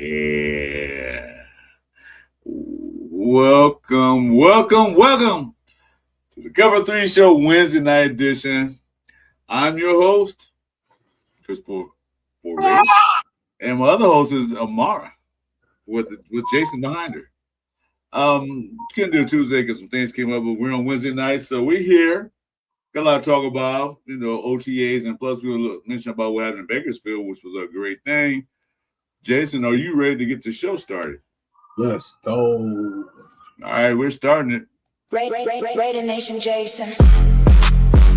Yeah. Welcome to the Cover 3 Show Wednesday night edition. I'm your host, Chris Forrest, and my other host is Amara with Jason behind her. Couldn't do Tuesday because some things came up, but we're on Wednesday night, so we're here. Got a lot to talk about, OTAs, and plus we'll mention about what happened in Bakersfield, which was a great thing. Jason, are you ready to get the show started? Let's go. All right, we're starting it. Raider Nation, Jason,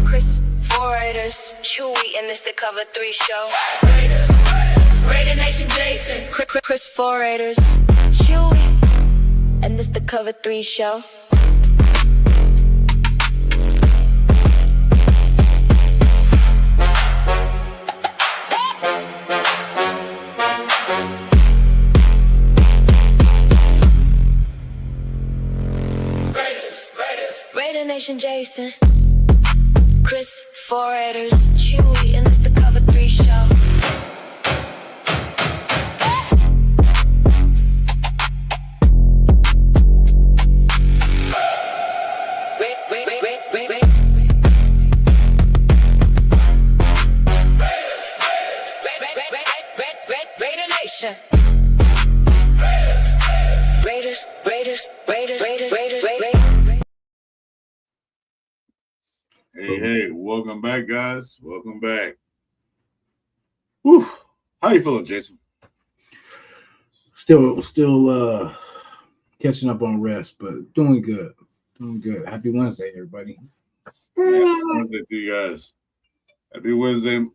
Chris, 4 Raiders, Chewy, and this the Cover 3 show. Raider Nation, Jason, Chris, 4 Raiders, Chewy, and this the Cover 3 show. Raider Nation, Jason, Chris, 4 Raiders, Chewy, and this the Cover 3 show. Raider Nation. Raiders. Hey, welcome back, guys. Welcome back. Whew. How you feeling, Jason? Still catching up on rest, but doing good. Happy Wednesday, everybody. Happy Wednesday to you guys. Happy Wednesday,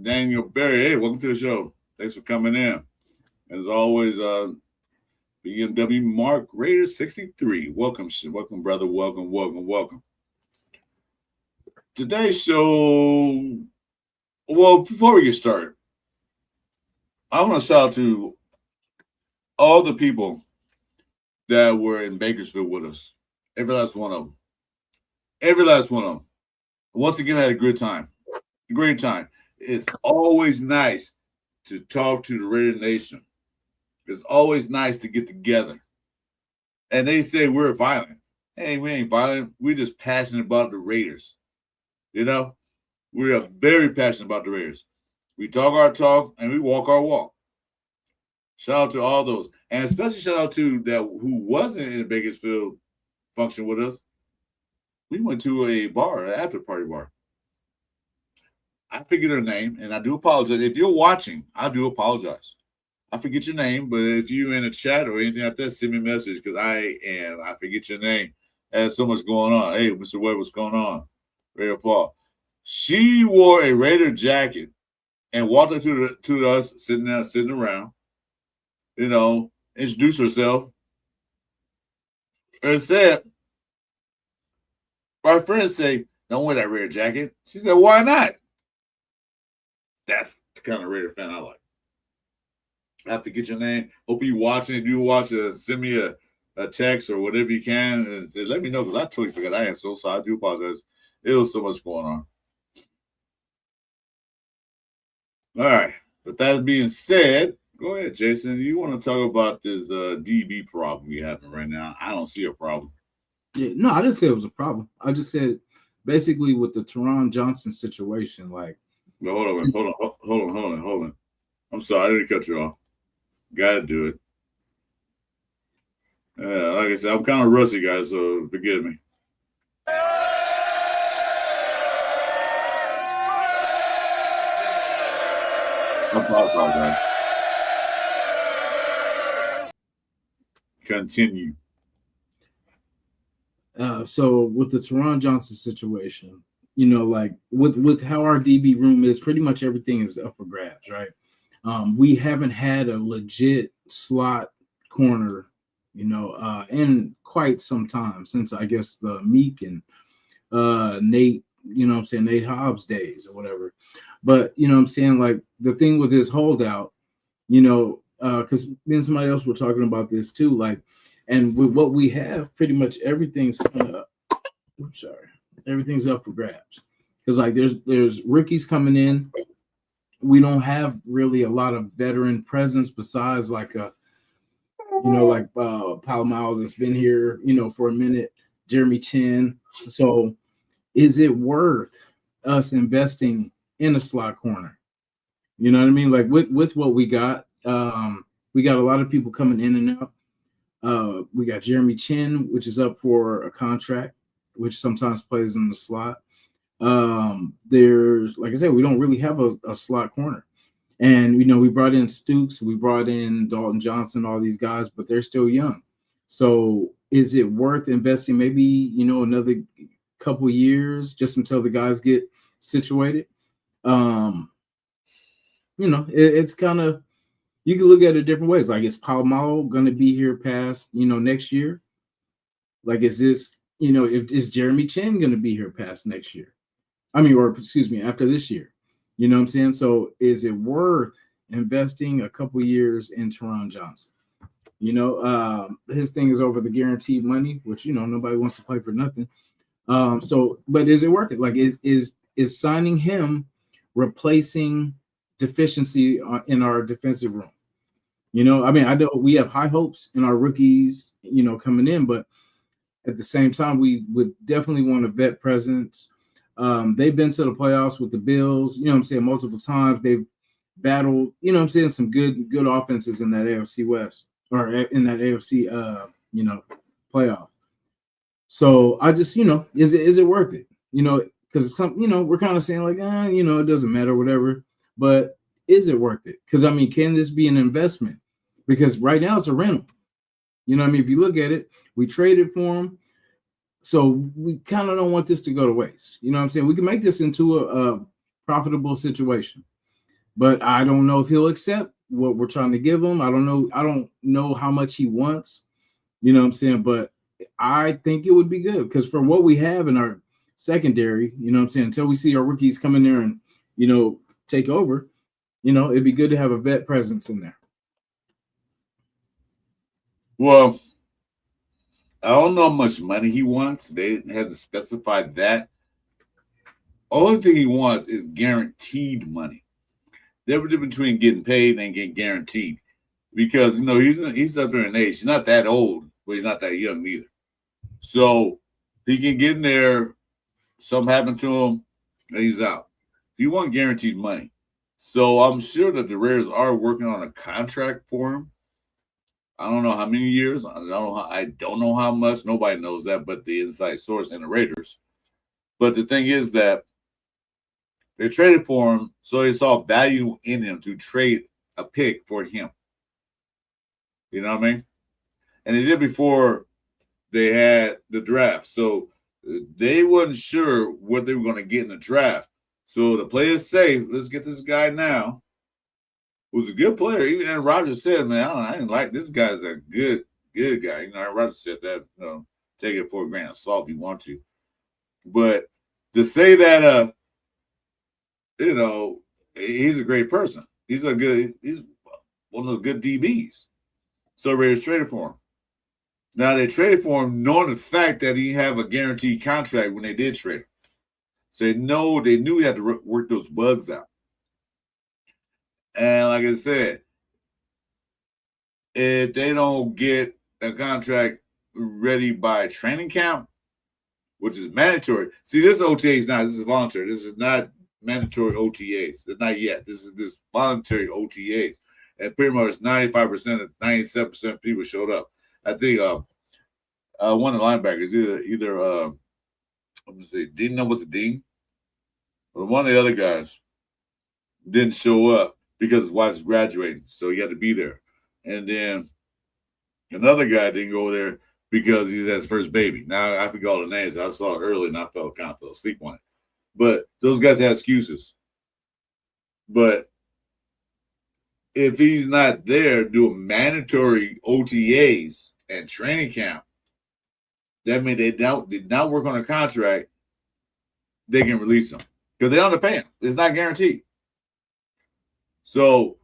Daniel Berry. Hey, welcome to the show. Thanks for coming in. As always, BMW Mark Raiders 63. Welcome, brother. Welcome. Today's show, well, before we get started, I want to shout out to all the people that were in Bakersfield with us. Every last one of them. Once again, I had a great time. It's always nice to talk to the Raider Nation. It's always nice to get together. And they say we're violent. Hey, we ain't violent. We're just passionate about the Raiders. We are very passionate about the Raiders. We talk our talk and we walk our walk. Shout out to all those. And especially shout out to that who wasn't in the Bakersfield function with us. We went to a bar, an after party bar. I forget her name, and I do apologize. If you're watching, I do apologize. I forget your name, but if you're in a chat or anything like that, send me a message because I forget your name. There's so much going on. Hey, Mr. Wade, what's going on? Raider Paul. She wore a Raider jacket and walked up to us, sitting around, introduced herself, and said, my friends say, don't wear that Raider jacket. She said, why not? That's the kind of Raider fan I like. I forget your name. Hope you watching. If you watch, send me a text or whatever you can, and say, let me know because I totally forgot. I am so sorry. I do apologize. There was so much going on. All right. With that being said, go ahead, Jason. You want to talk about this DB problem we having right now? I don't see a problem. Yeah, no, I didn't say it was a problem. I just said basically with the Taron Johnson situation, like. No, hold on. I'm sorry, I didn't cut you off. Gotta do it. Like I said, I'm kind of rusty, guys, so forgive me. I apologize. Continue. So with the Taron Johnson situation, like with how our DB room is, pretty much everything is up for grabs, right? We haven't had a legit slot corner, in quite some time since I guess the Meek and Nate, Nate Hobbs days or whatever. But like the thing with this holdout, because me and somebody else were talking about this too, like, and with what we have, pretty much everything's everything's up for grabs. Because like there's rookies coming in we don't have really a lot of veteran presence besides like a, like Pola-Mao that's been here, for a minute, Jeremy Chinn. So is it worth us investing in a slot corner? You know what I mean? Like with what we got a lot of people coming in and out. We got Jeremy Chinn, which is up for a contract, which sometimes plays in the slot. There's, like I said, we don't really have a slot corner. And, we brought in Stooks, we brought in Taron Johnson, all these guys, but they're still young. So is it worth investing maybe, another couple years just until the guys get situated? It's kind of, you can look at it different ways. Like, is Pola-Mao going to be here past, next year? Like, is this, is Jeremy Chinn going to be here past next year? After this year? You know what I'm saying? So is it worth investing a couple years in Taron Johnson? His thing is over the guaranteed money, which, nobody wants to play for nothing. But is it worth it? Like, is signing him replacing deficiency in our defensive room? I know we have high hopes in our rookies, coming in, but at the same time, we would definitely want a vet presence. They've been to the playoffs with the Bills, multiple times. They've battled, some good offenses in that AFC West or in that AFC, playoff. So I just, is it worth it? Because we're kind of saying like, it doesn't matter, whatever. But is it worth it? Because can this be an investment? Because right now it's a rental. If you look at it, we traded for him. So we kind of don't want this to go to waste. We can make this into a profitable situation. But I don't know if he'll accept what we're trying to give him. I don't know how much he wants. But I think it would be good because for what we have in our secondary, until we see our rookies come in there and, take over, it'd be good to have a vet presence in there. Well, I don't know how much money he wants. They haven't specified that. Only thing he wants is guaranteed money. The difference between getting paid and getting guaranteed. Because, he's up there in age. He's not that old, but he's not that young either. So he can get in there, something happened to him, and he's out. He wants guaranteed money. So I'm sure that the Raiders are working on a contract for him. I don't know how many years. I don't know how much. Nobody knows that but the inside source and the Raiders. But the thing is that they traded for him, so they saw value in him to trade a pick for him. You know what I mean? And they did before they had the draft. So they wasn't sure what they were going to get in the draft. So to play it safe, let's get this guy now. Who's a good player. Even Aaron Rodgers said, man, I didn't like this guy's a good guy. Aaron Rodgers said that, take it for a grain of salt if you want to. But to say that, he's a great person. He's one of the good DBs. So Raiders traded for him. Now they traded for him knowing the fact that he have a guaranteed contract when they did trade him. So they knew he had to work those bugs out. And like I said, if they don't get a contract ready by training camp, which is mandatory. See, this OTA is not. This is voluntary. This is not mandatory OTAs. Not yet. This is voluntary OTAs. And pretty much 95%, 97% of people showed up. I think one of the linebackers, either I'm gonna say Dean, was it Dean? Or one of the other guys didn't show up because his wife's graduating, so he had to be there. And then another guy didn't go there because he had his first baby. Now I forgot all the names. I saw it early and I fell asleep on it. But those guys had excuses. But if he's not there doing mandatory OTAs and training camp, that means they did not work on a contract, they can release him. Because they don't pay him. It's not guaranteed. So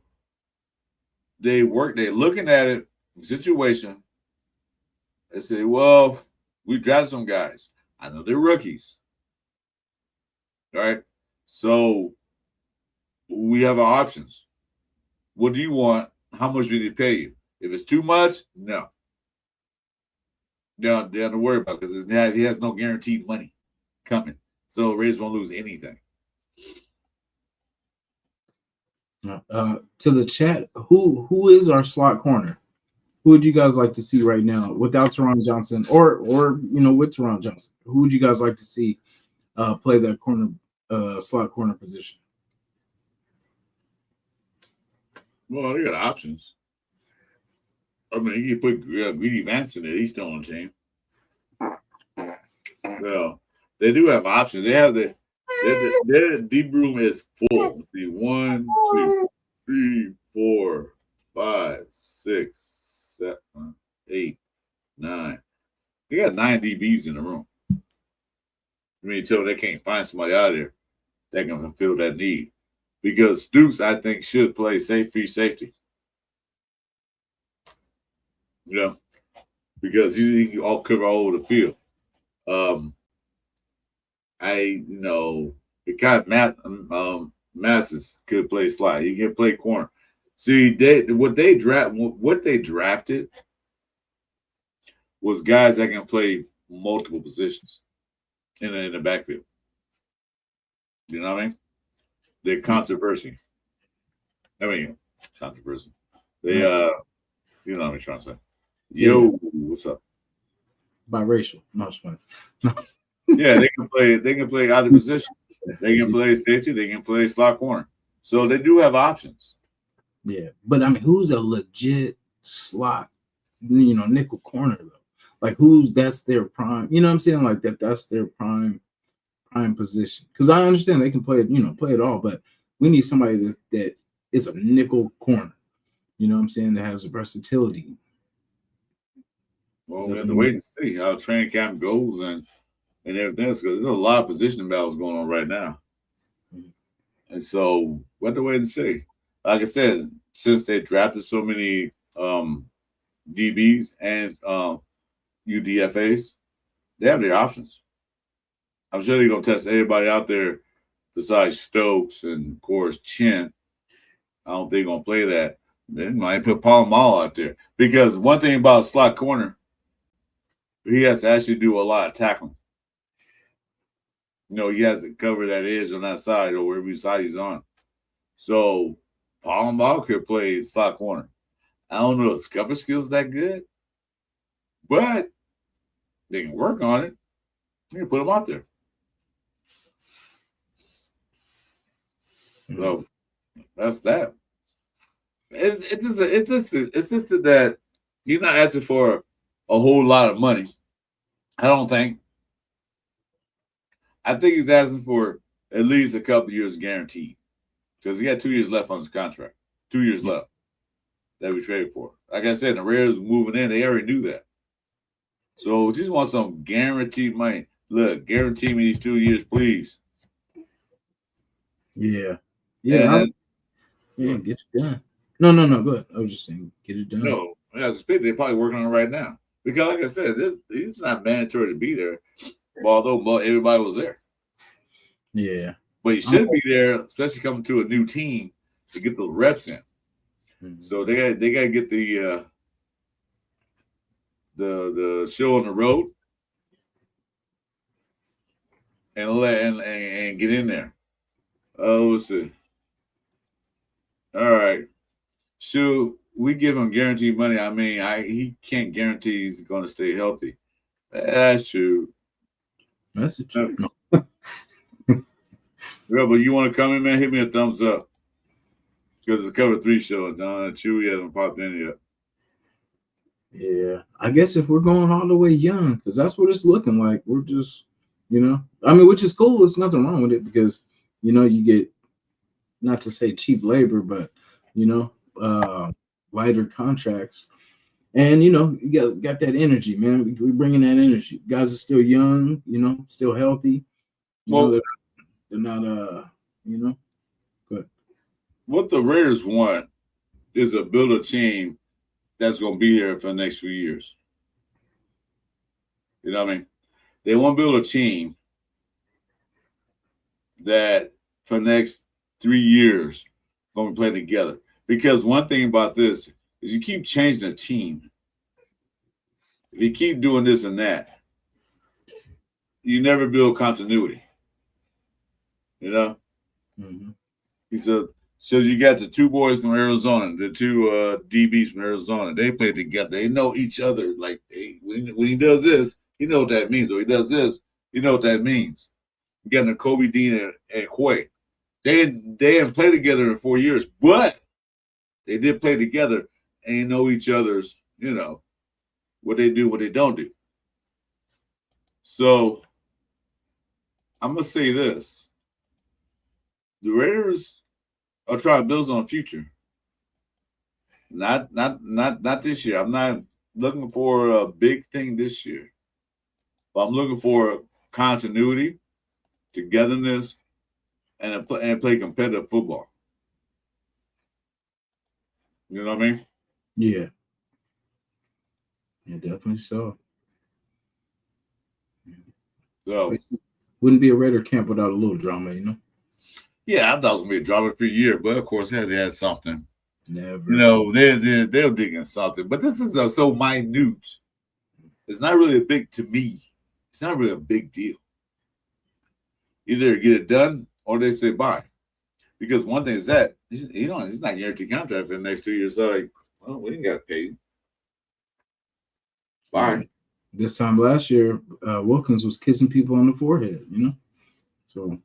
they're looking at it, the situation. They say, well, we drafted some guys. I know they're rookies. All right. So we have our options. What do you want? How much do they pay you? If it's too much, no. They don't have to worry about it because he has no guaranteed money coming. So Raiders won't lose anything. To the chat, who is our slot corner? Who would you guys like to see right now without Taron Johnson or with Taron Johnson? Who would you guys like to see play that corner slot corner position? Well, they got options. I mean, you can put Greedy Vance in there. He's still on the team. Well, they do have options. They have their deep room is full. Let's see, 1, 2, 3, 4, 5, 6, 7, 8, 9. They got 9 DBs in the room. I mean, until they can't find somebody out there that can fulfill that need. Because Stoops, I think, should play free safety. Because he can all cover all over the field. It kind of Masses could play slot. He can play corner. See, what they drafted was guys that can play multiple positions in the backfield. You know what I mean? They're controversy. Controversy. They you know what I'm trying to say. Yo, what's up? Biracial. No, it's funny. Yeah, they can play either position. They can play safety, they can play slot corner. So they do have options. Yeah. But I mean, who's a legit slot, nickel corner though? Like that's their prime, you know what I'm saying? Like that's their prime position. Because I understand they can play it all, but we need somebody that is a nickel corner. You know what I'm saying? That has versatility. Well, we have to wait and see how training camp goes and everything else, because there's a lot of position battles going on right now. And so we have to wait and see. Like I said, since they drafted so many DBs and UDFAs, they have their options. I'm sure they're going to test everybody out there besides Stokes and, of course, Chinn. I don't think they're going to play that. They might put Pola-Mao out there. Because one thing about slot corner, he has to actually do a lot of tackling. He has to cover that edge on that side or wherever side he's on. So Pola-Mao could play slot corner. I don't know if his cover skills that good, but they can work on it. They can put him out there. So that's that. It's just that he's not asking for a whole lot of money. I don't think. I think he's asking for at least a couple years guaranteed, because he got 2 years left on his contract. 2 years left that we traded for. Like I said, the Raiders moving in, they already knew that. So just want some guaranteed money. Look, guarantee me these 2 years, please. Yeah. Yeah. Get it done. No. Go ahead. I was just saying, get it done. No, they're probably working on it right now. Because, like I said, it's not mandatory to be there, although everybody was there. Yeah. But you should be there, especially coming to a new team, to get those reps in. Mm-hmm. So they got to get the show on the road and get in there. Let's see. All right. Should we give him guaranteed money? I mean, he can't guarantee he's going to stay healthy. That's true. That's true. Yeah, but you want to come in, man? Hit me a thumbs up, because it's a Cover 3 show, and Chewy hasn't popped in yet. Yeah, I guess if we're going all the way young, because that's what it's looking like. We're just, which is cool. There's nothing wrong with it, because you get, not to say cheap labor, but lighter contracts, and you got that energy, man. We bringing that energy. Guys are still young, still healthy. They're not good. What the Raiders want is a build a team that's going to be there for the next few years. You know what I mean? They want to build a team that for the next 3 years when we play together. Because one thing about this is you keep changing the team. If you keep doing this and that, you never build continuity. You know? Mm-hmm. He said, so you got the two boys from Arizona, the two DBs from Arizona. They play together. They know each other. Like when he does this, he know what that means. Or he does this, he know what that means. You got N'Kobe Dean and Quay. They didn't play together in 4 years, but they did play together and know each other's, you know, what they do, what they don't do. So I'm gonna say this: the Raiders are trying to build on the future. Not this year. I'm not looking for a big thing this year, but I'm looking for continuity, togetherness, and play competitive football. You know what I mean? Yeah. Yeah, definitely so. So wouldn't be a Raider camp without a little drama, you know? yeah, I thought it was gonna be a drama-free year, but of course they had something. Never. You know, they'll dig in something. But this is so minute. It's not really a big to me. It's not really a big deal. Either get it done or they say bye. Because one thing is that he's not guaranteed contract for the next 2 years. So like, well, we didn't got to pay you. Bye. This time last year, Wilkins was kissing people on the forehead, you know? So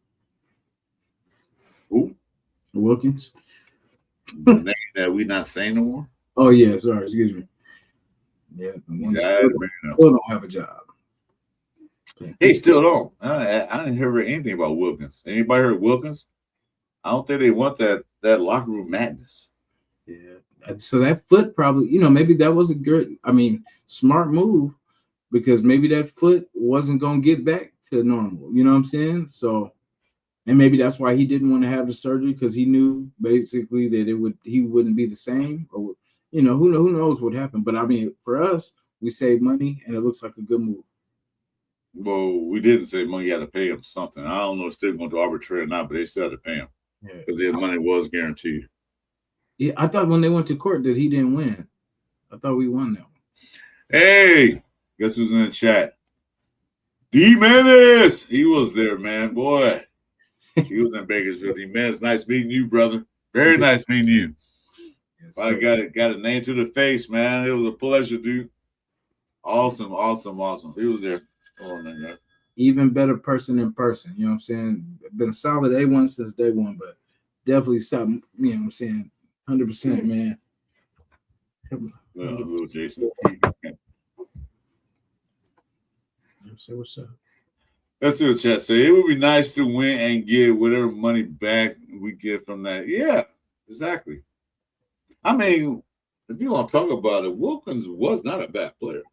who? Wilkins. The name that we not saying no more? Oh yeah, sorry, excuse me. Yeah, still don't have a job. He still don't. I didn't hear anything about Wilkins. Anybody heard Wilkins? I don't think they want that locker room madness. Yeah. So that foot probably, you know, maybe that was a good, smart move because maybe that foot wasn't going to get back to normal. You know what I'm saying? So, and maybe that's why he didn't want to have the surgery because he knew basically that he wouldn't be the same, or you know, who knows what happened. But for us, we saved money and it looks like a good move. Well, we didn't save money. You had to pay him something. I don't know if it's still going to arbitrate or not, but they still had to pay him because their money was guaranteed. Yeah, I thought when they went to court that he didn't win. I thought we won that one. Hey, guess who's in the chat? D Menace. He was there, man. Boy, he was in Bakersfield. D Menace, nice meeting you, brother. Very nice meeting you. Yes, I got a name to the face, man. It was a pleasure, dude. Awesome. He was there. Oh, man. Even better person in person. You know what I'm saying? Been solid A1 since day one, but definitely something, you know what I'm saying? 100%, man. Little Jason. Say what's up. Let's see what chat say. It would be nice to win and get whatever money back we get from that. Yeah, exactly. I mean, if you want to talk about it, Wilkins was not a bad player.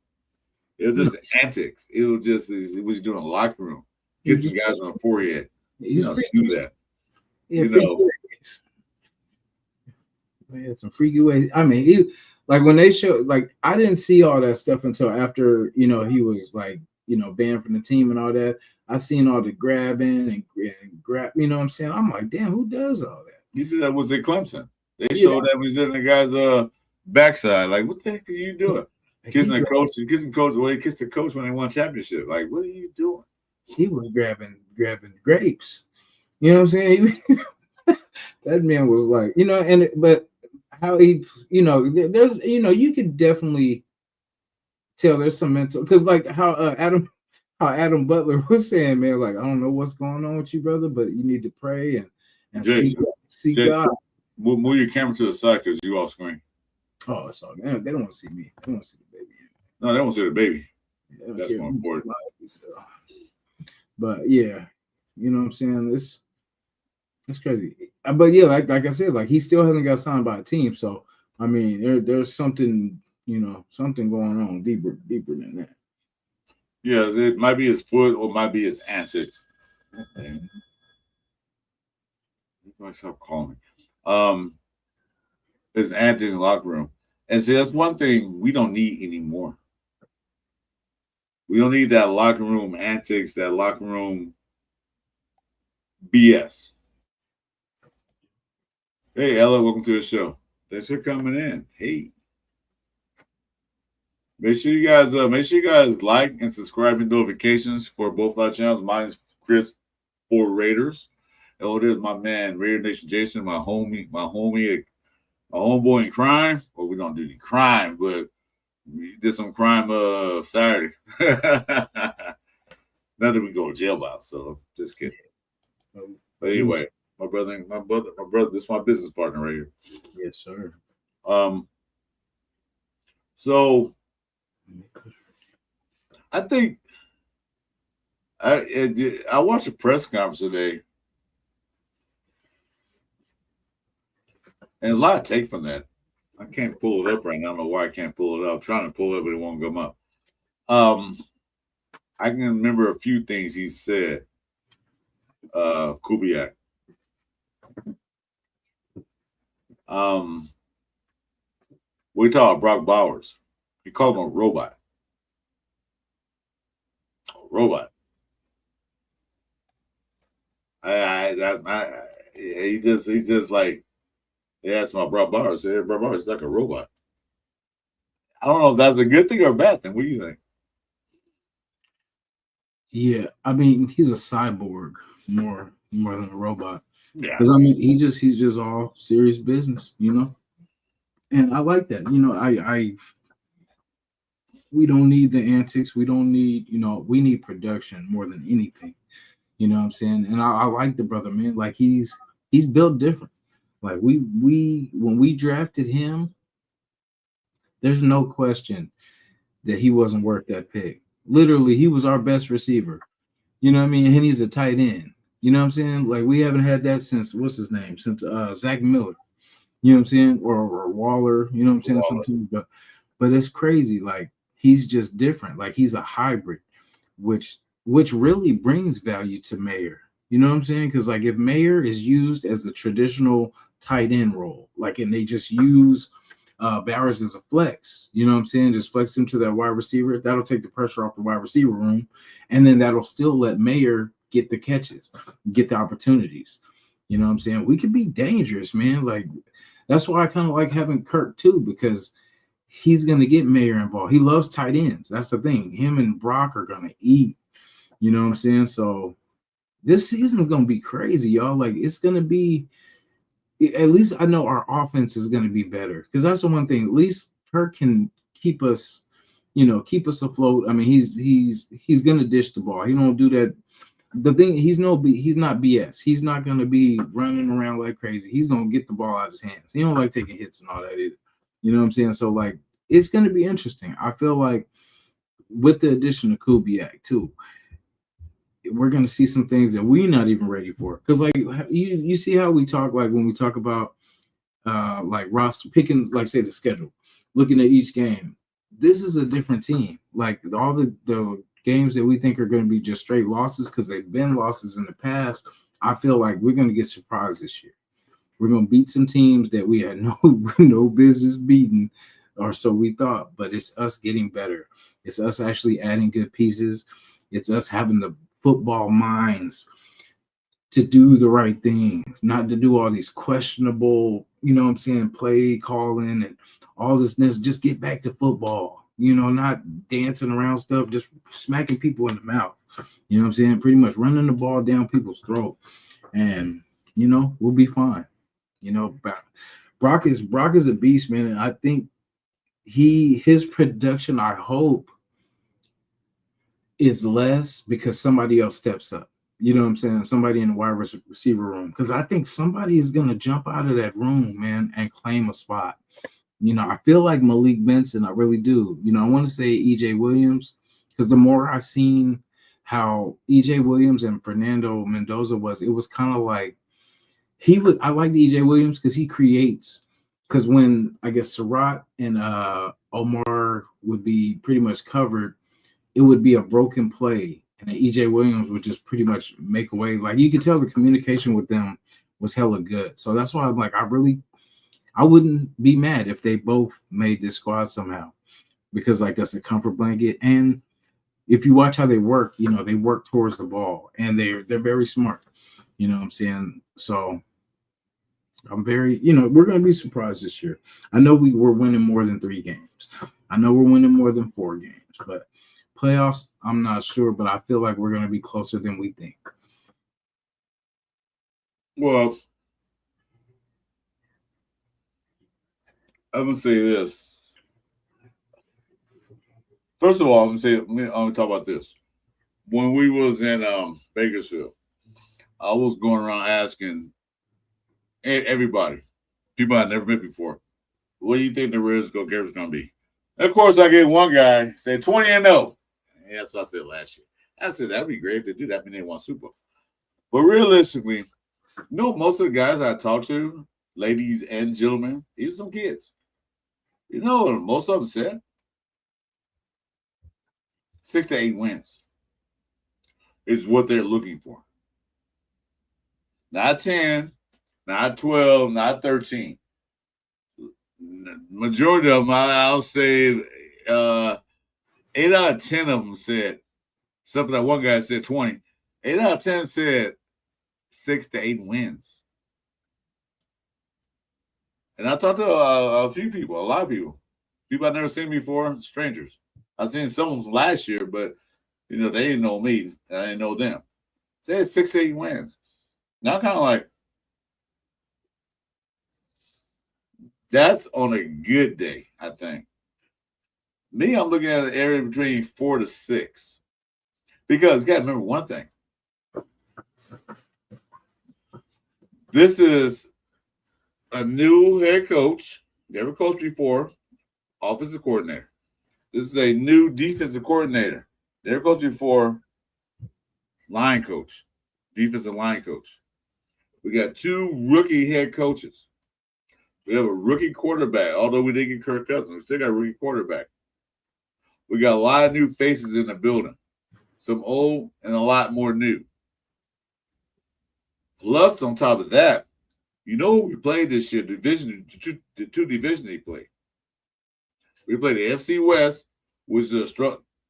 It was just antics. It was doing a locker room. Get some guys on the forehead. You know, do that. Yeah, he had some freaky ways. I mean, when they showed, I didn't see all that stuff until after, you know, he was banned from the team and all that. I seen all the grabbing and grab, you know what I'm saying? I'm like, damn, who does all that? He did that was at Clemson. They showed that was in the guy's backside. Like, what the heck are you doing? Kissing the coach. Well, he kissed the coach when they won championship. Like, what are you doing? He was grabbing grapes. You know what I'm saying? That man was like, you know, but how he, you know, there's, you know, you could definitely tell there's some mental, because how Adam Butler was saying, man, I don't know what's going on with you, brother, but you need to pray and Jason, see God. Move your camera to the side because you off screen. Oh, it's all good. They don't want to see me. They want to see the baby. No, they want to see the baby. That's more important. But yeah, you know what I'm saying? It's crazy. But yeah, like I said, he still hasn't got signed by a team. So I mean, there's something, you know, something going on deeper than that. Yeah, it might be his foot or it might be his antics. Okay. Stop calling me. His antics in the locker room. And see, that's one thing we don't need anymore. We don't need that locker room antics, that locker room BS. Hey, Ella, welcome to the show. Thanks for coming in. Hey, make sure you guys like and subscribe and notifications for both our channels. Mine is Chris for Raiders. And it is my man Raider Nation Jason, my homie, my homeboy in crime. Well, we don't do any crime, but we did some crime Saturday. Not that we go to jail about, so just kidding. But anyway, my brother, this is my business partner right here. Yes, sir. So I think I watched a press conference today, and a lot to take from that. I can't pull it up right now. I don't know why I can't pull it up. I'm trying to pull it up, but it won't come up. I can remember a few things he said. Kubiak. We talk about Brock Bowers. He called him a robot. Robot. He just like, they asked about Brock Bowers. Said Brock Bowers is like a robot. I don't know if that's a good thing or a bad thing. What do you think? Yeah, I mean, he's a cyborg more than a robot. Yeah, because I mean, he's just all serious business, you know. And I like that, you know. We don't need the antics. We don't need, you know, we need production more than anything. You know what I'm saying? And I like the brother, man. Like he's built different. Like we when we drafted him, there's no question that he wasn't worth that pick. Literally, he was our best receiver. You know what I mean? And he's a tight end. You know what I'm saying? Like we haven't had that since what's his name? Since Zach Miller. You know what I'm saying? Or Waller. You know what I'm saying? Something, but it's crazy. Like he's just different. Like he's a hybrid, which really brings value to Mayer. You know what I'm saying? Because like if Mayer is used as the traditional tight end role, like and they just use Bowers as a flex, you know what I'm saying? Just flex him to that wide receiver. That'll take the pressure off the wide receiver room, and then that'll still let Mayer get the catches, get the opportunities. You know what I'm saying? We could be dangerous, man. Like that's why I kind of like having Kirk too, because he's gonna get Mayer involved. He loves tight ends. That's the thing. Him and Brock are gonna eat. You know what I'm saying? So this season's gonna be crazy, y'all. Like it's gonna be. At least I know our offense is going to be better because that's the one thing. At least Kirk can keep us, you know, keep us afloat. I mean, he's going to dish the ball. He don't do that. The thing he's not BS. He's not going to be running around like crazy. He's going to get the ball out of his hands. He don't like taking hits and all that either. You know what I'm saying? So like, it's going to be interesting. I feel like with the addition of Kubiak too, we're going to see some things that we're not even ready for. Because like you see how we talk, like when we talk about like roster picking, like say the schedule, looking at each game, this is a different team. Like all the games that we think are going to be just straight losses because they've been losses in the past, I feel like we're going to get surprised this year. We're going to beat some teams that we had no business beating, or so we thought, but it's us getting better. It's us actually adding good pieces. It's us having the football minds to do the right things, not to do all these questionable, you know what I'm saying, play calling and all this. Just get back to football, you know, not dancing around stuff, just smacking people in the mouth. You know what I'm saying? Pretty much running the ball down people's throat. And, you know, we'll be fine. You know, Brock is a beast, man. And I think his production, I hope, is less because somebody else steps up. You know what I'm saying? Somebody in the wide receiver room. Because I think somebody is going to jump out of that room, man, and claim a spot. You know, I feel like Malik Benson. I really do. You know, I want to say E.J. Williams because the more I've seen how E.J. Williams and Fernando Mendoza it was kind of like I like E.J. Williams because he creates. Because when I guess Surratt and Omar would be pretty much covered, it would be a broken play, and EJ Williams would just pretty much make away. Like you could tell the communication with them was hella good. So that's why I'm like, I wouldn't be mad if they both made this squad somehow, because like that's a comfort blanket. And if you watch how they work, you know, they work towards the ball and they're very smart. You know what I'm saying? So I'm very, we're going to be surprised this year. I know we're winning more than 3 games. I know we're winning more than 4 games, but playoffs, I'm not sure, but I feel like we're going to be closer than we think. Well, I'm gonna say this. First of all, I'm gonna talk about this. When we was in Bakersfield, I was going around asking everybody, people I'd never met before, what do you think the Reds go game is gonna be? And of course, I gave one guy said 20-0. Yeah, that's what I said last year. I said that'd be great if they do that. I mean, they won Super Bowl. But realistically, most of the guys I talked to, ladies and gentlemen, even some kids, most of them said 6 to 8 wins is what they're looking for. Not 10, not 12, not 13. Majority of them, I'll say 8 out of 10 of them said something that one guy said 20. 8 out of 10 said 6 to 8 wins. And I talked to a few people, a lot of people I've never seen before, strangers. I've seen some of them last year, but they didn't know me, and I didn't know them. Say it's 6 to 8 wins. Now I'm kind of like, that's on a good day, I think. Me, I'm looking at an area between 4 to 6. Because you got to remember one thing. This is a new head coach, never coached before, offensive coordinator. This is a new defensive coordinator, never coached before, line coach, defensive line coach. We got 2 rookie head coaches. We have a rookie quarterback, although we didn't get Kirk Cousins. We still got a rookie quarterback. We got a lot of new faces in the building, some old and a lot more new. Plus, on top of that, who we played this year? The 2 divisions they played. We played the NFC West, which is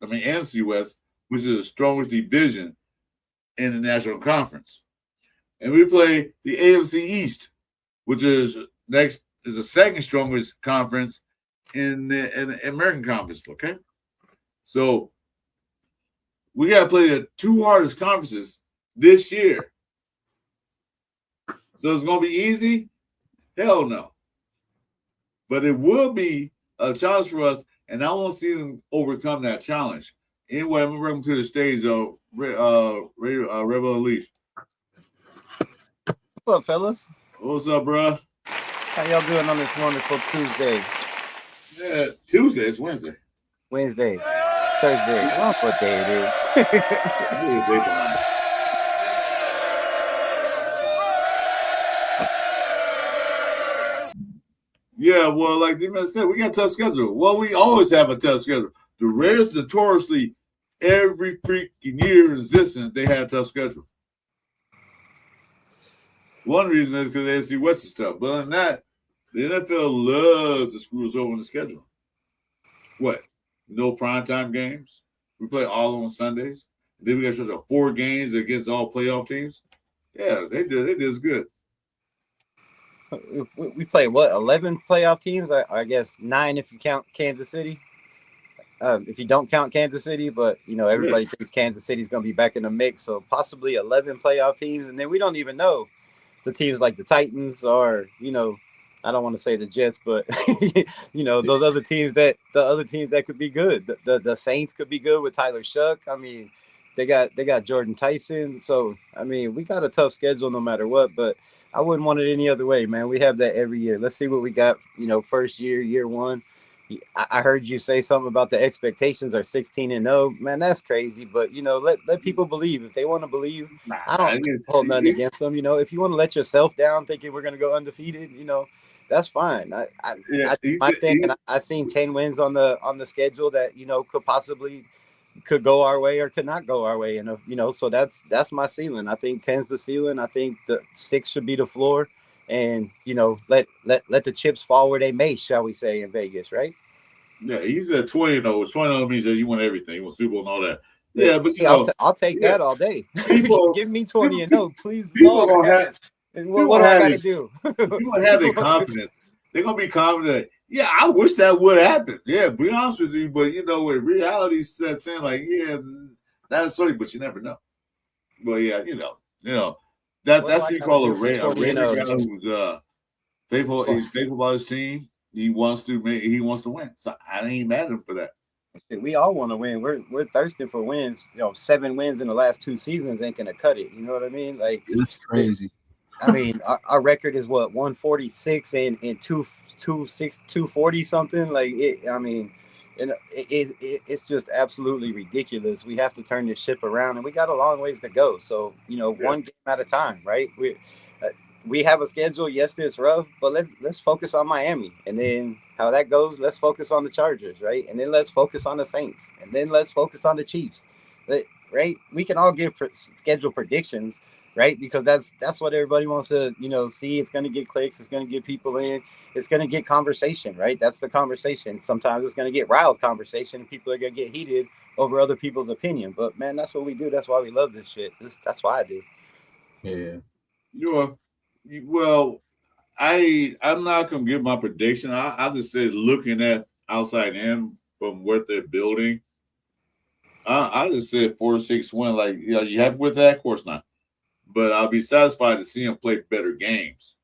NFC West, which is the strongest division in the National Conference. And we played the AFC East, which is the second strongest conference in the American Conference, okay? So we got to play the 2 hardest conferences this year. So it's going to be easy? Hell no. But it will be a challenge for us, and I want to see them overcome that challenge. Anyway, I'm going to bring them to the stage, Rebel Elite. What's up, fellas? What's up, bro? How y'all doing on this wonderful Tuesday? Yeah, Tuesday. It's Wednesday. Wednesday. Thursday. I don't know what day it is. Yeah, well, like I said, we got a tough schedule. Well, we always have a tough schedule. The Reds notoriously, every freaking year in existence, they had a tough schedule. One reason is because the AFC West is tough. But other than that, the NFL loves to screw us over on the schedule. What? No primetime games? We play all on Sundays. Then we got 4 games against all playoff teams. Yeah, they did as good. We play 11 playoff teams? I guess 9 if you count Kansas City. If you don't count Kansas City, but everybody thinks Kansas City's going to be back in the mix, so possibly 11 playoff teams, and then we don't even know the teams like the Titans or I don't want to say the Jets, but those other teams that could be good. The Saints could be good with Tyler Shuck. I mean, they got Jordan Tyson, so I mean we got a tough schedule no matter what, but I wouldn't want it any other way, man. We have that every year. Let's see what we got, first year 1. I heard you say something about the expectations are 16-0. Man, that's crazy. But, let people believe. If they want to believe, I don't hold nothing against them. If you want to let yourself down thinking we're going to go undefeated, that's fine. I seen 10 wins on the schedule that, could possibly could go our way or could not go our way. And, so that's my ceiling. I think 10's the ceiling. I think the 6 should be the floor. And, let the chips fall where they may, shall we say, in Vegas, right? Yeah, he's at 20-0. 20-0 means that you want everything. You want Super Bowl and all that. Yeah, but I'll take that all day. People, give me 20-0, please. People What do I got to do? People have their confidence. They're gonna be confident. Yeah, I wish that would happen. Yeah, be honest with you, but when reality sets in, like, yeah, that's sorry, but you never know. But yeah, that's what you call a Raider guy who's faithful. He's faithful about his team. He wants to win. So I ain't mad at him for that. We all want to win. We're thirsting for wins. 7 wins in the last 2 seasons ain't gonna cut it. You know what I mean? Like, that's crazy. I mean, our record is what, 146 and 240 something. Like it. I mean, it's just absolutely ridiculous. We have to turn this ship around, and we got a long ways to go. So one game at a time, right? We have a schedule. Yes, it's rough, but let's focus on Miami, and then how that goes. Let's focus on the Chargers, right? And then let's focus on the Saints, and then let's focus on the Chiefs, right? We can all give schedule predictions, right? Because that's what everybody wants to see. It's going to get clicks. It's going to get people in. It's going to get conversation, right? That's the conversation. Sometimes it's going to get riled conversation, and people are going to get heated over other people's opinion. But man, that's what we do. That's why we love this shit. That's why I do. Yeah. Well, I'm not gonna give my prediction. I just said, looking at outside in from what they're building, I just said 4-6 win. Like, you happy with that? Of course not. But I'll be satisfied to see them play better games.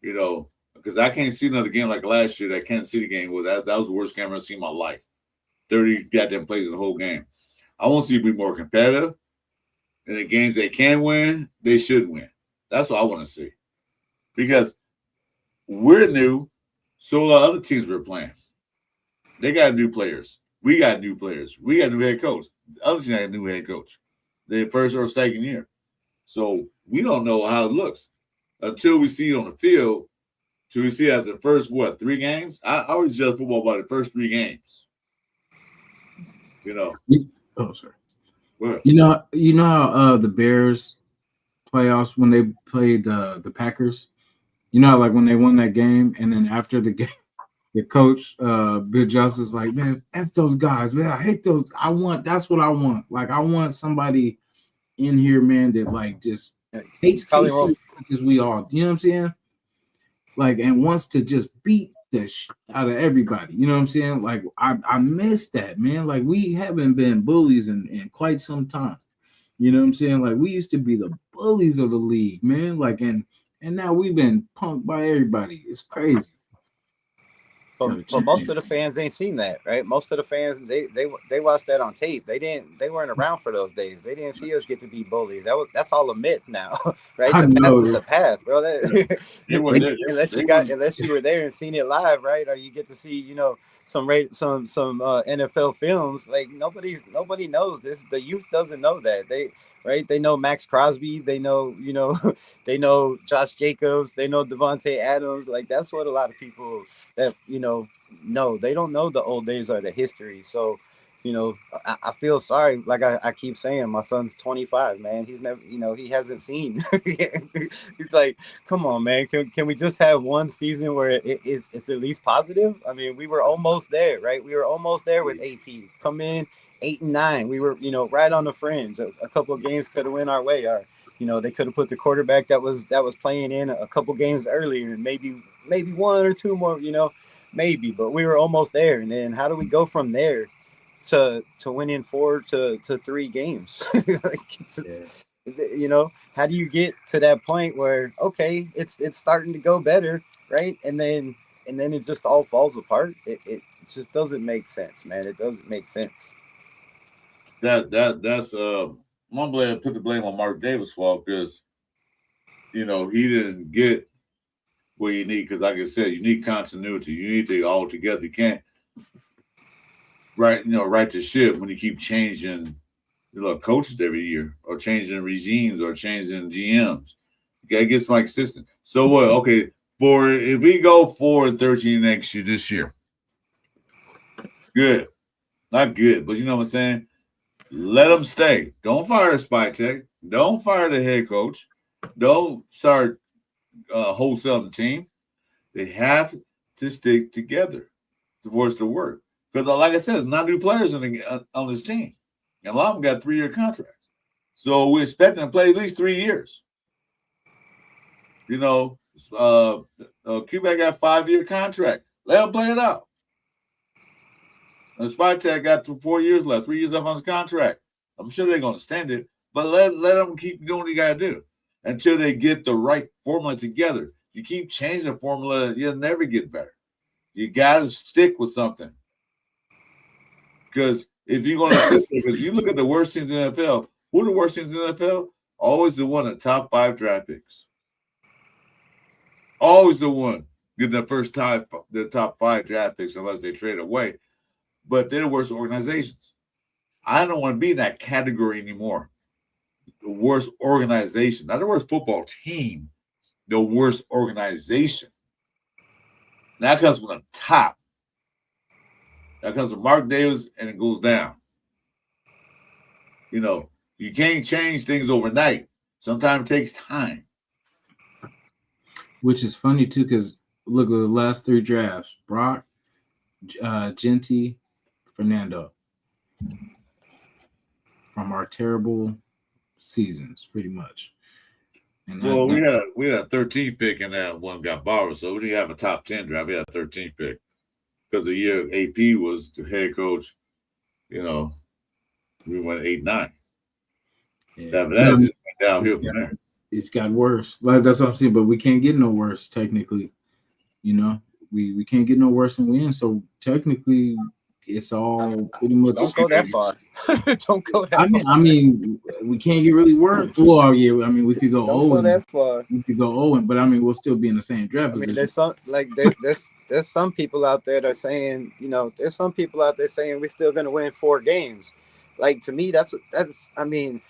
Because I can't see another game like last year. That Kansas City game that was the worst game I've ever seen in my life. 30 goddamn plays in the whole game. I want to see it be more competitive. And the games they can win, they should win. That's what I want to see. Because we're new, so a lot of other teams we're playing. They got new players. We got new players. We got a new head coach. The other team got a new head coach. Their first or second year. So we don't know how it looks until we see it on the field. Till we see it after the first, 3 games? I always judge football by the first 3 games. Oh, sorry. What? You know how the Bears playoffs, when they played the Packers, like when they won that game, and then after the game, the coach Bill Johnson's like, man, F those guys, man, I hate those. That's what I want. Like, I want somebody in here, man, that like just hates KC as we all, you know what I'm saying? Like, and wants to just beat the out of everybody, you know what I'm saying? Like, I miss that, man. Like, we haven't been bullies in quite some time. You know what I'm saying? Like, we used to be the bullies of the league, man. Like, and now we've been punked by everybody. It's crazy. But most of the fans ain't seen that, right? Most of the fans, they watched that on tape. They weren't around for those days. They didn't see us get to be bullies. That's all a myth now, right? The past is the past, bro. Unless you were there and seen it live, right? Or you get to see, some NFL films. Like, nobody knows this. The youth doesn't know that. They know Max Crosby. They know, they know Josh Jacobs. They know Devontae Adams. Like, that's what a lot of people that, know. They don't know the old days or the history. So, I feel sorry. Like I keep saying, my son's 25, man. He's never, he hasn't seen. He's like, come on, man. Can we just have one season where it's at least positive? I mean, we were almost there, right? We were almost there with AP. Come in 8-9. We were, right on the fringe. A couple of games could have went our way. Or, they could have put the quarterback that was playing in a couple games earlier, and maybe 1 or 2 more, maybe. But we were almost there. And then how do we go from there to winning 4 to 3 games? How do you get to that point where, okay, it's starting to go better, right? And then it just all falls apart. It just doesn't make sense, man. It doesn't make sense. That's I'm gonna put the blame on Mark Davis' fault, because he didn't get what you need. Because like I said, you need continuity. You need to all together. You can't right the ship when you keep changing coaches every year, or changing regimes, or changing GMs. You gotta get somebody consistent. So what? Okay, if we go 4-13 this year, good. Not good, but you know what I'm saying? Let them stay. Don't fire Spytek. Don't fire the head coach. Don't start wholesaling the team. They have to stick together for it to work. Because, like I said, there's not new players on this team. And a lot of them got 3-year contracts. So we expect them to play at least 3 years. You know, Quebec got a 5-year contract. Let him play it out. And Spytek got 4 years left, 3 years left on his contract. I'm sure they're going to stand it, but let them keep doing what you got to do until they get the right formula together. You keep changing the formula, you'll never get better. You got to stick with something. Because if you're going to sit there, because you look at the worst teams in the NFL, who are the worst teams in the NFL? Always the one in the top 5 draft picks. Always the one getting the top 5 draft picks unless they trade away. But they're the worst organizations. I don't want to be in that category anymore. The worst organization, not the worst football team, the worst organization. And that comes from the top. That comes from Mark Davis, and it goes down. You know, you can't change things overnight. Sometimes it takes time. Which is funny, too, because look at the last 3 drafts. Brock, Genty, Fernando. From our terrible seasons, pretty much. And well, we had a 13th pick, and that one got borrowed, so we didn't have a top 10 draft. We had a 13th pick because the year AP was the head coach. You know, we went 8-9. Yeah. After that, it just went downhill from there. It's got worse. Like that's what I'm saying, but we can't get no worse technically. You know, we can't get no worse than we in. So technically, it's all pretty much. Don't go that far. Don't go that far. I mean, we can't get really worse. Well, yeah, I mean, we could go Don't go that far. We could go 0, but I mean, we'll still be in the same draft position. There's some there's some people out there that are saying, you know, there's some people out there saying we're still going to win 4 games. Like to me, that's I mean,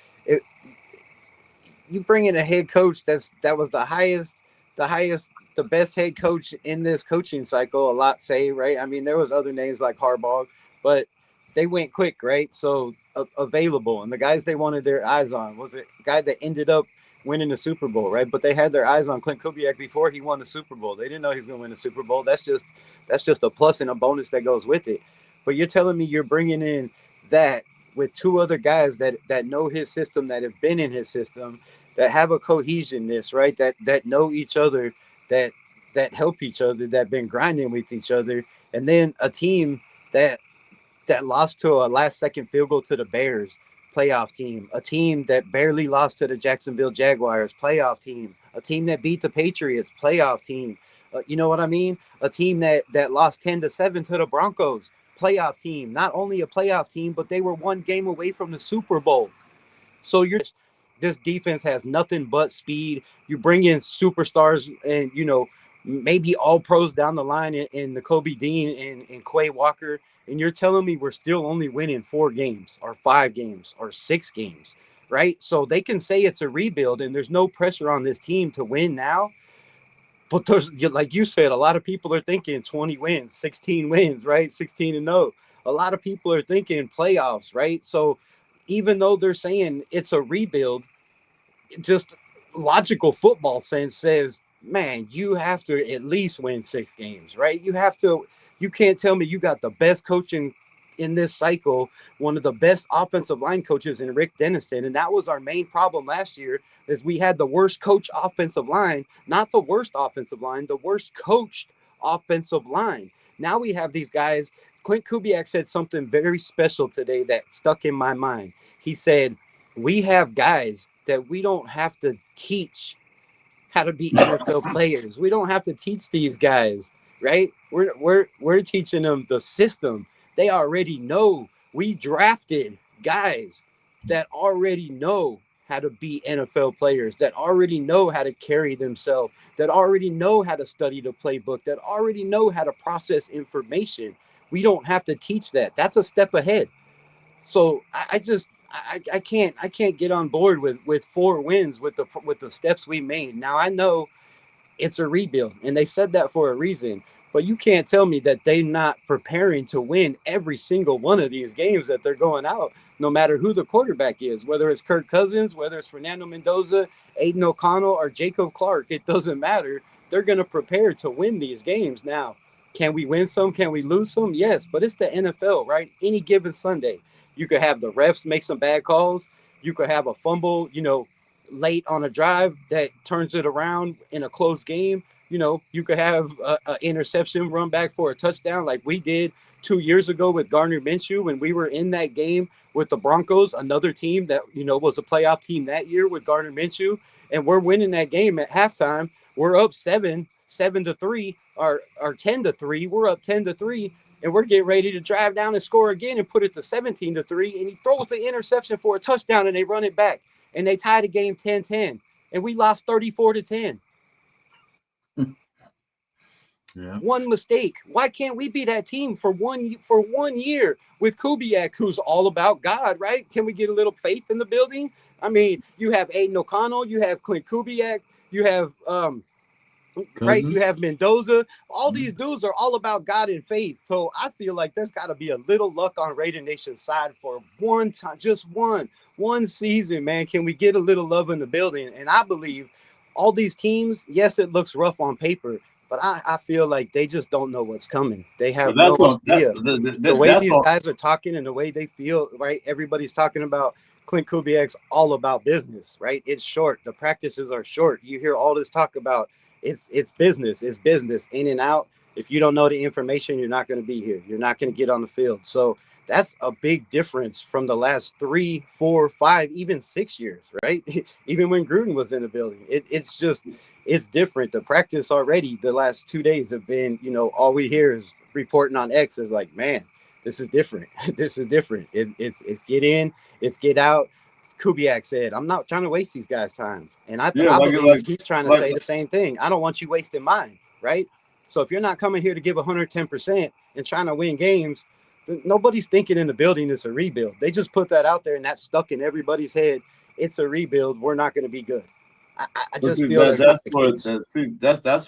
you bring in a head coach that was the best head coach in this coaching cycle, a lot say, right? I mean, there was other names like Harbaugh, but they went quick, right? So available, and the guys they wanted their eyes on was the guy that ended up winning the Super Bowl, right? But they had their eyes on Clint Kubiak before he won the Super Bowl. They didn't know he was going to win the Super Bowl. That's just a plus and a bonus that goes with it. But you're telling me you're bringing in that with 2 other guys that know his system, that have been in his system, that have a cohesionness, right? That know each other, that help each other, that been grinding with each other, and then a team that lost to a last-second field goal to the Bears, playoff team, a team that barely lost to the Jacksonville Jaguars, playoff team, a team that beat the Patriots, playoff team. You know what I mean? A team that lost 10-7 to the Broncos, playoff team. Not only a playoff team, but they were 1 game away from the Super Bowl. So this defense has nothing but speed. You bring in superstars and, you know, maybe all pros down the line in the Kobe Dean and Quay Walker. And you're telling me we're still only winning 4 games or 5 games or 6 games, right? So they can say it's a rebuild and there's no pressure on this team to win now. But there's, like you said, a lot of people are thinking 20 wins, 16 wins, right? 16-0. A lot of people are thinking playoffs, right? So even though they're saying it's a rebuild, just logical football sense says, man, you have to at least win 6 games, right? You can't tell me you got the best coaching in this cycle, one of the best offensive line coaches in Rick Dennison. And that was our main problem last year, is we had the worst coach offensive line, not the worst offensive line, the worst coached offensive line. Now we have these guys. Clint Kubiak said something very special today that stuck in my mind. He said, we have guys that we don't have to teach how to be NFL players. We don't have to teach these guys, right? We're teaching them the system. They already know. We drafted guys that already know how to be NFL players, that already know how to carry themselves, that already know how to study the playbook, that already know how to process information. We don't have to teach that. That's a step ahead. So I can't get on board with 4 wins with the steps we made. Now I know it's a rebuild, and they said that for a reason. But you can't tell me that they're not preparing to win every single one of these games that they're going out, no matter who the quarterback is, whether it's Kirk Cousins, whether it's Fernando Mendoza, Aiden O'Connell, or Jacob Clark. It doesn't matter. They're going to prepare to win these games. Now, can we win some? Can we lose some? Yes, but it's the NFL, right? Any given Sunday, you could have the refs make some bad calls. You could have a fumble, late on a drive that turns it around in a close game. You know, you could have an interception run back for a touchdown like we did 2 years ago with Gardner Minshew when we were in that game with the Broncos, another team that, you know, was a playoff team that year with Gardner Minshew. And we're winning that game at halftime. We're up 7-3 or 10-3. We're up 10-3. And we're getting ready to drive down and score again and put it to 17-3. And he throws the interception for a touchdown and they run it back. And they tie the game 10-10. And we lost 34-10. Yeah. One mistake. Why can't we be that team for one year with Kubiak, who's all about God, right? Can we get a little faith in the building? I mean, you have Aiden O'Connell, you have Clint Kubiak, you have right, you have Mendoza. All these dudes are all about God and faith. So I feel like there's got to be a little luck on Raider Nation's side for one time, just one season, man. Can we get a little love in the building? And I believe all these teams, yes, it looks rough on paper, but I feel like they just don't know what's coming. They have no idea. The way these guys are talking and the way they feel, right? Everybody's talking about Clint Kubiak's all about business, right? It's short. The practices are short. You hear all this talk about it's business. It's business in and out. If you don't know the information, you're not going to be here. You're not going to get on the field. So that's a big difference from the last 3, 4, 5, even 6 years, right? Even when Gruden was in the building, it's different. The practice already the last 2 days have been, you know, all we hear is reporting on X is like, man, this is different. This is different. It's get in, it's get out. Kubiak said, I'm not trying to waste these guys' time. And I believe he's trying to say the same thing. I don't want you wasting mine, right? So if you're not coming here to give 110% and trying to win games, nobody's thinking in the building it's a rebuild. They just put that out there and that's stuck in everybody's head. It's a rebuild. We're not going to be good. I just feel that's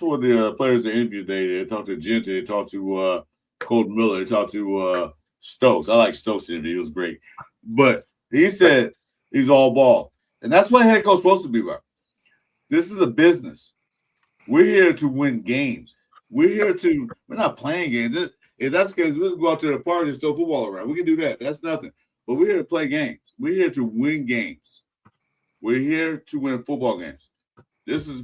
what the players they interviewed. They talked to Gente, they talked to Colton Miller, they talked to Stokes. I like Stokes' interview; it was great. But he said he's all ball, and that's what a head coach is supposed to be about. This is a business. We're here to win games. We're not playing games. If that's the case, we'll go out to the park and throw football around. We can do that. That's nothing. But we're here to play games. We're here to win games. We're here to win football games. This is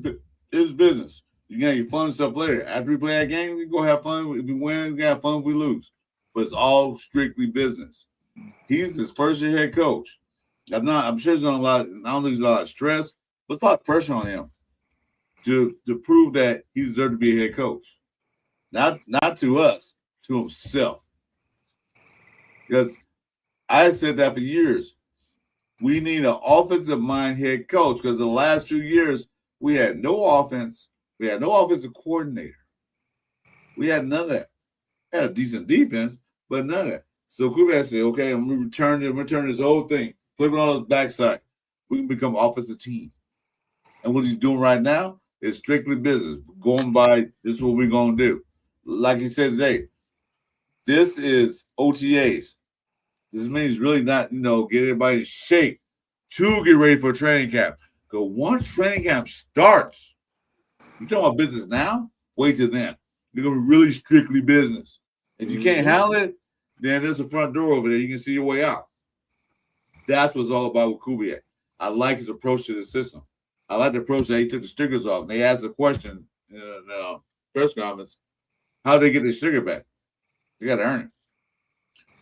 business. You can have your fun stuff later. After we play that game, we can go have fun. If we win, we can have fun if we lose. But it's all strictly business. He's his first year head coach. I'm sure there's not a lot. I don't think there's a lot of stress, but it's a lot of pressure on him to prove that he deserves to be a head coach. Not to us, to himself. Because I said that for years. We need an offensive mind head coach because the last few years we had no offense. We had no offensive coordinator. We had none of that. We had a decent defense, but none of that. So Kubiak said, okay, I'm going to return this whole thing, flip it on the backside. We can become an offensive team. And what he's doing right now is strictly business. Going by, this is what we're going to do. Like he said today, this is OTAs. This means really not, get everybody in shape to get ready for training camp. Because once training camp starts, you talking about business now? Wait till then. You're going to be really strictly business. If you can't handle it, then there's a front door over there. You can see your way out. That's what it's all about with Kubiak. I like his approach to the system. I like the approach that he took the stickers off. And they asked a question in the press conference, how do they get their sticker back? They got to earn it.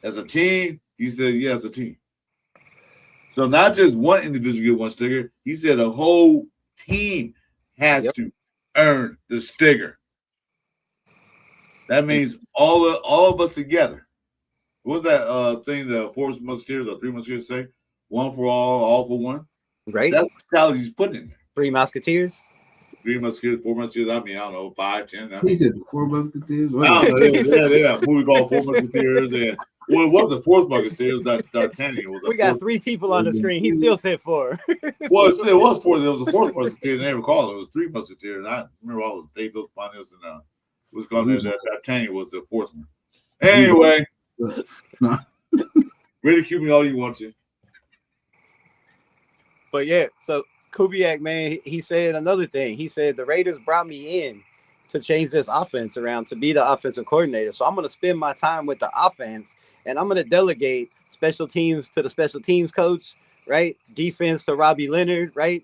As a team, he said, yeah, as a team. So not just one individual get one sticker. He said a whole team has to earn the sticker. That means all of us together. What was that thing the 4 Musketeers or 3 Musketeers say? One for all for one. Right. That's the mentality he's putting in there. 3 Musketeers. 3 Musketeers, 4 Musketeers. I don't know, 5, 10. He said the 4 Musketeers. I don't know. Yeah. Movie called 4 Musketeers, and it was the 4th Musketeers. D'Artagnan. We got 3 people on the screen. He still said 4. Well, it was 4. There was the 4th Musketeer. They never called it. It was 3 Musketeers. I remember all the dates, those Pontius, and what's called D'Artagnan was the 4th one. Anyway, ridicule me all you want to. But yeah, so Kubiak, man, he said another thing. He said the Raiders brought me in to change this offense around, to be the offensive coordinator. So I'm going to spend my time with the offense, and I'm going to delegate special teams to the special teams coach, right? Defense to Robbie Leonard, right?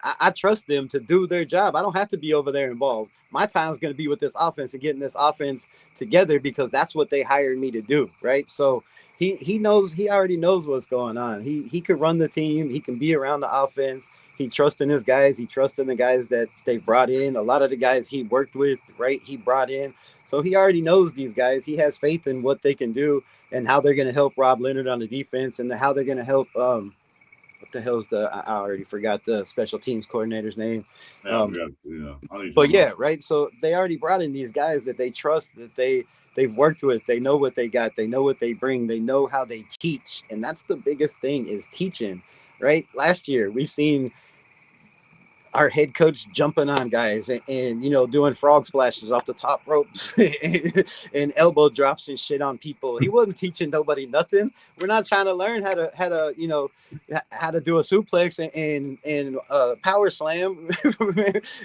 I trust them to do their job. I don't have to be over there involved. My time's going to be with this offense and getting this offense together because that's what they hired me to do, right? So he already knows what's going on. He could run the team. He can be around the offense. He trusts in his guys. He trusts in the guys that they brought in. A lot of the guys he worked with, right, he brought in. So he already knows these guys. He has faith in what they can do and how they're going to help Rob Leonard on the defense and how they're going to help what the hell's I already forgot the special teams coordinator's name. But yeah, right. So they already brought in these guys that they trust, that they've worked with. They know what they got. They know what they bring. They know how they teach. And that's the biggest thing is teaching, right? Last year, we've seen our head coach jumping on guys and doing frog splashes off the top ropes and elbow drops and shit on people. He wasn't teaching nobody nothing. We're not trying to learn how to do a suplex and power slam.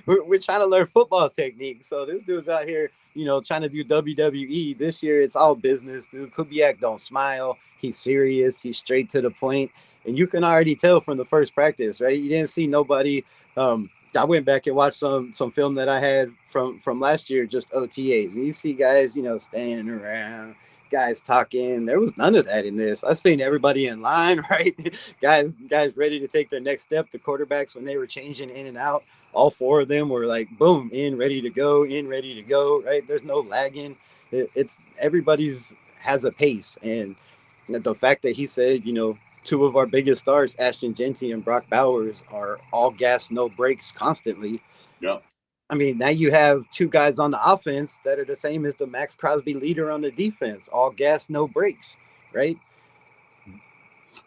we're trying to learn football technique. So this dude's out here, trying to do WWE. This year it's all business. Dude, Kubiak don't smile. He's serious. He's straight to the point. And you can already tell from the first practice, right? You didn't see nobody. I went back and watched some film that I had from last year, just OTAs. And you see guys, standing around, guys talking. There was none of that in this. I seen everybody in line, right? guys ready to take their next step. The quarterbacks, when they were changing in and out, all four of them were like, boom, in, ready to go, right? There's no lagging. It's everybody's has a pace. And the fact that he said, two of our biggest stars, Ashton Genty and Brock Bowers, are all gas, no brakes constantly. Yeah. I mean, now you have two guys on the offense that are the same as the Max Crosby leader on the defense, all gas, no brakes, right?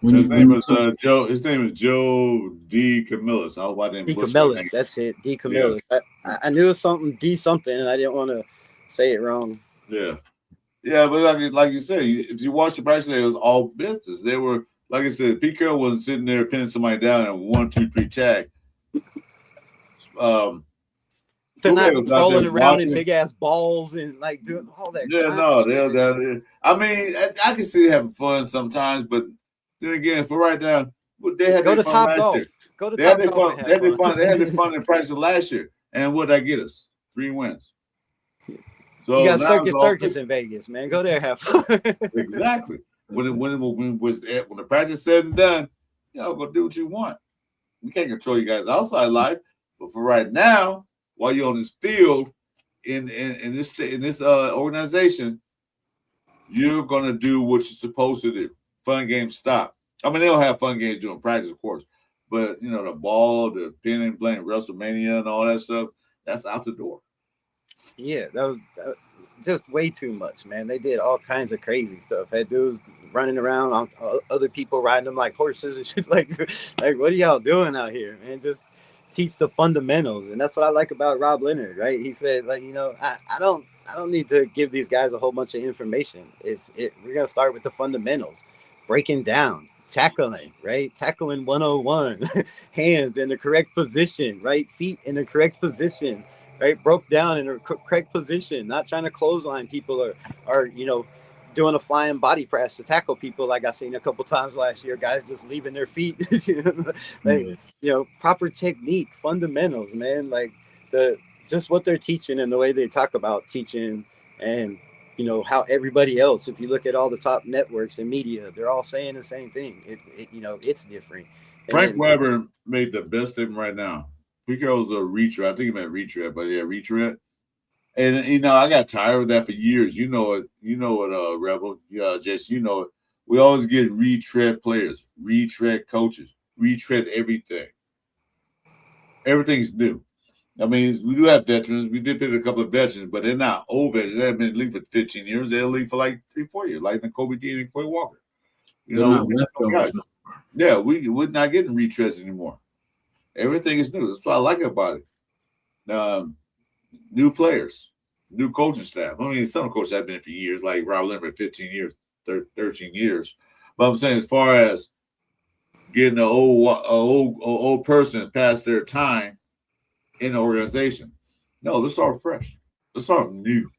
His name is Joe. His name is Joe D. Camillus. D. Camillus, that's it. D. Camillus. Yeah. I knew it was something D something, and I didn't want to say it wrong. Yeah. Yeah, but like you said, if you watch the practice, it was all business. They were, like I said, Pete Carroll wasn't sitting there pinning somebody down and 1, 2, 3 tag. They're not rolling around in big ass balls and like doing all that. Yeah, no, they're down there. I mean, I can see having fun sometimes, but then again, for right now, they had their fun last year. Go to Top Golf. They had their fun in practice last year, and what did that get us? 3 wins. So you got Circus in Vegas, man. Go there, have fun. Exactly. When the practice said and done, y'all go do what you want. We can't control you guys' outside life, but for right now, while you're on this field in this organization, you're gonna do what you're supposed to do. Fun games stop. I mean, they'll have fun games during practice, of course, but the ball, the pin and blank, WrestleMania, and all that stuff, that's out the door. Yeah, that was just way too much, man. They did all kinds of crazy stuff. Had dudes running around on other people riding them like horses and shit. Like what are y'all doing out here, man? Just teach the fundamentals, and that's what I like about Rob Leonard, right? He said, like, I don't need to give these guys a whole bunch of information. We're gonna start with the fundamentals, breaking down, tackling, right? Tackling 101, hands in the correct position, right? Feet in the correct position. Right, broke down in a correct position, not trying to clothesline people or doing a flying body press to tackle people like I seen a couple times last year. Guys just leaving their feet, proper technique, fundamentals, man. Like just what they're teaching and the way they talk about teaching, and how everybody else. If you look at all the top networks and media, they're all saying the same thing. It's different. Frank Weber made the best statement right now. Pete Carroll's a retread. I think he meant retread, but yeah, retread. And I got tired of that for years. You know it, Rebel. Yeah, Jason, you know it. We always get retread players, retread coaches, retread everything. Everything's new. I mean, we do have veterans. We did pick a couple of veterans, but they're not old veterans. They haven't been in the league for 15 years. They'll leave for like 3-4 years, like Kobe Dean and Quay Walker. Guys. Yeah, we're not getting retreads anymore. Everything is new. That's what I like about it. New players, new coaching staff. I mean, some coaches have been for years, like Rob Leonard, 15 years, 13 years. But I'm saying, as far as getting an old person past their time in the organization, no, let's start fresh. Let's start new.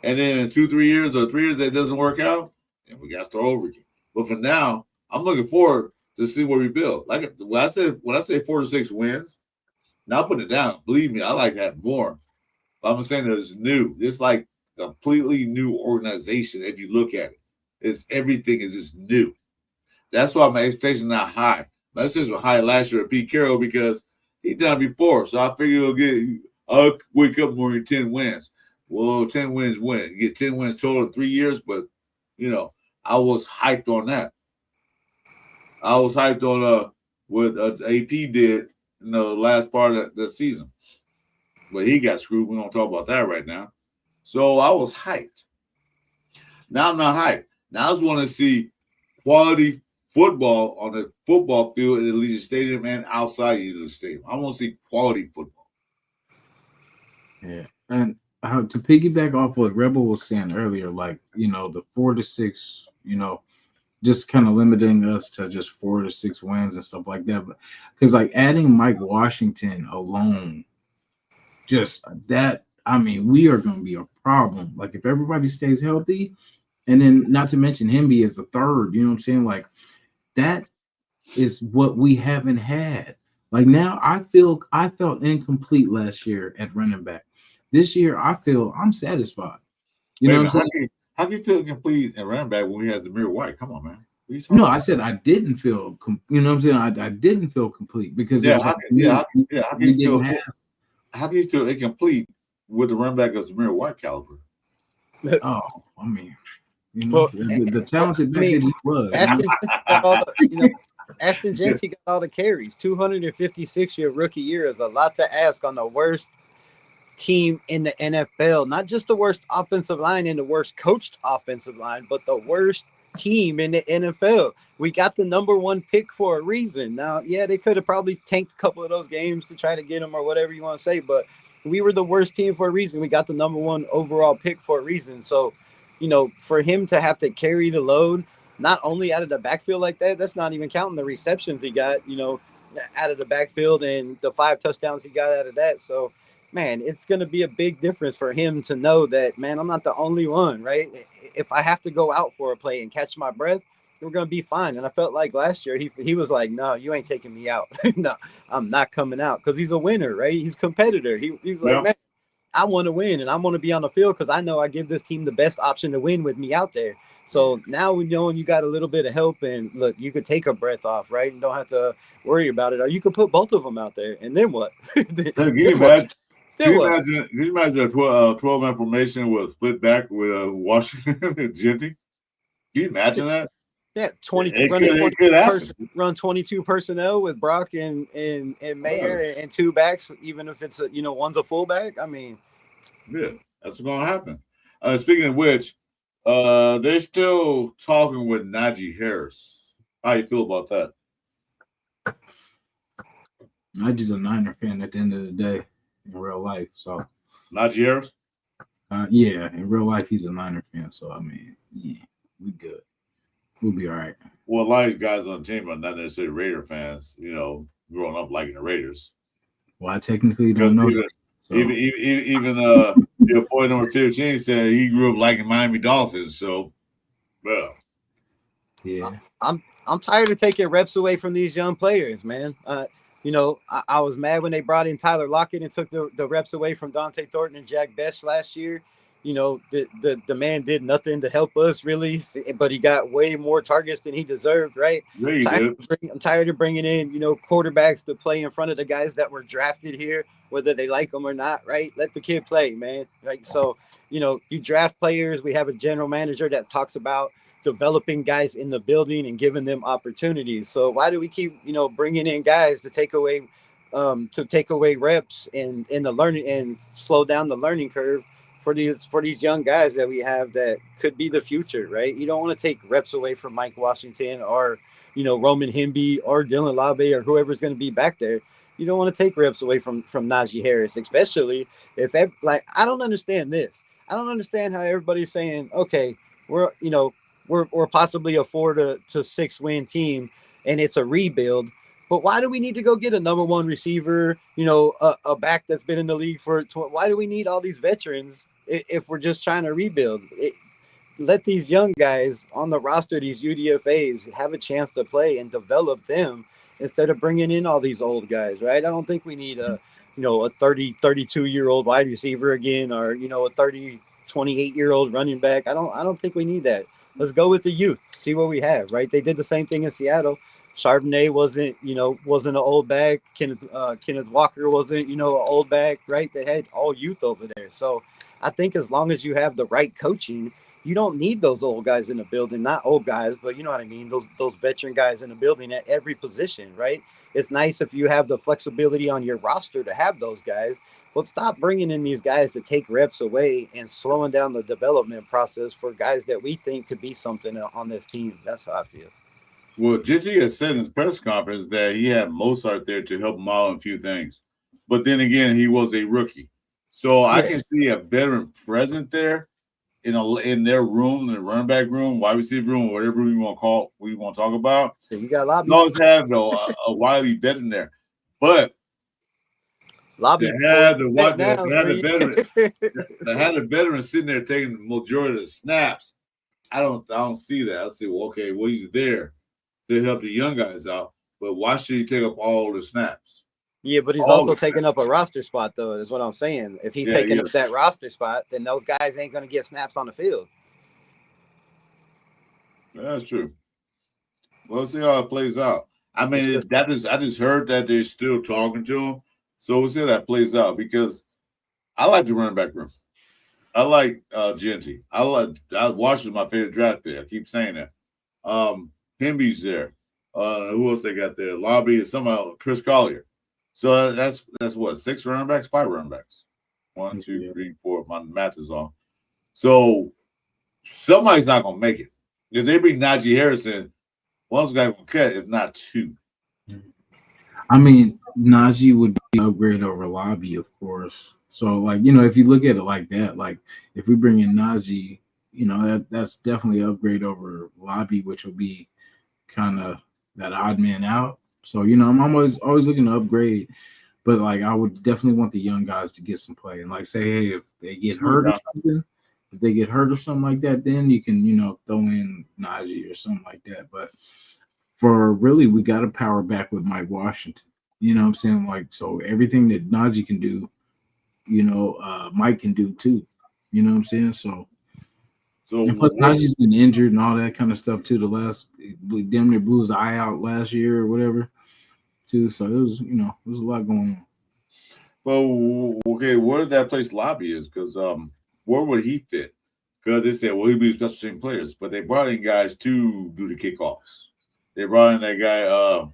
And then in 2-3 years or 3 years that doesn't work out, and we got to start over again. But for now, I'm looking forward to see where we build. Like when I say 4 to 6 wins, not putting it down. Believe me, I like that more. But I'm saying that it's new. It's like a completely new organization. If you look at it, it's everything is just new. That's why my expectations not high. My expectations were high last year at Pete Carroll because he done it before. So I figure I'll wake up more than 10 wins. Well, 10 wins win. You get 10 wins total in 3 years, but I was hyped on that. I was hyped on what AP did in the last part of the season. But he got screwed. We don't talk about that right now. So I was hyped. Now I'm not hyped. Now I just want to see quality football on the football field at Allegiant Stadium and outside Allegiant Stadium. I want to see quality football. Yeah. And to piggyback off what Rebel was saying earlier, like, the 4 to 6, just kind of limiting us to just 4 to 6 wins and stuff like that. But because like adding Mike Washington alone, just that, we are going to be a problem. Like if everybody stays healthy, and then not to mention Hemby as the third, you know what I'm saying? Like that is what we haven't had. Like now I felt incomplete last year at running back. This year I feel I'm satisfied. You know what I'm saying? How can you feel complete at running back when we have Demir White? Come on, man. No, I said I didn't feel. You know what I'm saying? I didn't feel complete because how can you feel incomplete with the running back of Demir White caliber? Oh, the talented back that he was. Ashton Jeanty got all the carries. 256 rookie year is a lot to ask on the worst team in the NFL. Not just the worst offensive line and the worst coached offensive line, but the worst team in the NFL. We got the number 1 pick for a reason. Now, yeah, they could have probably tanked a couple of those games to try to get him or whatever you want to say, but we were the worst team for a reason. We got the number 1 overall pick for a reason. So, for him to have to carry the load, not only out of the backfield like that, that's not even counting the receptions he got, out of the backfield and the 5 touchdowns he got out of that. So, man, it's going to be a big difference for him to know that, man, I'm not the only one, right? If I have to go out for a play and catch my breath, we're going to be fine. And I felt like last year he was like, no, you ain't taking me out. No, I'm not coming out because he's a winner, right? He's a competitor. He's like, man, I want to win and I want to be on the field because I know I give this team the best option to win with me out there. So now we know you got a little bit of help and look, you could take a breath off, right? And don't have to worry about it. Or you could put both of them out there. And then what? Can you imagine a 12-man formation with split back with Washington and Jeanty? Can you imagine that? Yeah, 22 run 22 personnel with Brock and Mayer and 2 backs, even if it's one's a fullback. Yeah, that's what's gonna happen. Speaking of which, they're still talking with Najee Harris. How you feel about that? Najee's a Niner fan at the end of the day in real life. So Najee Harris? Yeah, in real life he's a Niner fan. So yeah, we good. We'll be all right. Well, a lot of these guys on the team are not necessarily Raider fans, growing up liking the Raiders. Well, I technically don't know. Even your boy number 15 said he grew up liking Miami Dolphins. So, well, yeah, I'm tired of taking reps away from these young players, man. I was mad when they brought in Tyler Lockett and took the reps away from Dante Thornton and Jack Bech last year. The man did nothing to help us really, but he got way more targets than he deserved, right? I'm tired of bringing in, quarterbacks to play in front of the guys that were drafted here, whether they like them or not, right? Let the kid play, man. Like, so, you draft players. We have a general manager that talks about developing guys in the building and giving them opportunities. So why do we keep, bringing in guys to take away reps and the learning and slow down the learning curve for these young guys that we have that could be the future, right? You don't want to take reps away from Mike Washington or, Roman Hemby or Dylan Labe or whoever's going to be back there. You don't want to take reps away from Najee Harris, especially if I don't understand this. I don't understand how everybody's saying, okay, we're possibly a 4 to 6 win team and it's a rebuild. But why do we need to go get a number 1 receiver, a back that's been in the league for why do we need all these veterans if we're just trying to rebuild? let these young guys on the roster, these UDFAs, have a chance to play and develop them instead of bringing in all these old guys, right? I don't think we need a 30, 32-year-old wide receiver again, or, a 30, 28-year-old running back. I don't think we need that. Let's go with the youth, see what we have, right? They did the same thing in Seattle. Charbonnet wasn't an old back. Kenneth Walker wasn't, an old back, right? They had all youth over there. So I think as long as you have the right coaching, you don't need those old guys in the building. Not old guys, but you know what I mean. Those veteran guys in the building at every position, right? It's nice if you have the flexibility on your roster to have those guys, but stop bringing in these guys to take reps away and slowing down the development process for guys that we think could be something on this team. That's how I feel. Well, Gigi has said in his press conference that he had Mozart there to help him out in a few things. But then again, he was a rookie. So I can see a veteran present there in their room, in the running back room, wide receiver room, whatever we want to call, we want to talk about. So you got Lobby. You always have a wily veteran there. But Lobby to have the veteran sitting there taking the majority of the snaps, I don't see that. I say, well, okay, well, he's there to help the young guys out, but why should he take up all the snaps? Yeah, but he's also taking up a roster spot, though, is what I'm saying. If he's taking up that roster spot, then those guys ain't going to get snaps on the field. That's true. Well, let's see how it plays out. I mean, I just heard that they're still talking to him, so we'll see how that plays out, because I like the running back room. I like Genty. Washington's my favorite draft pick. I keep saying that. Hemby's there. Who else they got there? Lobby and somehow Chris Collier. So that's what, 6 running backs, 5 running backs. 1, 2, 3, 4. My math is off. So somebody's not gonna make it. If they bring Najee Harrison, one's gonna cut, if not 2. I mean, Najee would be an upgrade over Lobby, of course. So, if you look at it like that, if we bring in Najee, that's definitely an upgrade over Lobby, which will be kind of that odd man out. So, I'm always looking to upgrade, but I would definitely want the young guys to get some play and say, hey, if they get hurt or something like that, then you can, throw in Najee or something like that. But for really, we got to power back with Mike Washington. You know what I'm saying? So everything that Najee can do, Mike can do too. You know what I'm saying? So and plus Najee's been injured and all that kind of stuff too. Damn near blew his eye out last year or whatever too. So it was, it was a lot going on. Well, okay, where that place Lobby is, because where would he fit? Because they said, well, he'd be special team players, but they brought in guys to do the kickoffs. They brought in that guy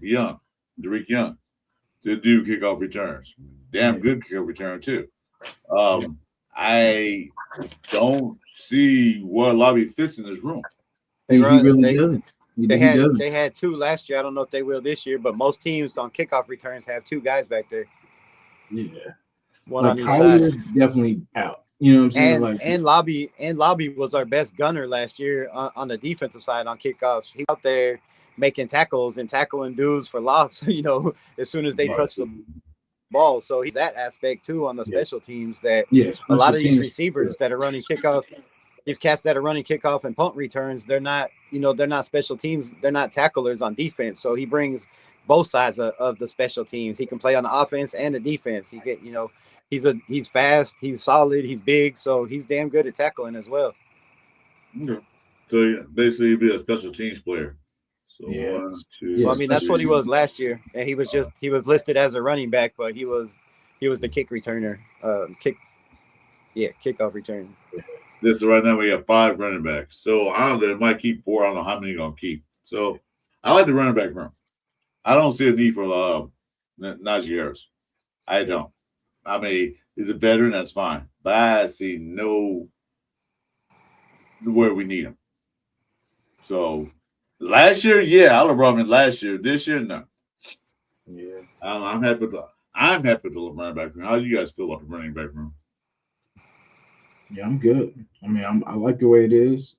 Young, Derek Young, to do kickoff returns. Damn good kickoff return too. I don't see where Lobby fits in this room. He really doesn't. They had 2 last year. I don't know if they will this year, but most teams on kickoff returns have 2 guys back there. Yeah, one on each side. Is definitely out. You know what I'm saying? And Lobby was our best gunner last year on the defensive side on kickoffs. He out there making tackles and tackling dudes for loss. As soon as they touch the ball. So he's that aspect too on the special teams that a lot of these receivers that are running kickoff, these cats that are running kickoff and punt returns, they're not special teams. They're not tacklers on defense. So he brings both sides of the special teams. He can play on the offense and the defense. He's fast, he's solid, he's big. So he's damn good at tackling as well. Okay. So basically he'd be a special teams player. So 1, 2. Well, I mean, that's what he was last year, and he was listed as a running back, but he was the kick returner, kickoff return. This right now we have 5 running backs, so I don't know. It might keep 4. I don't know how many you're gonna keep. So I like the running back room. I don't see a need for Najee Harris. I don't. I mean, he's a veteran, that's fine, but I see no where we need him. So. Last year, I would have brought him in last year. This year, no. Yeah, I'm happy with the running back room. How do you guys feel about the running back room? Yeah, I'm good. I mean, I like the way it is.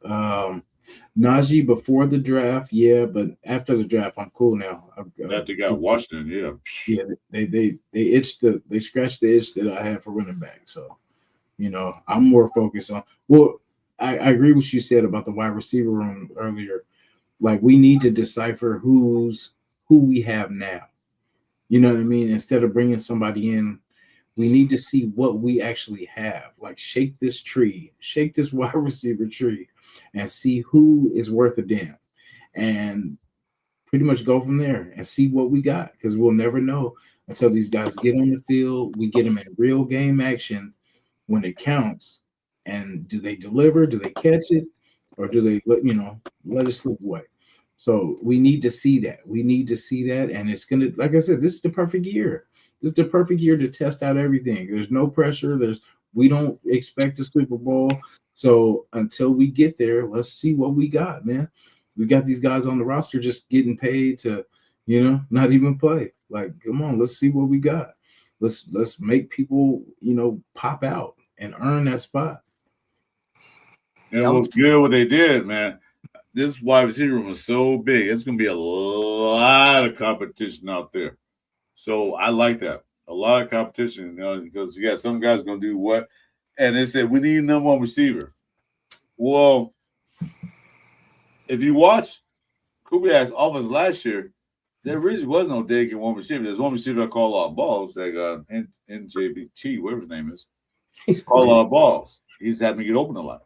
Najee before the draft, but after the draft, I'm cool now. After they got Washington, they scratched the itch that I had for running back. So, I'm more focused on I agree with what you said about the wide receiver room earlier. Like we need to decipher who we have now. You know what I mean? Instead of bringing somebody in, we need to see what we actually have. Like shake this tree, shake this wide receiver tree, and see who is worth a damn. And pretty much go from there and see what we got, because we'll never know until these guys get on the field. We get them in real game action when it counts. And do they deliver? Do they catch it? Or do they let it slip away? So we need to see that. We need to see that. And it's gonna, like I said, this is the perfect year. This is the perfect year to test out everything. There's no pressure. We don't expect a Super Bowl. So until we get there, let's see what we got, man. We got these guys on the roster just getting paid to, not even play. Like, come on, let's see what we got. Let's make people, pop out and earn that spot. And it was good what they did, man. This wide receiver room was so big. It's going to be a lot of competition out there. So I like that. A lot of competition, because you got some guys going to do what. And they said, we need number one receiver. Well, if you watch Kubiak's offense last year, there really was no dedicated one receiver. There's one receiver that called a lot of balls, that NJBT, whatever his name is. Call a lot of balls. He's having to get open a lot.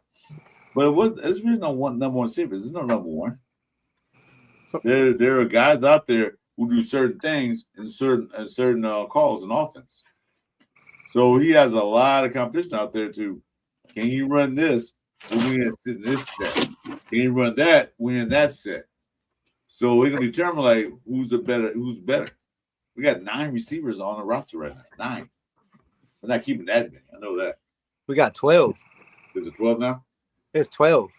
But there's really no number one receiver. There's no number one. There are guys out there who do certain things in certain calls in offense. So he has a lot of competition out there too. Can you run this? We in this set. Can you run that? We in that set. So we can determine like who's better. We got 9 receivers on the roster right now. 9. We're not keeping that many. I know that. We got 12. Is it 12 now? It's 12.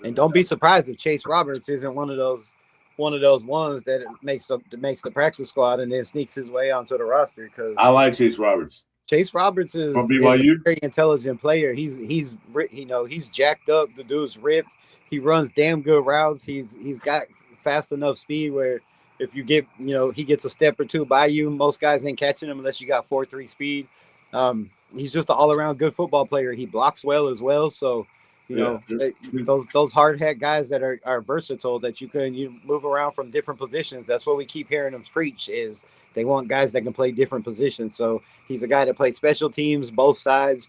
And don't be surprised if Chase Roberts isn't one of those ones that makes the practice squad and then sneaks his way onto the roster. Because I like Chase Roberts. Chase Roberts is from BYU. A very intelligent player. He's jacked up. The dude's ripped. He runs damn good routes. He's got fast enough speed where if you get he gets a step or two by you, most guys ain't catching him unless you got 4.3 speed. He's just an all around good football player. He blocks well as well. So those hard hat guys that are versatile, that you move around from different positions. That's what we keep hearing them preach, is they want guys that can play different positions. So he's a guy that plays special teams, both sides,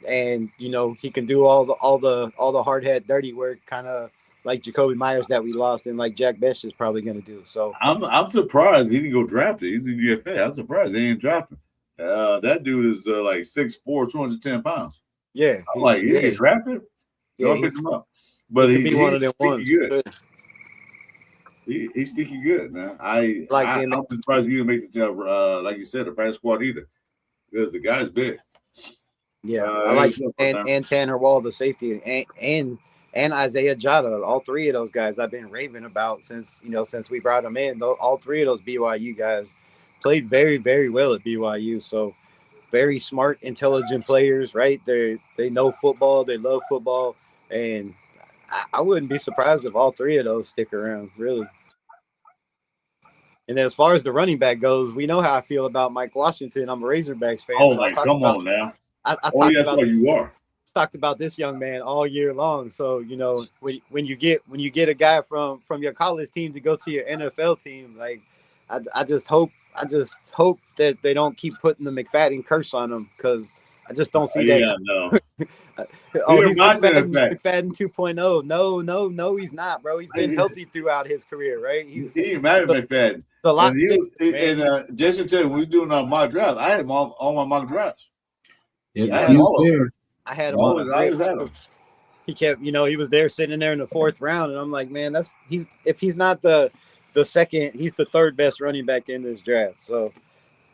and he can do all the hard hat dirty work, kind of like Jacoby Myers that we lost, and like Jack Best is probably going to do. So I'm surprised he didn't go drafted. He's in UFA. I'm surprised they ain't drafted. That dude is like 6'4", 210 pounds. Yeah, I'm like, he get drafted. Don't pick him up. But he's sneaky good. He's sneaky good, man. I'm surprised he didn't make the job, like you said, the practice squad either, because the guy's big. Yeah, I like and Tanner Wall, the safety, and Isaiah Jada. All 3 of those guys I've been raving about since we brought them in. All 3 of those BYU guys played very, very well at BYU. So very smart, intelligent players, right? They know football. They love football. And I wouldn't be surprised if all 3 of those stick around, really. And as far as the running back goes, we know how I feel about Mike Washington. I'm a Razorbacks fan. Oh, my, come on now. You are. Talked about this young man all year long. So, when you get a guy from your college team to go to your NFL team, like I just hope that they don't keep putting the McFadden curse on him, because I just don't see that. Yeah, no. He's McFadden 2.0. No, he's not, bro. He's been healthy throughout his career, right? He married McFadden. A lot. Jason tell you, when we were doing our mock drafts, I had him all my mock drafts. Yeah, I had him on. He kept, he was there sitting there in the 4th round, and I'm like, man, if he's not the second, he's the 3rd best running back in this draft. So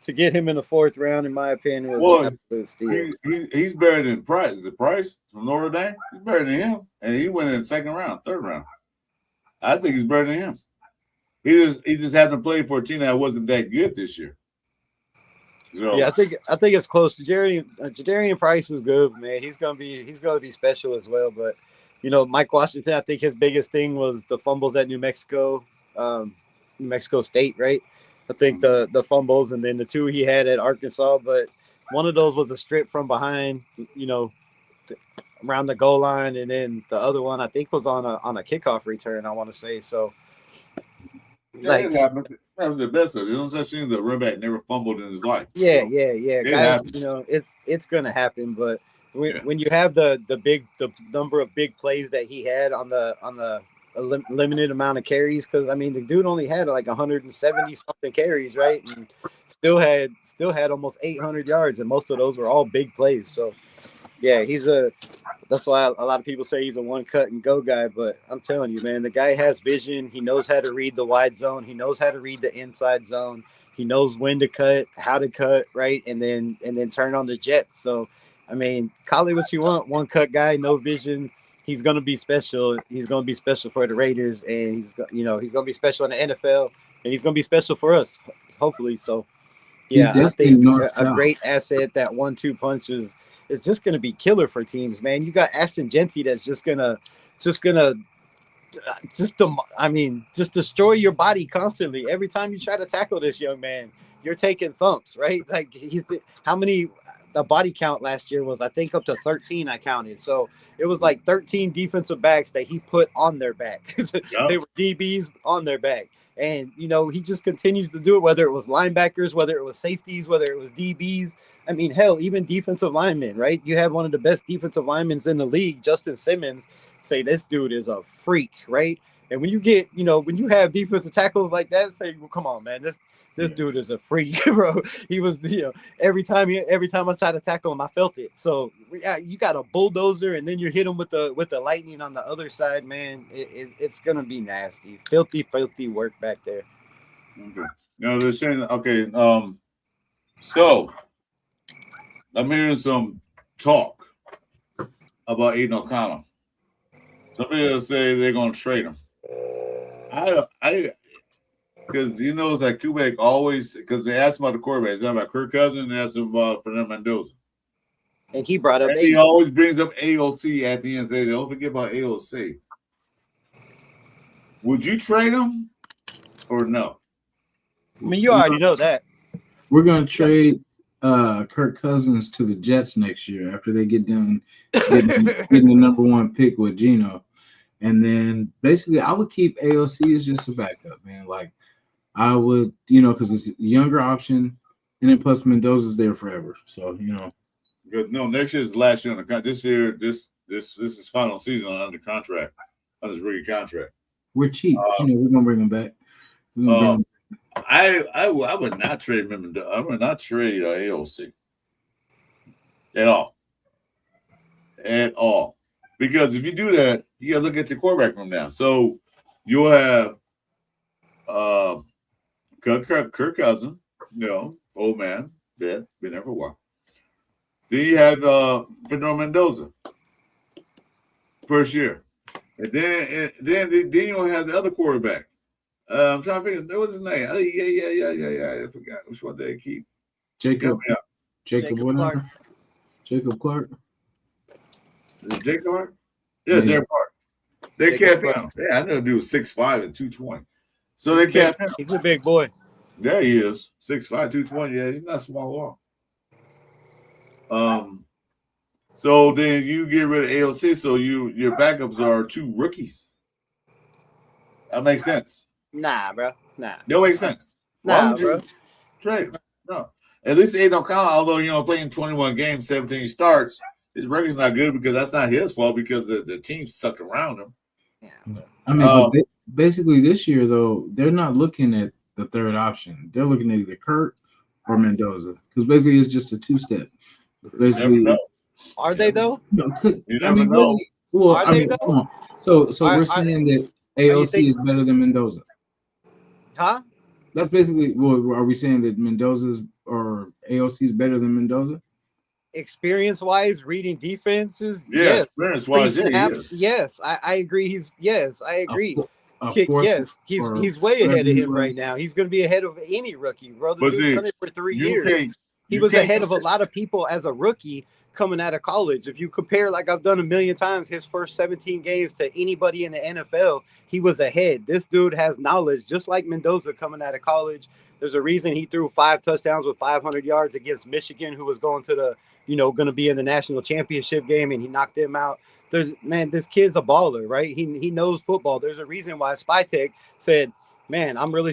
to get him in the 4th round, in my opinion, was an absolute steal. He's better than Price. Is it Price from Notre Dame? He's better than him, and he went in the 2nd round, 3rd round. I think he's better than him. He just hasn't played for a team that wasn't that good this year. So, yeah, I think it's close. Jadarian Price is good, man. He's gonna be special as well. But Mike Washington, I think his biggest thing was the fumbles at New Mexico State, right? I think the fumbles, and then the 2 he had at Arkansas. But one of those was a strip from behind. around the goal line, and then the other one I think was on a kickoff return. I want to say so. Yeah, it happens. That was the best of it. You know what I'm saying? The running back never fumbled in his life. Yeah, So, yeah. Guys, you know, it's gonna happen. But when you have the number of big plays that he had on the limited amount of carries, because I mean the dude only had like 170 something carries, right? And still had almost 800 yards, and most of those were all big plays. So yeah, that's why a lot of people say he's a one cut and go guy, but I'm telling you, man, the guy has vision. He knows how to read the wide zone. He knows how to read the inside zone. He knows when to cut, how to cut, right, and then turn on the jets. So, I mean, call it what you want. One cut guy, no vision. He's gonna be special. He's gonna be special for the Raiders, and he's gonna be special in the NFL, and he's gonna be special for us, hopefully. So, yeah, I think a great asset. That 1-2 punch is just going to be killer for teams, man. You got Ashton Genty that's just gonna destroy your body constantly. Every time you try to tackle this young man, you're taking thumps, right? Like the body count last year was, I think, up to 13 I counted. So it was like 13 defensive backs that he put on their back. They were DBs on their back. And, you know, he just continues to do it, whether it was linebackers, whether it was safeties, whether it was DBs. I mean, hell, even defensive linemen, right? You have one of the best defensive linemen in the league, Justin Simmons, say this dude is a freak, right? And when you have defensive tackles like that, say, well, come on, man, this dude is a freak, bro. He was, every time I try to tackle him, I felt it. So you got a bulldozer, and then you hit him with the lightning on the other side, man. It's gonna be nasty, filthy work back there. Okay. They're saying, okay. So I'm hearing some talk about Aiden O'Connell. Somebody will say they're gonna trade him. I because that Quebec always, because they asked him about the quarterback, they asked about Kirk Cousins, and asked him about Fernando Mendoza. And he brought up he always brings up AOC at the end. Say, don't forget about AOC. Would you trade him or no? I mean, you already know that. We're gonna trade Kirk Cousins to the Jets next year after they get done getting the number 1 pick with Geno. And then basically I would keep AOC as just a backup, man. Like I would, because it's a younger option, and then plus Mendoza's there forever. So, No, next year is the last year on the contract. This year, this is final season under contract, on his rookie contract. We're cheap. We're gonna bring him back. I would not trade Mendoza. I would not trade AOC at all. Because if you do that, you gotta look at your quarterback room now. So you'll have Kirk Cousins, old man, dead, been there for a while. Then you have Fernando Mendoza, first year, and then you'll have the other quarterback. I'm trying to figure. What's his name? Yeah. I forgot which one they keep. Jacob Clark. Jacob Clark? Is it Jacob Clark? Yeah, Jacob Clark. They kept him. Yeah, I know the dude was 6'5" and 220. So they kept him. He's a big boy. There he is. 6'5", 220. Yeah, he's not small at all. So then you get rid of AOC, so your backups are 2 rookies. That makes sense. Nah, bro. Nah. That makes sense. Nah, bro. Trade. No. At least Aiden O'Connell, although playing 21 games, 17 starts, his record's not good because that's not his fault because the team sucked around him. Yeah. I mean, basically this year though, they're not looking at the third option. They're looking at either Kurt or Mendoza because basically it's just a 2-step. Basically, are they though? You never know. Really, well, are they though? So we're saying that AOC is better than Mendoza. Huh? That's basically. Well, are we saying that Mendoza's or AOC is better than Mendoza? Experience-wise, reading defenses, yes. Experience-wise, yes. I agree. I agree. Yes, he's way ahead of him right now. He's going to be ahead of any rookie, bro. The dude's done it for 3 years. He was ahead of a lot of people as a rookie coming out of college. If you compare, like I've done a million times, his first 17 games to anybody in the NFL, he was ahead. This dude has knowledge, just like Mendoza coming out of college. There's a reason he threw 5 touchdowns with 500 yards against Michigan, who was going to the, going to be in the national championship game, and he knocked them out. This kid's a baller, right? He knows football. There's a reason why Spytek said, man, I'm really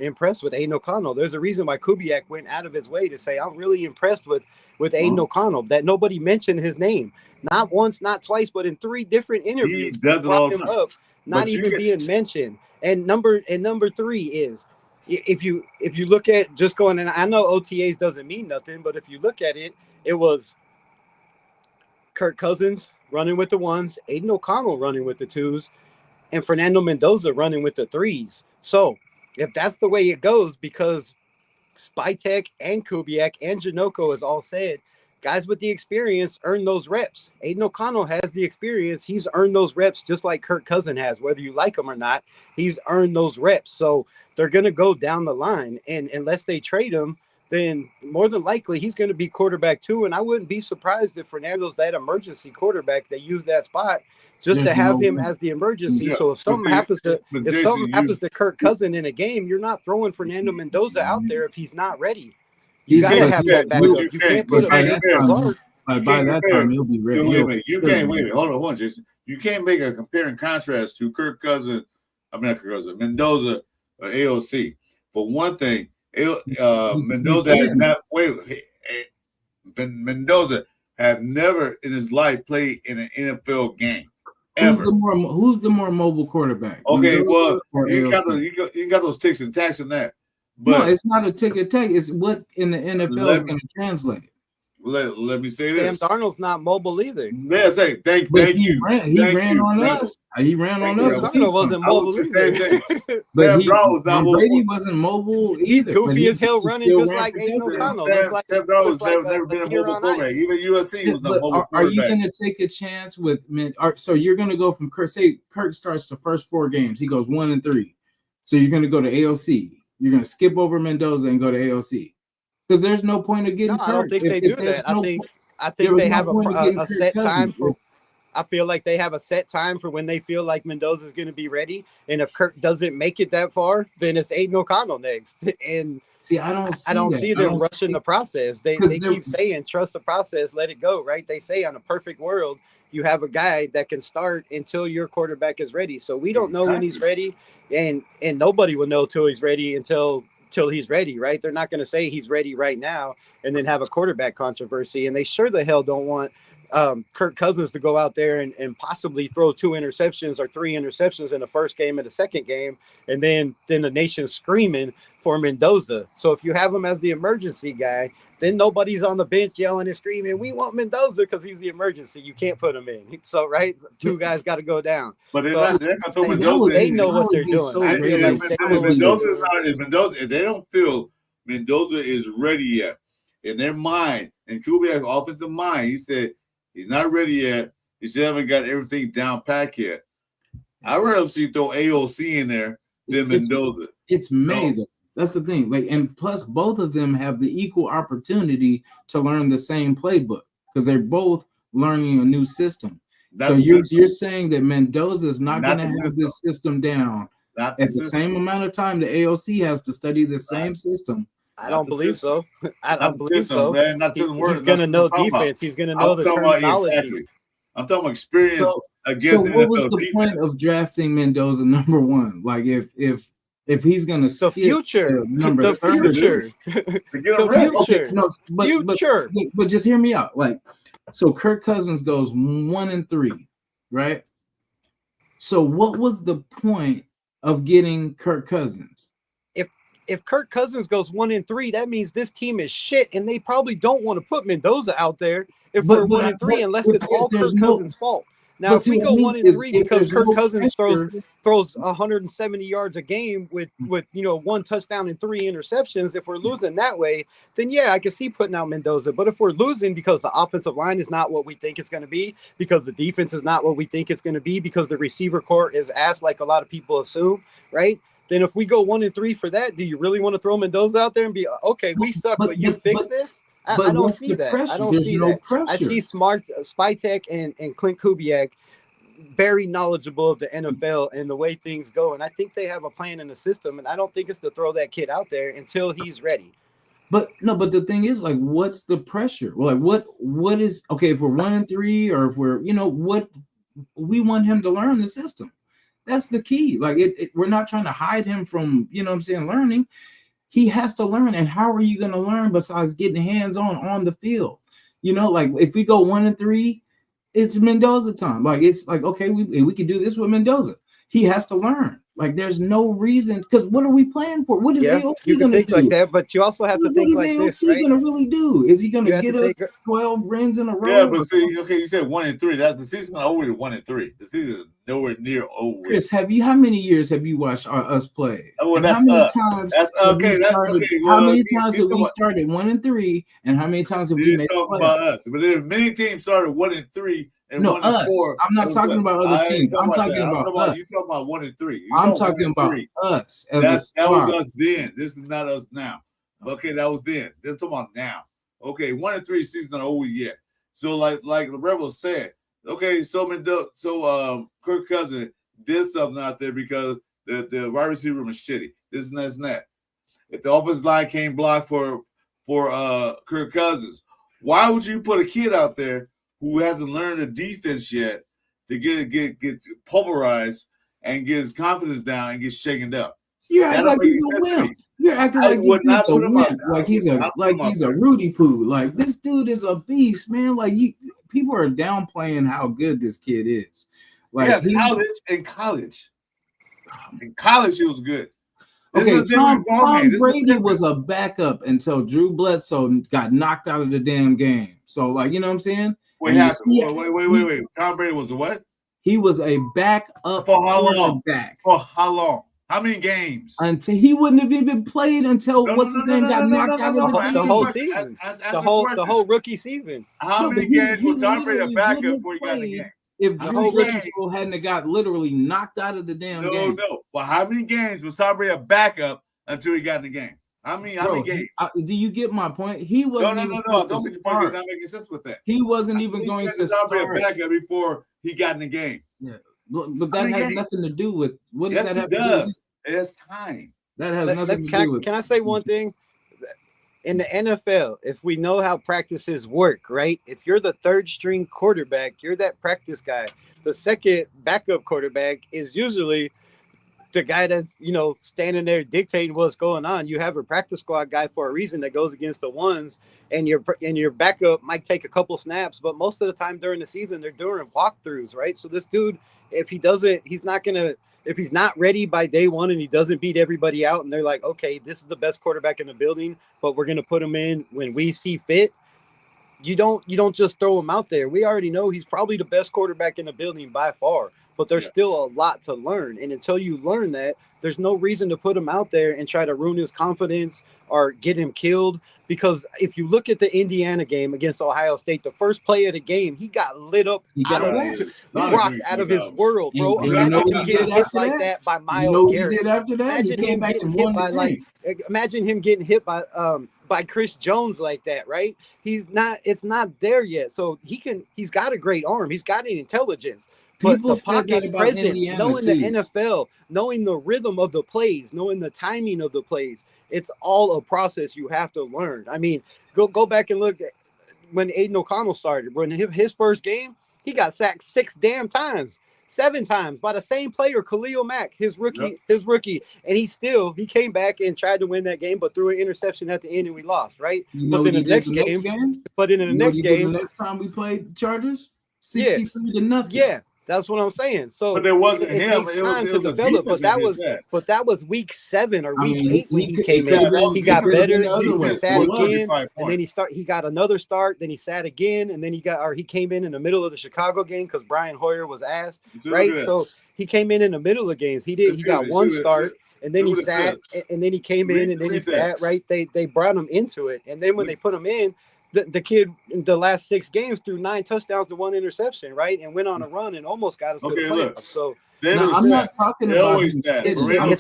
impressed with Aiden O'Connell. There's a reason why Kubiak went out of his way to say, I'm really impressed with Aiden O'Connell, that nobody mentioned his name. Not once, not twice, but in 3 different interviews. He does it all the time. Up, not even being mentioned. And number 3 is, if you look at just going, and I know OTAs doesn't mean nothing, but if you look at it, it was Kirk Cousins running with the 1s, Aiden O'Connell running with the 2s, and Fernando Mendoza running with the 3s. So if that's the way it goes, because Spytek and Kubiak and Janoko has all said, guys with the experience earn those reps. Aiden O'Connell has the experience. He's earned those reps just like Kirk Cousins has. Whether you like him or not, he's earned those reps. So they're going to go down the line. And unless they trade him, then more than likely he's going to be quarterback 2. And I wouldn't be surprised if Fernando's that emergency quarterback. They use that spot just to have him as the emergency. Yeah. So if something happens to Kirk Cousins in a game, you're not throwing Fernando Mendoza out there if he's not ready. You got to have that backup. You can't put him in. By that time, he'll be ready. You can't wait a minute. Hold on, Jason. You can't make a compare and contrast to Kirk Cousins. Mendoza or AOC. For one thing, Mendoza has not Mendoza have never in his life played in an NFL game. Ever. Who's the more mobile quarterback? Okay, well, you got those ticks and tacks on that. But no, it's not a tick and tack. It's what in the NFL is going to translate. Let me say this. Sam Darnold's not mobile either. Yeah, thank you. He ran on us. He ran on us. Darnold wasn't mobile either. Sam Darnold was not mobile. Brady wasn't mobile either. He's goofy as hell running just like Aiden O'Connell. Sam Darnold's never been a mobile quarterback. Even USC was not mobile quarterback. Are you going to take a chance with so you're going to go from Kirk? Say Kirk starts the first 4 games. He goes 1-3. So you're going to go to AOC. You're going to skip over Mendoza and go to AOC. Because there's no point of getting. No, I don't think they do that. I think they have a set time for. I feel like they have a set time for when they feel like Mendoza is going to be ready. And if Kirk doesn't make it that far, then it's Aiden O'Connell next. And see, I don't see them rushing the process. They keep saying trust the process, let it go. Right? They say on a perfect world, you have a guy that can start until your quarterback is ready. So we don't know when he's ready, and nobody will know till he's ready until he's ready, right? They're not going to say he's ready right now and then have a quarterback controversy. And they sure the hell don't want Kirk Cousins to go out there and possibly throw 2 interceptions or 3 interceptions in the first game and the second game, and then the nation's screaming for Mendoza. So if you have him as the emergency guy, then nobody's on the bench yelling and screaming, we want Mendoza because he's the emergency. You can't put him in. So, right, 2 guys got to go down. But they're not going to throw Mendoza. They know what they're doing. If they don't feel Mendoza is ready yet, in their mind, and Kubiak's offensive mind, he said he's not ready yet. He still haven't got everything down pat yet. I'd rather see throw AOC in there than Mendoza. It's May, though. That's the thing. And plus, both of them have the equal opportunity to learn the same playbook because they're both learning a new system. So you're saying that Mendoza is not going to have this system down at the same amount of time the AOC has to study the same system. I don't believe so. I don't believe so. Man, he's going to know defense. He's going to know the terminology. Exactly. I'm talking about experience against. So what was the point of drafting Mendoza number 1? Like if he's going to skip future, number 30, future. But just hear me out. Like, so Kirk Cousins goes 1-3, right? So what was the point of getting Kirk Cousins? If Kirk Cousins goes 1-3, that means this team is shit, and they probably don't want to put Mendoza out there if we're 1-3, unless it's all Kirk Cousins' fault. Now, if we go 1-3 because Kirk Cousins throws 170 yards a game with 1 touchdown and 3 interceptions, if we're losing that way, then yeah, I can see putting out Mendoza. But if we're losing because the offensive line is not what we think it's going to be, because the defense is not what we think it's going to be, because the receiver core is ass like a lot of people assume, right? Then if we go 1-3 for that, do you really want to throw Mendoza out there and be okay? We suck, but you fix this. I don't what's see the that. pressure? I don't There's see no that. pressure. I see smart Spytek and Clint Kubiak very knowledgeable of the NFL and the way things go. And I think they have a plan in the system. And I don't think it's to throw that kid out there until he's ready. But no, but the thing is, like, what's the pressure? Well, like, what is okay if we're 1-3, or if we're, what we want him to learn the system. That's the key. Like, we're not trying to hide him from, learning. He has to learn. And how are you going to learn besides getting hands on the field? Like, if we go 1-3, it's Mendoza time. Like, it's like, okay, we can do this with Mendoza. He has to learn. Like, there's no reason, because what are we playing for? What is AOC going to do? Like that, but you also have to think like this, right? What is AOC going to really do? Is he going to get us 12 wins in a row? Yeah, but see, okay, you said 1-3. That's the season over to 1-3. The season is nowhere near over. Chris, how many years have you watched us play? Oh, well, how many times? That's okay. That's okay. How many times have we started 1-3, and how many times have we made talk about us? But there many teams started 1-3. And no, us. 1-4. I'm not talking about other teams. I'm talking about us. You talking about 1-3. I'm talking about us. That was us then. This is not us now. Okay, that was then. They're talking about now. Okay, 1-3 season not over yet. So like the Rebels said, okay, so Kirk Cousins did something out there because the wide receiver room is shitty. This and that and that. If the offensive line can't block for Kirk Cousins, why would you put a kid out there who hasn't learned the defense yet to get pulverized and get his confidence down and get shaken up? You're acting like he's a wimp. You're acting like he's a wimp. Like he's a Rudy Poo. Like, this dude is a beast, man. Like, people are downplaying how good this kid is. Like, in college he was good. Okay, Tom Brady was a backup until Drew Bledsoe got knocked out of the damn game. So, like, you know what I'm saying? Wait. Tom Brady was a what? He was a backup for how long? For how long? How many games? Until he wouldn't have even played until got knocked out of the whole season. The whole rookie season. How many games was Tom Brady a backup before he got in the game? If Drew Bledsoe hadn't got literally knocked out of the damn game. No. Well, how many games was Tom Brady a backup until he got in the game? How many games? Do you get my point? He wasn't. No. Don't be surprised. Not making sense with that. He wasn't even going to start. Tom Brady a backup before he got in the game. Yeah, but that has nothing to do with what does that have to do with? It has time. That has nothing to do with. Can I say one thing? In the NFL, if we know how practices work, right? If you're the third string quarterback, you're that practice guy. The second backup quarterback is usually the guy that's, standing there dictating what's going on. You have a practice squad guy for a reason that goes against the ones, and your backup might take a couple snaps, but most of the time during the season, they're doing walkthroughs, right? So this dude, if he's not ready by day one and he doesn't beat everybody out and they're like, okay, this is the best quarterback in the building, but we're going to put him in when we see fit. You don't just throw him out there. We already know he's probably the best quarterback in the building by far, but there's still a lot to learn. And until you learn that, there's no reason to put him out there and try to ruin his confidence or get him killed. Because if you look at the Indiana game against Ohio State, the first play of the game, he got lit up, rocked out of his world, bro. Imagine him getting hit like that by Myles Garrett. Imagine him getting hit by Chris Jones like that, right? It's not there yet. So he's got a great arm. He's got an intelligence. But the pocket presence, knowing the NFL, knowing the rhythm of the plays, knowing the timing of the plays, it's all a process you have to learn. I mean, go back and look at when Aiden O'Connell started. When his first game, he got sacked 7 times by the same player, Khalil Mack, his rookie. And he came back and tried to win that game, but threw an interception at the end and we lost, right? But in the next game, the next time we played Chargers, 63-0. Yeah. That's what I'm saying. So, but there wasn't him. It time to develop. But that was week 7 or week 8 when he came in. He got better. He sat again, and then he got another start. Then he sat again, and then he came in the middle of the Chicago game because Brian Hoyer was asked, right? So he came in the middle of games. He got one start. And then he sat, and then he came in, and then he sat. Right? They brought him into it, and then when they put him in. The kid in the last 6 games threw 9 touchdowns to 1 interception, right? And went on a run and almost got us to the playoffs. So I'm not talking about it's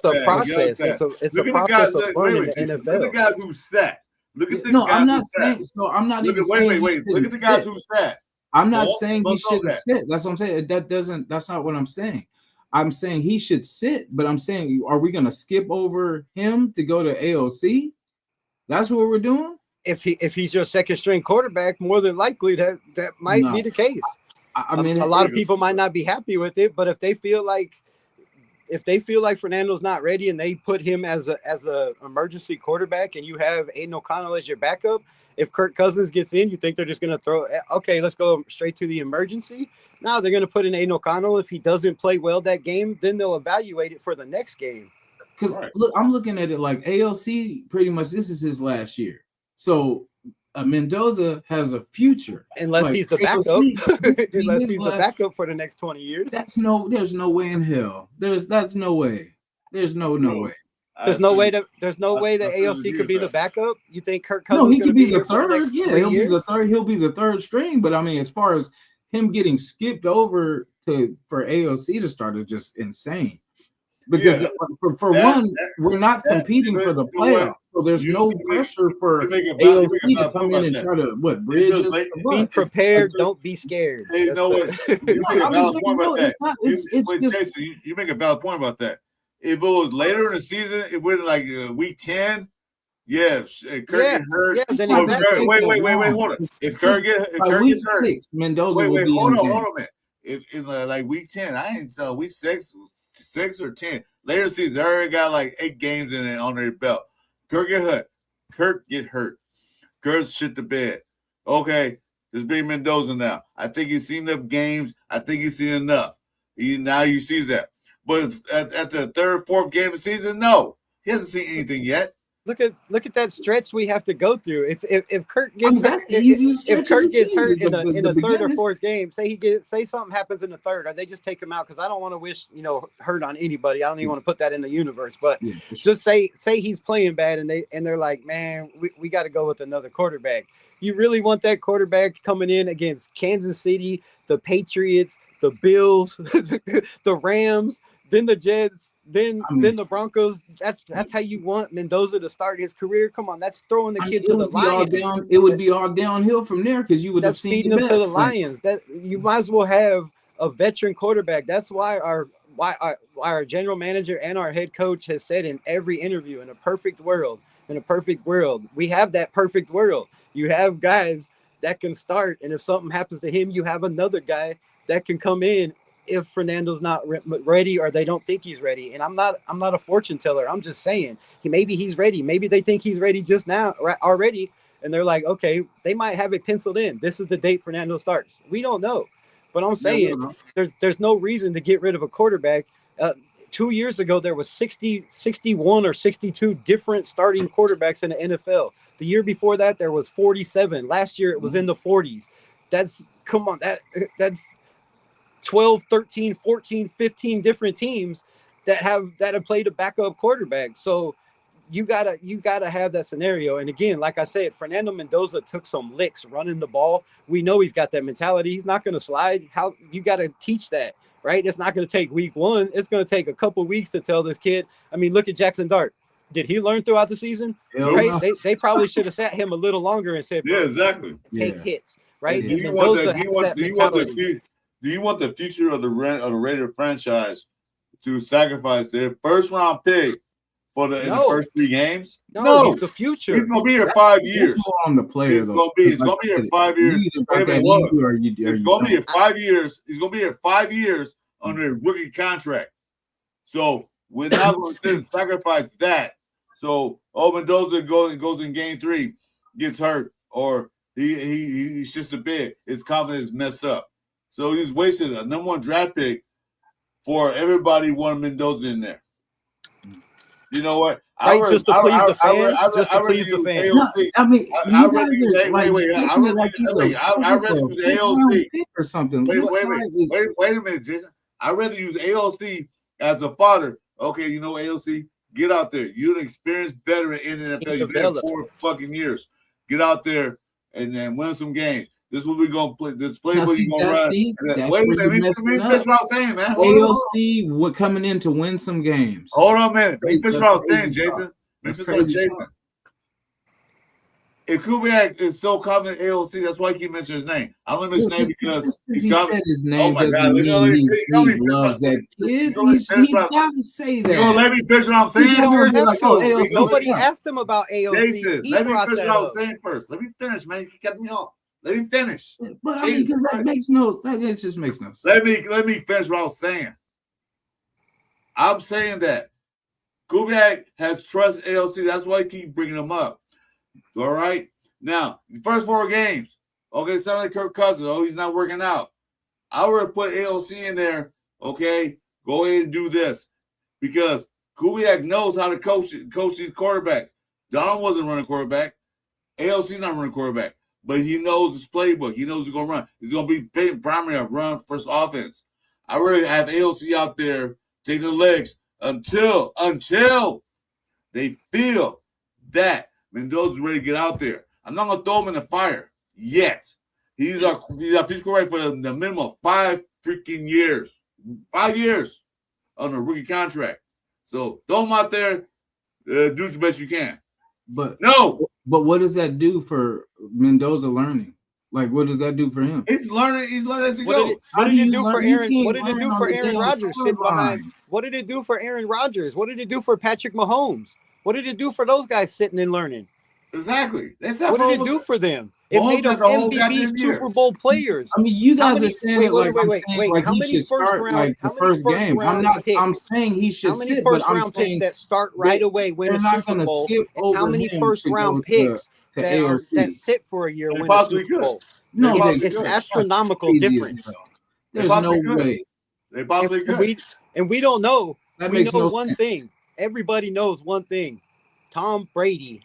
a process. It's a process of learning the NFL. Look at the guys who sat. Look at the No, guys I'm not who sat. saying. So I'm not Look even at, wait, saying. wait, wait. Look at the guys who sat. I'm not Well, saying he most of shouldn't that. sit. That's what I'm saying. That's not what I'm saying. I'm saying he should sit, but I'm saying, are we gonna skip over him to go to AOC? That's what we're doing. If he's your second string quarterback, more than likely that might be the case. I mean, a lot of people might not be happy with it, but if they feel like Fernando's not ready and they put him as a emergency quarterback and you have Aiden O'Connell as your backup, if Kirk Cousins gets in, you think they're just going to throw, okay, let's go straight to the emergency? No, they're going to put in Aiden O'Connell. If he doesn't play well that game, then they'll evaluate it for the next game. Because look, I'm looking at it like AOC pretty much this is his last year. So Mendoza has a future. Unless like, he's the backup. Unless he's the backup for the next 20 years. There's no way in hell. That's no way. There's no way. There's no way that AOC could be the backup. You think Kirk Cousins? No, he could be the third. He'll be the third. He'll be the third string. But I mean, as far as him getting skipped over for AOC to start is just insane. Because for one, we're not competing for the playoffs, so there's no pressure for AOC to come in and try to bridge us. Be prepared, don't be scared. You make a valid point about that. Jason, you make a valid point about that. If it was later in the season, if we're like week 10, yes, Kirk get hurt. Yeah, then wait, hold on. If Kirk gets hurt, 6, Mendoza wait, will be hold on game. a minute. If like week 10, I ain't tell week 6 or 10. Later in the season, they already got like 8 games in it on their belt. Kirk get hurt. Kirk shit the bed. Okay, it's big Mendoza now. I think he's seen enough games. I think he's seen enough. Now you see that. But at the third, fourth game of the season, no, he hasn't seen anything yet. Look at that stretch we have to go through. If Kirk gets if Kirk gets hurt in the third or fourth game, say something happens in the third, or they just take him out, because I don't want to wish hurt on anybody. I don't even want to put that in the universe. But just say he's playing bad and they're like, man, we got to go with another quarterback. You really want that quarterback coming in against Kansas City, the Patriots, the Bills, the Rams, then the Jets, then the Broncos. That's how you want Mendoza to start his career. Come on, that's throwing the kid to the Lions. It would be all downhill from there, because you would have seen feeding him to the Lions. That you might as well have a veteran quarterback. That's why our general manager and our head coach has said in every interview, in a perfect world, we have that perfect world. You have guys that can start, and if something happens to him, you have another guy that can come in if Fernando's not ready, or they don't think he's ready. And I'm not a fortune teller. I'm just saying maybe he's ready. Maybe they think he's ready just now already, and they're like, okay, they might have it penciled in. This is the date Fernando starts. We don't know, but I'm saying there's no reason to get rid of a quarterback. 2 years ago, there was 61 or 62 different starting quarterbacks in the NFL. The year before that, there was 47. Last year, it was in the 40s. That's 12, 13, 14, 15 different teams that have played a backup quarterback. So you gotta have that scenario. And again, like I said, Fernando Mendoza took some licks running the ball. We know he's got that mentality. He's not going to slide. How you got to teach that, right? It's not going to take week 1. It's going to take a couple weeks to tell this kid. I mean, look at Jackson Dart. Did he learn throughout the season? Right? They probably should have sat him a little longer and said, exactly. Take hits, right? Do you want the future of the Raider franchise to sacrifice their first round pick in the first 3 games? No, he's the future. He's gonna be here 5 years. On the player, He's gonna be here 5 years. It's gonna be here 5 years. He's gonna be here 5 years under a rookie contract. So we're not going to sacrifice that. So Mendoza goes in game 3, gets hurt, or he shits the bed. His confidence is messed up. So he's wasted a number 1 draft pick for everybody wanting Mendoza in there. You know what? Just to please the fans. Just to please the fans. I mean, I'd rather use AOC or something. Wait a minute, Jason. I'd rather use AOC as a father. Okay, you know, AOC, get out there. You're an experienced veteran in the NFL. You've been there 4 fucking years. Get out there and then win some games. This is what we're going to play. This playbook you're going to run. Wait a minute. Let me finish what I'm saying, man. AOC coming in to win some games. Hold on a minute. Let me finish what I'm saying, Jason. If Kubiak is so confident in AOC, that's why he mentioned his name. I only mention his name because he said his name Oh my doesn't God! mean he loves that kid. He's got to say that. You gonna let me finish what I'm saying? He don't first? have like, to. oh, AOC, Nobody yeah. asked him about AOC. Jason, He let me brought finish that what I was up. saying first. Let me finish, man. You cut me off. Let me finish. But I mean, because that just makes no sense. Let me finish what I was saying. I'm saying that Kubiak has trust AOC. That's why I keep bringing him up. All right. Now, the first 4 games, okay, sound like Kirk Cousins. Oh, he's not working out. I would have put AOC in there. Okay, go ahead and do this because Kubiak knows how to coach these quarterbacks. Donald wasn't running quarterback. AOC's not running quarterback, but he knows his playbook. He knows he's going to run. He's going to be primary a run first offense. I really have AOC out there taking the legs until they feel that Mendoza's ready to get out there. I'm not going to throw him in the fire yet. He's a physical right for the minimum of 5 freaking years. 5 years on a rookie contract. So throw him out there. Do the best you can. But what does that do for Mendoza learning? Like, what does that do for him? He's learning as he goes. What did it do for Aaron? What did it do for Aaron Rodgers sitting behind? What did it do for Aaron Rodgers? What did it do for Patrick Mahomes? What did it do for those guys sitting and learning? Exactly. What did it do for them? It made them MVP Super Bowl players. I mean, you guys are saying wait. How many first round? The first game. I'm saying he should sit. How many first round picks that start right away win a Super Bowl? How many first round picks that sit for a year win a Super Bowl? No, it's astronomical difference. There's no way. They possibly could. And we don't know. We know no one sense. thing. Everybody knows one thing. Tom Brady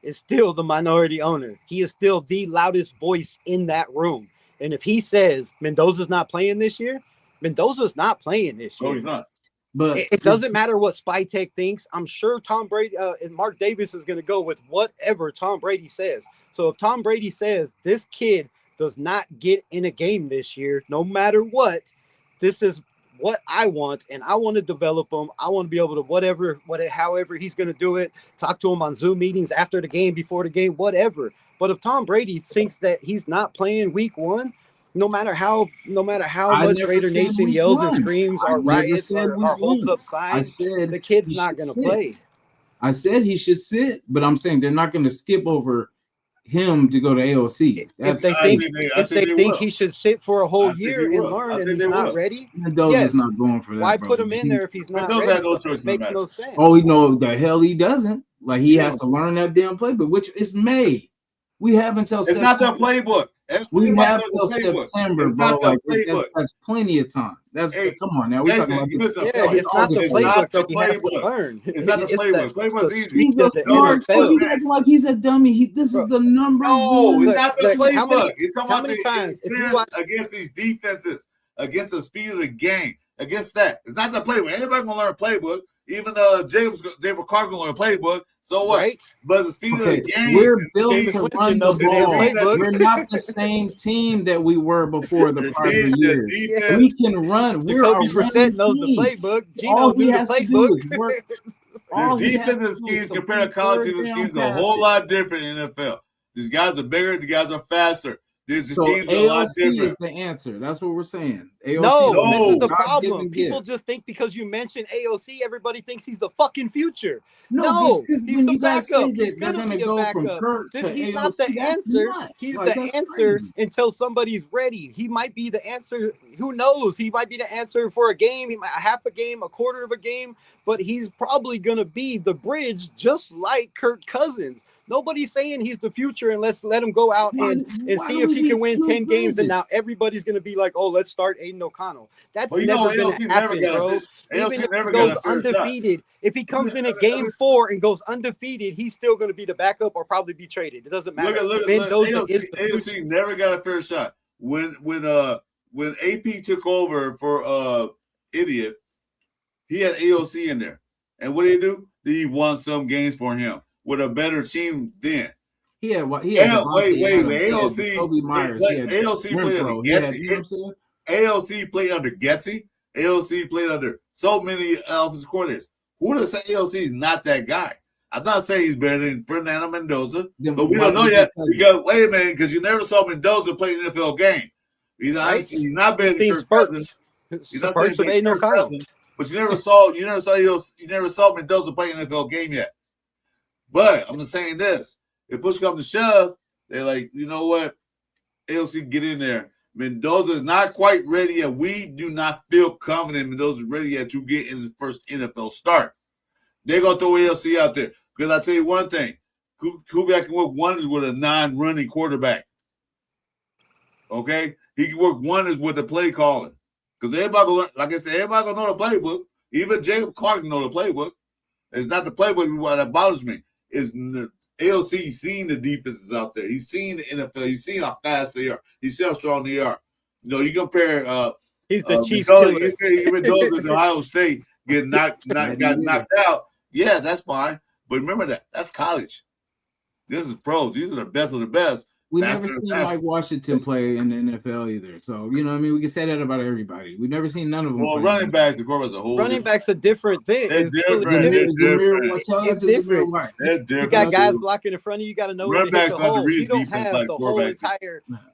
is still the minority owner. He is still the loudest voice in that room. And if he says Mendoza's not playing this year, Mendoza's not playing this year. No, he's not. But it doesn't matter what Spytech thinks. I'm sure Tom Brady and Mark Davis is going to go with whatever Tom Brady says. So if Tom Brady says this kid does not get in a game this year, no matter what, this is what I want, and I want to develop him. I want to be able to however he's going to do it, talk to him on Zoom meetings after the game, before the game, whatever. But if Tom Brady thinks that he's not playing week 1, no matter how much Raider Nation yells and screams or riots or holds up signs, the kid's not going to play. I said he should sit, but I'm saying they're not going to skip over him to go to AOC. If they think he should sit for a whole year and learn and he's not ready, Mendoza's not going for that. Why put him in there if he's not ready? It makes no sense. Oh, no, the hell he doesn't. Like, he has to learn that damn playbook, which is May. We have until September. It's not the playbook. We have until September, bro. Like, that's plenty of time. Come on now. We're talking about this. It's not the playbook that he has to learn. It's not the playbook. Playbook's easy. He's a smart. He's acting like he's a dummy. This is the number. No, it's not the playbook. You're talking about the experience against these defenses, against the speed of the game, against that. It's not the playbook. Anybody gonna learn a playbook. Even David Clark gonna learn a playbook. So what? Right? But the speed of the game. We're built to run the ball. We're not the same team that we were before the prior year. We can run. We're Jacoby Brissett knows the playbook. Gino knows the playbook. The defensive schemes compared to college defensive schemes are a whole lot different in the NFL. These guys are bigger. These guys are faster. So AOC is the answer. That's what we're saying. AOC, no, this is the problem. People just think because you mentioned AOC, everybody thinks he's the fucking future. No, he's the backup. He's going to be a backup. He's not the answer. He's the answer until somebody's ready. He might be the answer. Who knows? He might be the answer for a game, a half a game, a quarter of a game, but he's probably going to be the bridge just like Kirk Cousins. Nobody's saying he's the future, and let's let him go out and see if he can win 10 games. And now everybody's going to be like, oh, let's start Aiden O'Connell. That's never going to happen, bro. Even if he goes undefeated, if he comes in a game 4 and goes undefeated, he's still going to be the backup or probably be traded. It doesn't matter. Look, AOC never got a fair shot. When AP took over for Idiot, he had AOC in there. And what did he do? He won some games for him with a better team then. Wait. AOC Toby Myers. AOC played under Getsy. AOC played under Getsy. AOC played under so many offensive coordinators. Who does say AOC is not that guy? I'm not saying he's better than Fernando Mendoza, Then but we why don't know would you yet. say Because wait a minute, because you never saw Mendoza play an NFL game. He's not better than Seen Kirk Cousins. spurts. You're not saying Spurts of better Aiden than Kirk O'Connell. Cousins, but you never saw Mendoza play an NFL game yet. But I'm just saying this: if push comes to shove, they're like, you know what, AOC, get in there. Mendoza is not quite ready yet. We do not feel confident Mendoza is ready yet to get in his first NFL start. They're gonna throw AOC out there because I tell you one thing: Kubiak can work wonders with a non-running quarterback. Okay, he can work wonders with the play calling because everybody gonna, like I said, everybody gonna know the playbook. Even Jacob Clark know the playbook. It's not the playbook that bothers me. It's the AOC seeing the defenses out there. He's seen the NFL. He's seen how fast they are. He's seen how strong they are. You know, you compare. He's the chief Mendoza, killer. you say Mendoza at Ohio State got knocked out. Yeah, that's fine. But remember that's college. This is pros. These are the best of the best. We never seen Mike Washington play in the NFL either. So, you know what I mean? We can say that about everybody. We've never seen none of them. Well, running backs, of course, as a whole. Running back's a different thing. They're different. It's different. You got guys blocking in front of you. You got to know where to hit the hole. You don't have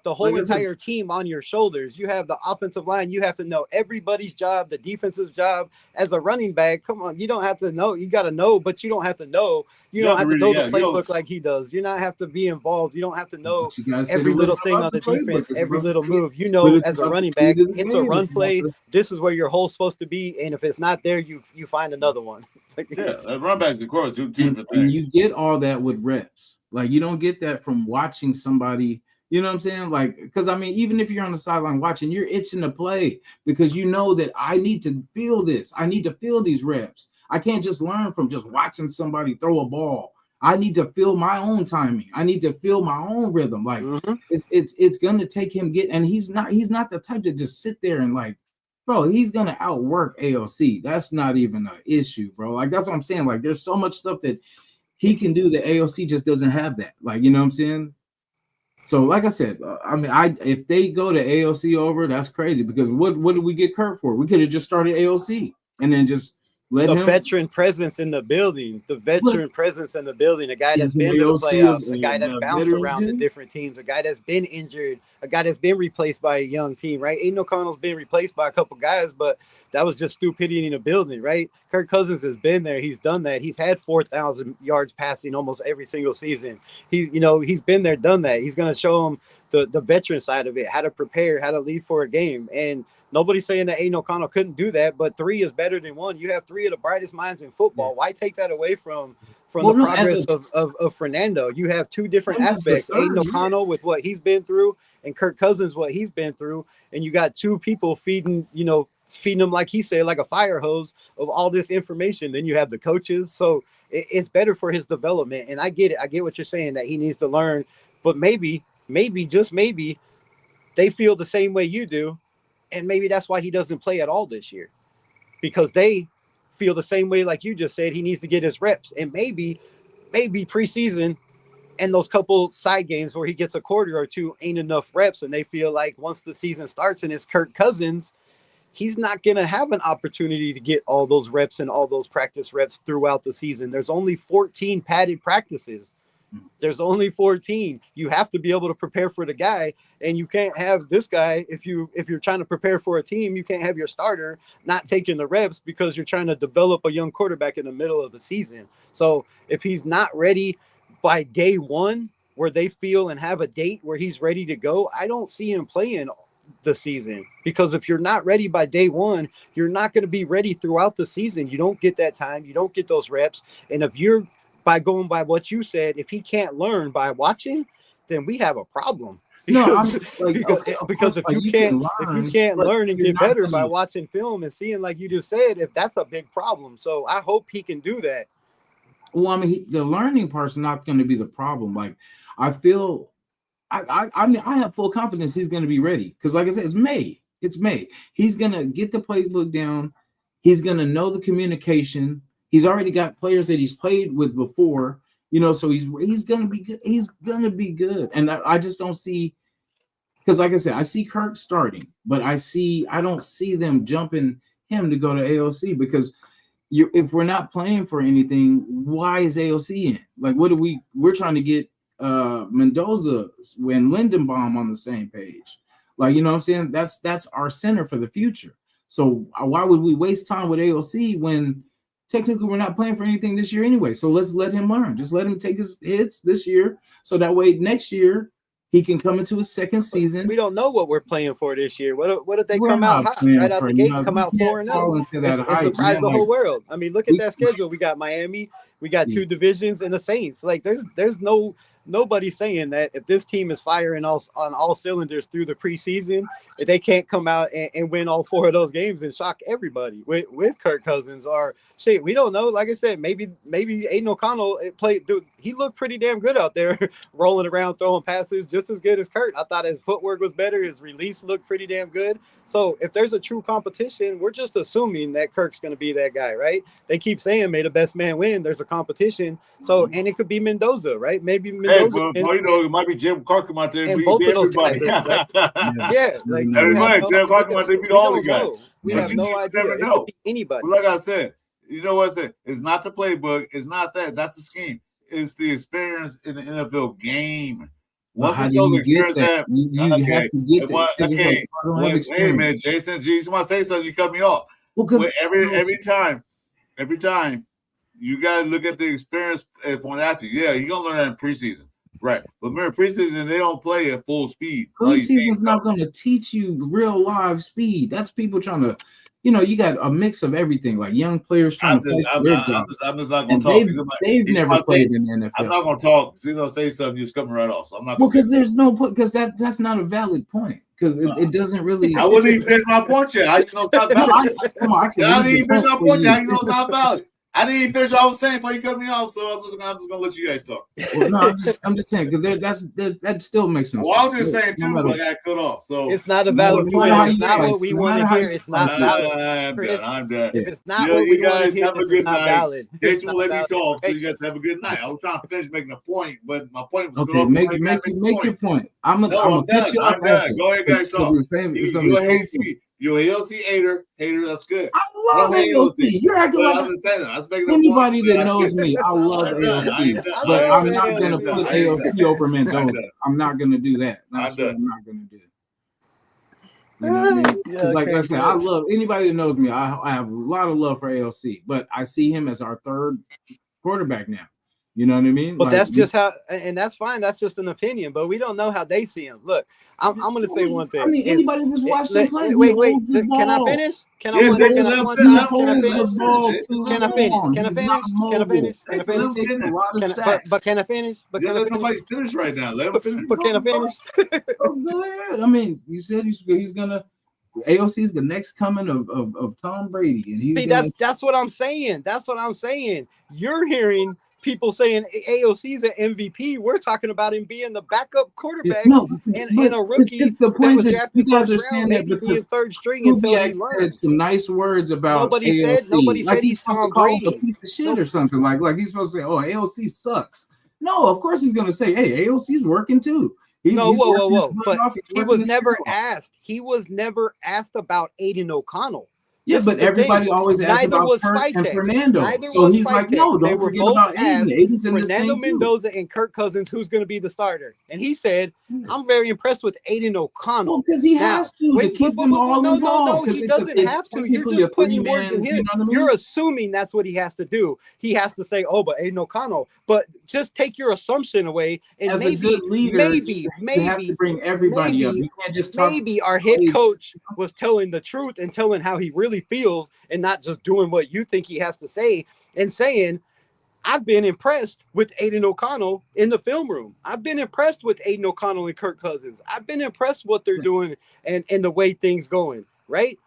the whole entire team on your shoulders. You have the offensive line. You have to know everybody's job, the defensive job. As a running back, come on, you don't have to know. You got to know, but you don't have to know. You don't have to know the playbook like he does. You not have to be involved. You don't have to know every little thing on the defense, every little move. You know, as a running back, it's a run play. This is where your hole's supposed to be, and if it's not there, you find another one. Yeah, run backs, of course, two different things. And you get all that with reps. Like you don't get that from watching somebody. You know what I'm saying? Like, because I mean, even if you're on the sideline watching, you're itching to play because you know that I need to feel this. I need to feel these reps. I can't just learn from just watching somebody throw a ball. I need to feel my own timing. I need to feel my own rhythm. Like it's gonna take him and he's not the type to just sit there and like, bro, he's gonna outwork AOC. That's not even an issue, bro. Like that's what I'm saying. Like there's so much stuff that he can do that AOC just doesn't have that. Like, you know what I'm saying? So, like I said, I mean, if they go to AOC over, that's crazy because what did we get Kurt for? We could have just started AOC and then just let him. Veteran presence in the building, a guy that's been to the playoffs, a guy that's bounced around to different teams, a guy that's been injured, a guy that's been replaced by a young team, right? Aiden O'Connell's been replaced by a couple guys, but that was just stupidity in the building, right? Kirk Cousins has been there. He's done that. He's had 4,000 yards passing almost every single season. He's been there, done that. He's going to show him the veteran side of it, how to prepare, how to lead for a game. And nobody's saying that Aiden O'Connell couldn't do that, but 3 is better than 1. You have 3 of the brightest minds in football. Why take that away from the progress of Fernando? You have 2 different aspects. Aiden O'Connell with what he's been through and Kirk Cousins, what he's been through. And you got 2 people feeding him, like he said, like a fire hose of all this information. Then you have the coaches. So it's better for his development. And I get it. I get what you're saying, that he needs to learn. But maybe, just maybe, they feel the same way you do. And maybe that's why he doesn't play at all this year. Because they feel the same way, like you just said, he needs to get his reps. And maybe preseason and those couple side games where he gets a quarter or 2 ain't enough reps. And they feel like once the season starts and it's Kirk Cousins, he's not going to have an opportunity to get all those reps and all those practice reps throughout the season. There's only 14 padded practices. There's only 14. You have to be able to prepare for the guy, and you can't have this guy. If you're trying to prepare for a team, you can't have your starter not taking the reps because you're trying to develop a young quarterback in the middle of the season. So if he's not ready by day 1, where they feel and have a date where he's ready to go, I don't see him playing the season, because if you're not ready by day 1, you're not going to be ready throughout the season. You don't get that time, you don't get those reps. And if you're going by what you said, if he can't learn by watching, then we have a problem. Because if you can't learn and get better by watching film and seeing, like you just said, if that's a big problem. So I hope he can do that. Well, I mean, the learning part's not going to be the problem. Like I feel I mean, I have full confidence he's going to be ready because, like I said, it's May. It's May. He's going to get the playbook down. He's going to know the communication. He's already got players that he's played with before, so he's going to be good. He's going to be good. And I just don't see, because, like I said, I see Kirk starting, but I don't see them jumping him to go to AOC because, if we're not playing for anything, why is AOC in? Like, what are we're trying to get Mendoza and Lindenbaum on the same page. Like, you know what I'm saying? That's our center for the future. So why would we waste time with AOC when technically we're not playing for anything this year anyway? So let's let him learn. Just let him take his hits this year, so that way next year he can come into his second season. We don't know what we're playing for this year. What if they come out hot right out the gate, come out 4-0, and surprise the whole world? I mean, look at that schedule. We got Miami, we got two divisions, and the Saints. Like, there's nobody saying that if this team is firing on all cylinders through the preseason, if they can't come out and win all 4 of those games and shock everybody with Kirk Cousins or shit. We don't know. Like I said, maybe Aiden O'Connell he looked pretty damn good out there rolling around, throwing passes just as good as Kurt. I thought his footwork was better. His release looked pretty damn good. So if there's a true competition, we're just assuming that Kirk's going to be that guy, right? They keep saying, may the best man win. There's a competition. So, and it could be Mendoza, right? Maybe Mendoza. Hey, but you know, it might be Jim Clark out there. And both of those guys are, right? Yeah. Like, Jim Clark out there beat all the guys. We have no idea. Never know. Anybody. But like I said, you know what? It's not the playbook. It's not that. That's the scheme. It's the experience in the NFL game. Once you know the experience that, you have to get that. Okay. Wait a minute, Jason. Geez, you want to say something? You cut me off. Well, every time, you gotta look at the experience point after. Yeah, you're gonna learn that in preseason. Right. But remember, preseason, they don't play at full speed. Preseason's not going to teach you real live speed. That's people trying to, you got a mix of everything, like young players trying to play I'm just not going to talk. They've never played in the NFL. I'm not going to talk. Say something, you're just coming right off. So I'm not going to because there's no point, because that's not a valid point. Because it doesn't really. I wouldn't even finish my point yet. How you know it's not valid? I didn't even finish my point yet. How you know it's not valid? I didn't even finish what I was saying before you cut me off, so I'm just gonna let you guys talk. Well, no, I'm just saying because that still makes no sense. Well, I was just saying too, but I got cut off. So it's not a valid point. It's not what we want to hear. It's not valid. I'm done. If it's not what we want to hear, have a good night. Valid. Jason will let me talk, so you guys have a good night. I was trying to finish making a point, but my point was okay. Make your point. I'm done. I'm done. Go ahead, guys. Talk. You're an AOC hater. That's good. I love AOC. You're acting like anybody that knows me. I love AOC, but I'm not going to put AOC over Mendoza. I'm not going to do that. That's what I'm not going to do. You know what I mean? Because like I said, I love anybody that knows me. I have a lot of love for AOC, but I see him as our third quarterback now. You know what I mean? But that's just how, and that's fine. That's just an opinion, but we don't know how they see him. Look, I'm going to say one thing. I mean, anybody just watch them play. Wait. Can I finish? Can I finish? But can I finish? Let nobody finish right now. Let him finish. But can I finish? I mean, you said he's gonna. AOC is the next coming of Tom Brady, and he's that's what I'm saying. That's what I'm saying. You're hearing people saying AOC's an MVP. We're talking about him being the backup quarterback and a rookie. It's the point that you guys are saying that because third string until he said some nice words about nobody said he's Tom Brady, a piece of shit or something like he's supposed to say, "Oh, AOC sucks." No, of course he's going to say, "Hey, AOC's working too." Whoa! But he was never asked. He was never asked about Aiden O'Connell. Yeah, but everybody always asks about Kirk and Fernando. So he's like, no, don't forget about Aiden. Aiden's in this thing too. Fernando Mendoza and Kirk Cousins, who's going to be the starter? And he said, I'm very impressed with Aiden O'Connell. Well, because he has to keep them all involved. No, he doesn't have to. You're just putting words in his. You're assuming that's what he has to do. He has to say, oh, but Aiden O'Connell. But just take your assumption away, and maybe you have to bring everybody up. You can't just talk. Maybe our head coach was telling the truth and telling how he really feels and not just doing what you think he has to say and saying, I've been impressed with Aiden O'Connell in the film room. I've been impressed with Aiden O'Connell and Kirk Cousins. I've been impressed what they're doing and the way things going, right?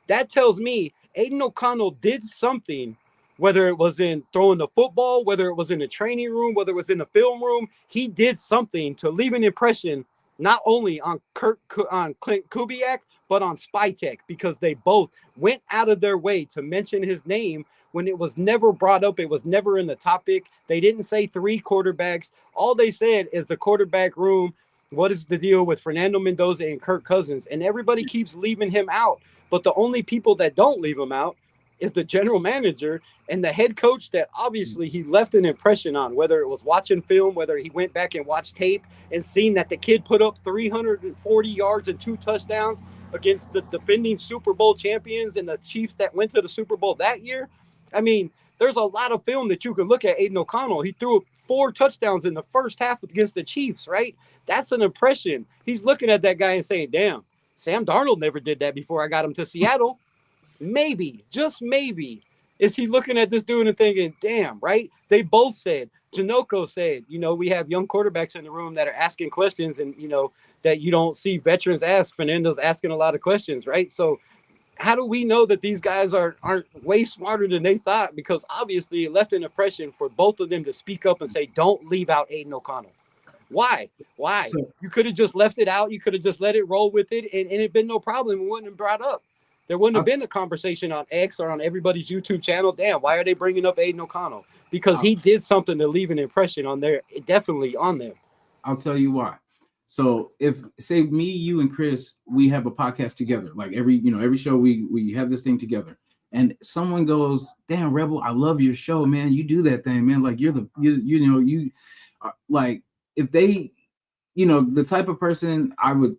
That tells me Aiden O'Connell did something, whether it was in throwing the football, whether it was in the training room, whether it was in the film room, he did something to leave an impression not only on Clint Kubiak, but on Spytek, because they both went out of their way to mention his name when it was never brought up. It was never in the topic. They didn't say 3 quarterbacks. All they said is the quarterback room. What is the deal with Fernando Mendoza and Kirk Cousins? And everybody keeps leaving him out. But the only people that don't leave him out is the general manager and the head coach that obviously he left an impression on, whether it was watching film, whether he went back and watched tape and seen that the kid put up 340 yards and 2 touchdowns against the defending Super Bowl champions and the Chiefs that went to the Super Bowl that year. I mean, there's a lot of film that you could look at Aiden O'Connell. He threw 4 touchdowns in the first half against the Chiefs, right? That's an impression. He's looking at that guy and saying, damn, Sam Darnold never did that before I got him to Seattle. Maybe, just maybe, is he looking at this dude and thinking, damn, right? They both said, Janoko said, you know, we have young quarterbacks in the room that are asking questions and, you know, that you don't see veterans ask. Fernando's asking a lot of questions, right? So how do we know that these guys aren't way smarter than they thought? Because obviously it left an impression for both of them to speak up and say, don't leave out Aiden O'Connell. Why? So, you could have just left it out. You could have just let it roll with it and it'd been no problem. It wouldn't have brought up. There wouldn't have been a conversation on X or on everybody's YouTube channel. Damn, why are they bringing up Aiden O'Connell? Because he did something to leave an impression on there, definitely on them. I'll tell you why. So if say me, you, and Chris, we have a podcast together, like every show we have this thing together, and someone goes, "Damn, Rebel, I love your show, man. You do that thing, man. Like you like if they, the type of person I would."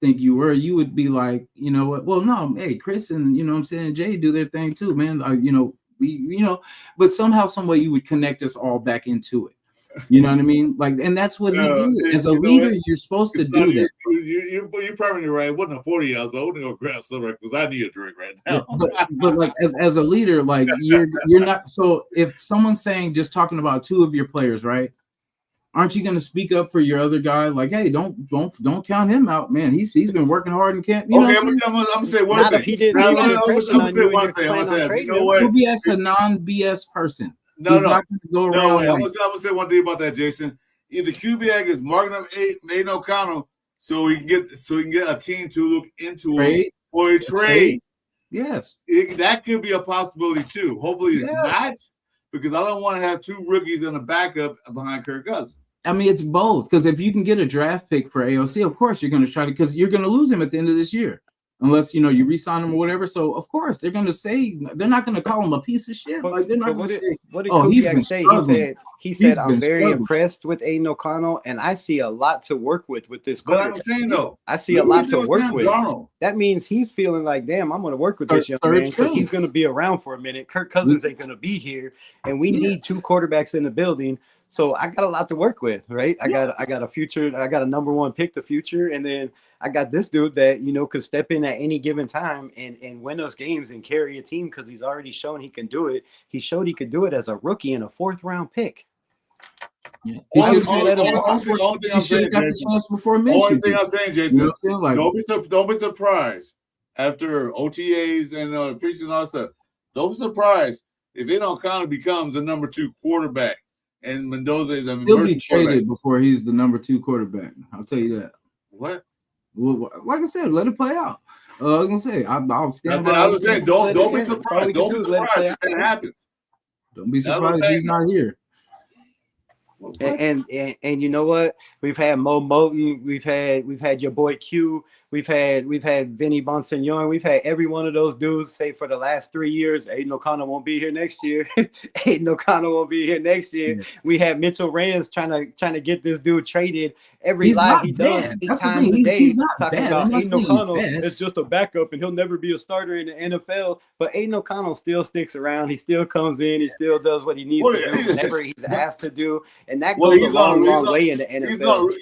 Think you would be like, you know what? Well, no, hey, Chris and what I'm saying, Jay do their thing too, man. But somehow, some way you would connect us all back into it. You know what I mean? Like, and that's what he did. As a leader, you're supposed to do that. You're probably right. It wasn't a 40 ounce, but I wouldn't go grab some because I need a drink right now. but like as a leader, like you're not. So if someone's saying just talking about 2 of your players, right? Aren't you going to speak up for your other guy? Like, hey, don't count him out, man. He's been working hard and can't. Okay, I'm gonna say one thing. I'm gonna say one thing. You know what? Kubiak's a non-BS person. No. I'm gonna say one thing about that, Jason. Either Kubiak is marking up Aiden O'Connell so he can get a team to look into him or a trade. Yes, that could be a possibility too. Hopefully, it's not because I don't want to have 2 rookies and a backup behind Kirk Cousins. I mean, it's both, because if you can get a draft pick for AOC, of course you're going to try to, because you're going to lose him at the end of this year, unless you re-sign him or whatever. So of course they're going to say, they're not going to call him a piece of shit. Like they're not going to say, what did Kubiak say? He said I'm very impressed with Aiden O'Connell, and I see a lot to work with this quarterback. But I'm saying though, I see a lot to work with. That means he's feeling like, damn, I'm going to work with this young man because he's going to be around for a minute. Kirk Cousins ain't going to be here, and we need 2 quarterbacks in the building. So I got a lot to work with, right? I got a future. I got a number 1 pick, the future, and then I got this dude that could step in at any given time and win us games and carry a team because he's already shown he can do it. He showed he could do it as a rookie in a 4th round pick. Yeah. Only thing I'm saying, Jason, don't be surprised after OTAs and preseason and all that stuff. Don't be surprised if Aiden O'Connell becomes the number 2 quarterback. And Mendoza is he'll be traded before he's the number 2 quarterback. I'll tell you that. What? Well, like I said, let it play out. I was gonna say, I'll stand by. I was saying, don't be surprised. Don't be surprised if that happens. Don't be surprised if he's not here. And you know what? We've had Mo Moton, we've had your boy Q, we've had Vinny Bonsignon, we've had every one of those dudes say for the last 3 years, Aiden O'Connell won't be here next year. Aiden O'Connell won't be here next year. We had Mitchell Reyes trying to get this dude traded. Every live he does 8 times a day talking about Aiden O'Connell is just a backup and he'll never be a starter in the NFL. But Aiden O'Connell still sticks around. He still comes in. He still does what he needs to do whenever he's asked to do. And that goes a long way in the NFL.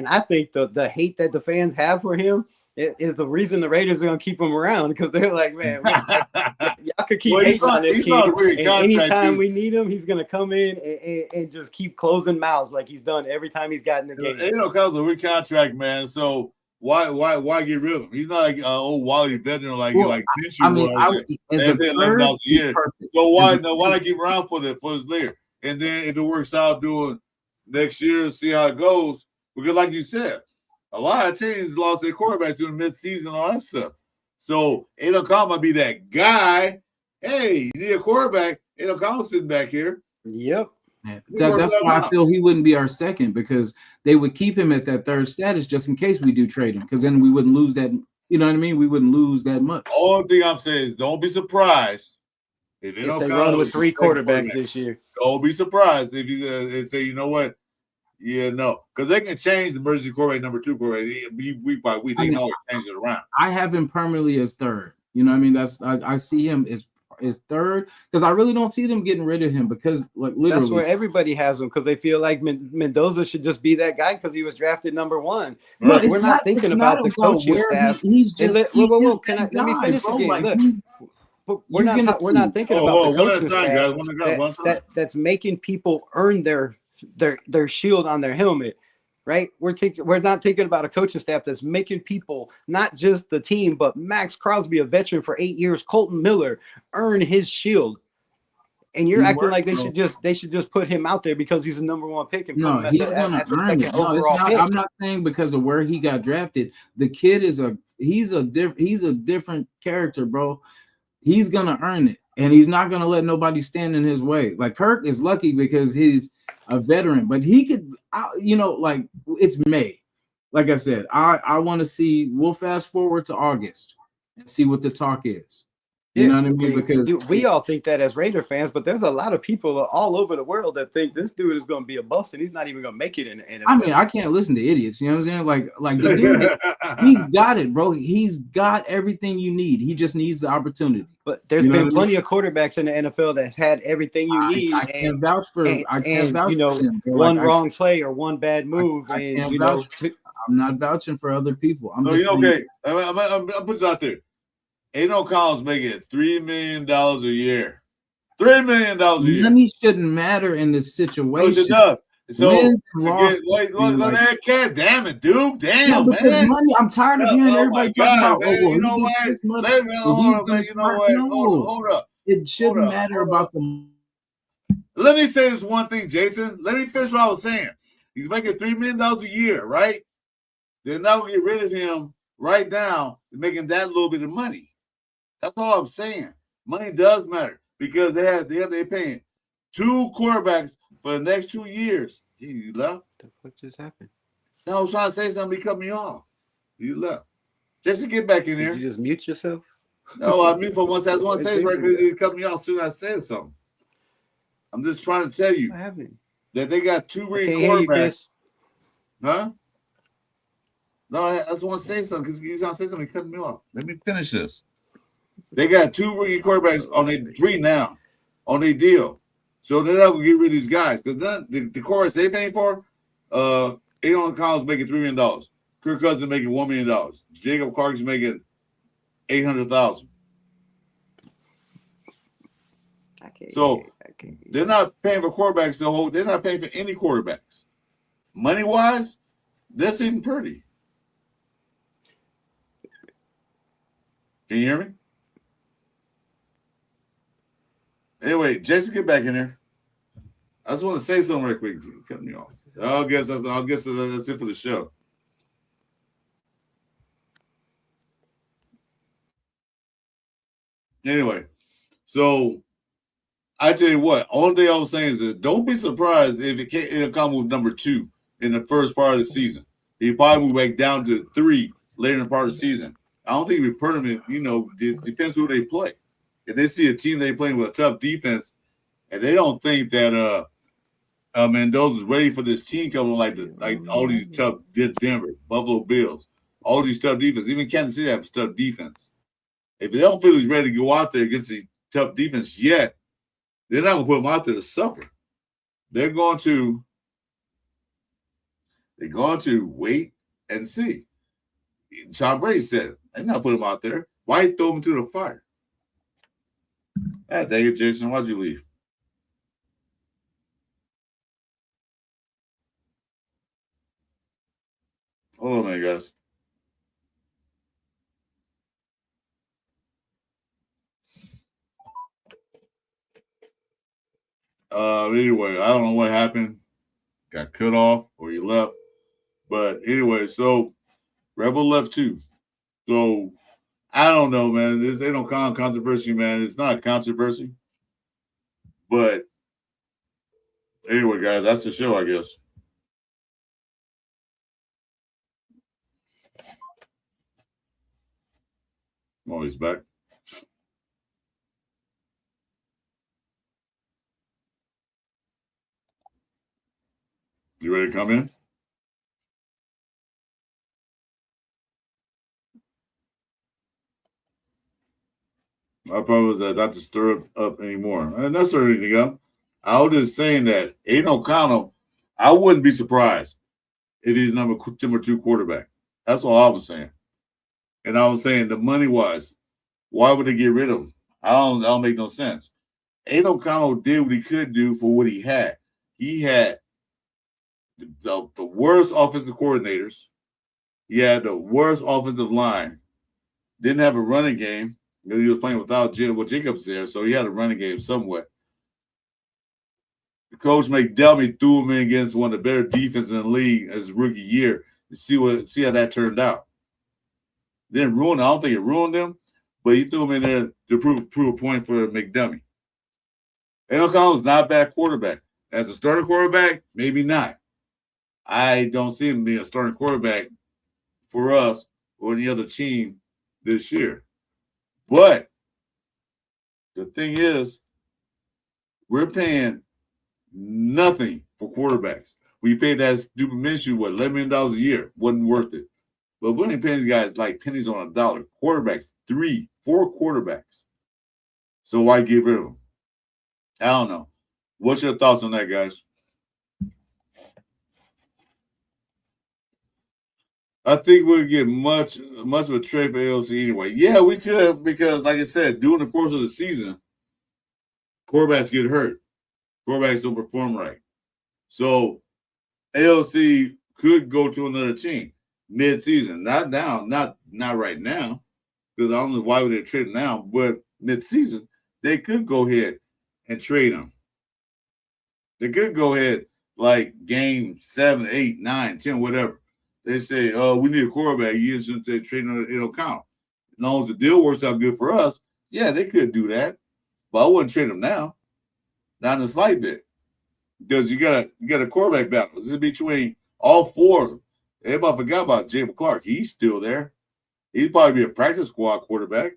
I think the hate that the fans have for him is the reason the Raiders are going to keep him around because they're like, man, y'all could keep hating on this kid. And anytime we need him, he's going to come in and just keep closing mouths like he's done every time he's gotten the game. Aiden O'Connell's a recontract, man. So why get rid of him? He's not like old Wally veteran like Minshew $11 a year. So why not keep him around for his player? And then if it works out doing next year, see how it goes. Because like you said, a lot of teams lost their quarterbacks during mid-season and all that stuff. So Aiden O'Connell might be that guy. Hey, you need a quarterback. Aiden O'Connell sitting back here. Yep. That's why I feel he wouldn't be our second because they would keep him at that 3rd status just in case we do trade him because then we wouldn't lose that You know what I mean? We wouldn't lose that much. Only thing I'm saying is don't be surprised if If they run with 3 quarterbacks this year. Don't be surprised if you say, you know what? Yeah, no, because they can change the emergency quarterback, number 2 quarterback week by week. They can always change it around. I have him permanently as 3rd. You know what I mean? That's I see him as 3rd because I really don't see them getting rid of him because like literally that's where everybody has him because they feel like Mendoza should just be that guy because he was drafted number 1. But we're not thinking about the coaching staff. He's just let me finish the game. Like, look, we're not thinking about the coaching staff that's making people earn their shield on their helmet. Right, we're not thinking about a coaching staff that's making people, not just the team, but Max Crosby, a veteran for 8 years, Colton Miller, earn his shield. And you're acting like they should just put him out there because he's the number 1 pick and no, he's gonna earn it. No, it's not. I'm not saying because of where he got drafted. The kid is he's a different character, bro. He's gonna earn it, and he's not gonna let nobody stand in his way. Like Kirk is lucky because he's a veteran, but he could, like it's May. Like I said, I want to see. We'll fast forward to August and see what the talk is. You know what I mean? Because we all think that as Raider fans, but there's a lot of people all over the world that think this dude is going to be a bust and he's not even going to make it in the NFL. I mean, I can't listen to idiots. You know what I'm saying? Like the dude, he's got it, bro. He's got everything you need. He just needs the opportunity. But there's been plenty of quararters in the NFL that's had everything you need. I can't vouch for him. One wrong play or one bad move. I'm not vouching for other people. I'm put this out there. Aiden Collins making $3 million a year. $3 million a year. Money shouldn't matter in this situation. It does. So, again, damn it, dude. Damn, man. Money, I'm tired of hearing everybody talking about, you know what? Hold up. It shouldn't matter about the. Let me say this one thing, Jason. Let me finish what I was saying. He's making $3 million a year, right? They're not going to get rid of him right now. They're making that little bit of money. That's all I'm saying. Money does matter because they're paying 2 quarterbacks for the next 2 years. Gee, you left? What just happened? No, I was trying to say something. He cut me off. You left. Just to get back in there. Did you just mute yourself? No, I mean for once. That's one thing right because he cut me off as soon as I said something. I'm just trying to tell you that they got 2 ring quarterbacks. Huh? No, I just want to say something because he's going to say something. He cut me off. Let me finish this. They got 2 rookie quarterbacks on their 3 now on their deal. So they're not going to get rid of these guys because then the quarterbacks they paying for, Aiden Collins making $3 million. Kirk Cousins making $1 million. Jacob Clark's making $800,000. So they're not paying for quarterbacks. So they're not paying for any quarterbacks. Money wise, they're sitting pretty. Can you hear me? Anyway, Jason, get back in there. I just want to say something real quick. You cut me off. I guess that's it for the show. Anyway, so I tell you what, only thing I was saying is that don't be surprised if it'll come with number 2 in the first part of the season. He probably move back down to 3 later in the part of the season. I don't think it'll be permanent. It depends who they play. If they see a team they playing with a tough defense, and they don't think that Mendoza's ready for this team coming like all these tough Denver, Buffalo Bills, all these tough defense, even Kansas City have tough defense. If they don't feel he's ready to go out there against the tough defense yet, they're not going to put him out there to suffer. They're going to wait and see. Tom Brady said it. They're not put him out there. Why throw him into the fire? Dang it, Jason. Why'd you leave? Hold on a minute, guys. Anyway, I don't know what happened. Got cut off or he left. But anyway, so Rebel left too. So I don't know, man. This ain't no controversy, man. It's not a controversy. But anyway, guys, that's the show, I guess. Oh, he's back. You ready to come in? My problem is that not to stir up anymore. And not stir anything up. I was just saying that Aiden O'Connell, I wouldn't be surprised if he's number 2 quarterback. That's all I was saying. And I was saying the money wise, why would they get rid of him? I don't make no sense. Aiden O'Connell did what he could do for what he had. He had the worst offensive coordinators. He had the worst offensive line. Didn't have a running game. He was playing without Jacobs there, so he had a running game somewhat. Coach McDermott threw him in against one of the better defenses in the league as his rookie year to see how that turned out. Didn't ruin it. I don't think it ruined him, but he threw him in there to prove a point for McDermott. Aiden O'Connell is not a bad quarterback. As a starting quarterback, maybe not. I don't see him being a starting quarterback for us or any other team this year. But the thing is, we're paying nothing for quarterbacks. We paid that stupid Minshew, $11 million a year. Wasn't worth it. But we ain't paying these guys like pennies on a dollar. Quarterbacks, 3, 4 quarterbacks. So why get rid of them? I don't know. What's your thoughts on that, guys? I think we'll get much of a trade for AOC anyway. Yeah, we could because, like I said, during the course of the season, quarterbacks get hurt. Quarterbacks don't perform right. So AOC could go to another team mid-season. Not now, not right now, because I don't know why would they trade him now, but mid-season, they could go ahead and trade him. They could go ahead like game 7, 8, 9, 10, whatever. They say, we need a quarterback. You shouldn't say trading Aiden O'Connell. As long as the deal works out good for us, yeah, they could do that. But I wouldn't trade him now. Not in the slight bit. Because you got a quarterback battle. It's between all 4. Everybody forgot about James Clark. He's still there. He'd probably be a practice squad quarterback.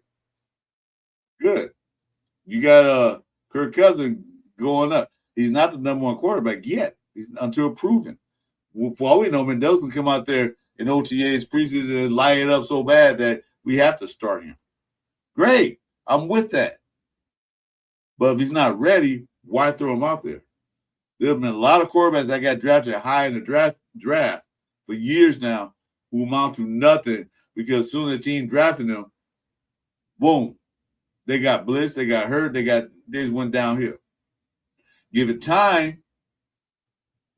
Good. You got Kirk Cousins going up. He's not the number 1 quarterback yet. He's until proven. For all we know, Mendoza can come out there in OTAs preseason and light it up so bad that we have to start him. Great. I'm with that. But if he's not ready, why throw him out there? There have been a lot of quarterbacks that got drafted high in the draft for years now who amount to nothing because as soon as the team drafted them, boom, they got blitzed, they got hurt, they just went downhill. Give it time.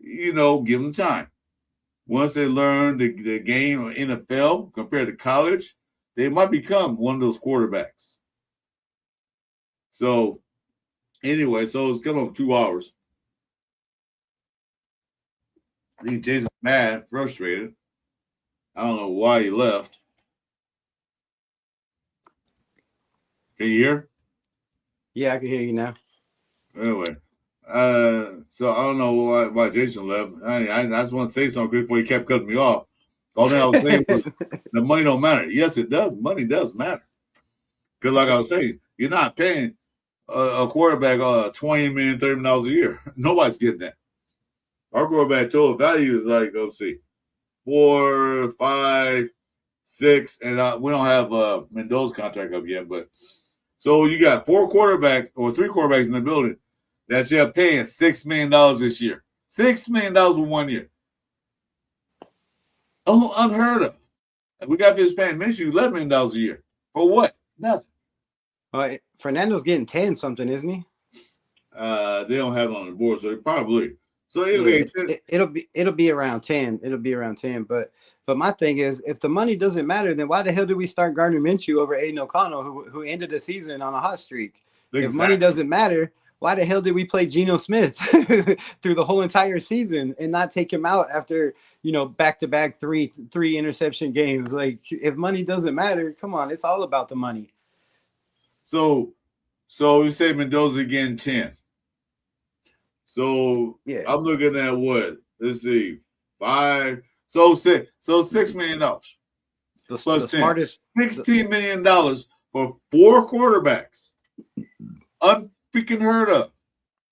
Give them time. Once they learn the game of NFL compared to college, they might become one of those quarterbacks. So, anyway, so it's coming up 2 hours. I think Jason's mad, frustrated. I don't know why he left. Can you hear? Yeah, I can hear you now. Anyway. So I don't know why Jason left. I just want to say something before he kept cutting me off. All that I was saying was the money don't matter. Yes, it does. Money does matter. Because like I was saying, you're not paying a quarterback $20 million, $30 million a year. Nobody's getting that. Our quarterback total value is like, let's see, 4, 5, 6, and we don't have Mendoza's contract up yet. But so you got 4 quarterbacks or 3 quarterbacks in the building that you're paying $6 million this year. $6 million for 1 year. Oh, unheard of. We got this paying Minshew $11 million a year. For what? Nothing. Fernando's getting 10 something, isn't he? They don't have it on the board, so probably. So it'll be around 10. It'll be around 10. But my thing is, if the money doesn't matter, then why the hell do we start Gardner Minshew over Aiden O'Connell, who ended the season on a hot streak? Exactly. If money doesn't matter, why the hell did we play Geno Smith through the whole entire season and not take him out after, back-to-back three interception games? Like, if money doesn't matter, come on, it's all about the money. So we say Mendoza getting 10. So yeah. I'm looking at what? Let's see, 5. So $6 million. The smartest $16 million for 4 quarterbacks. Unfreaking heard of.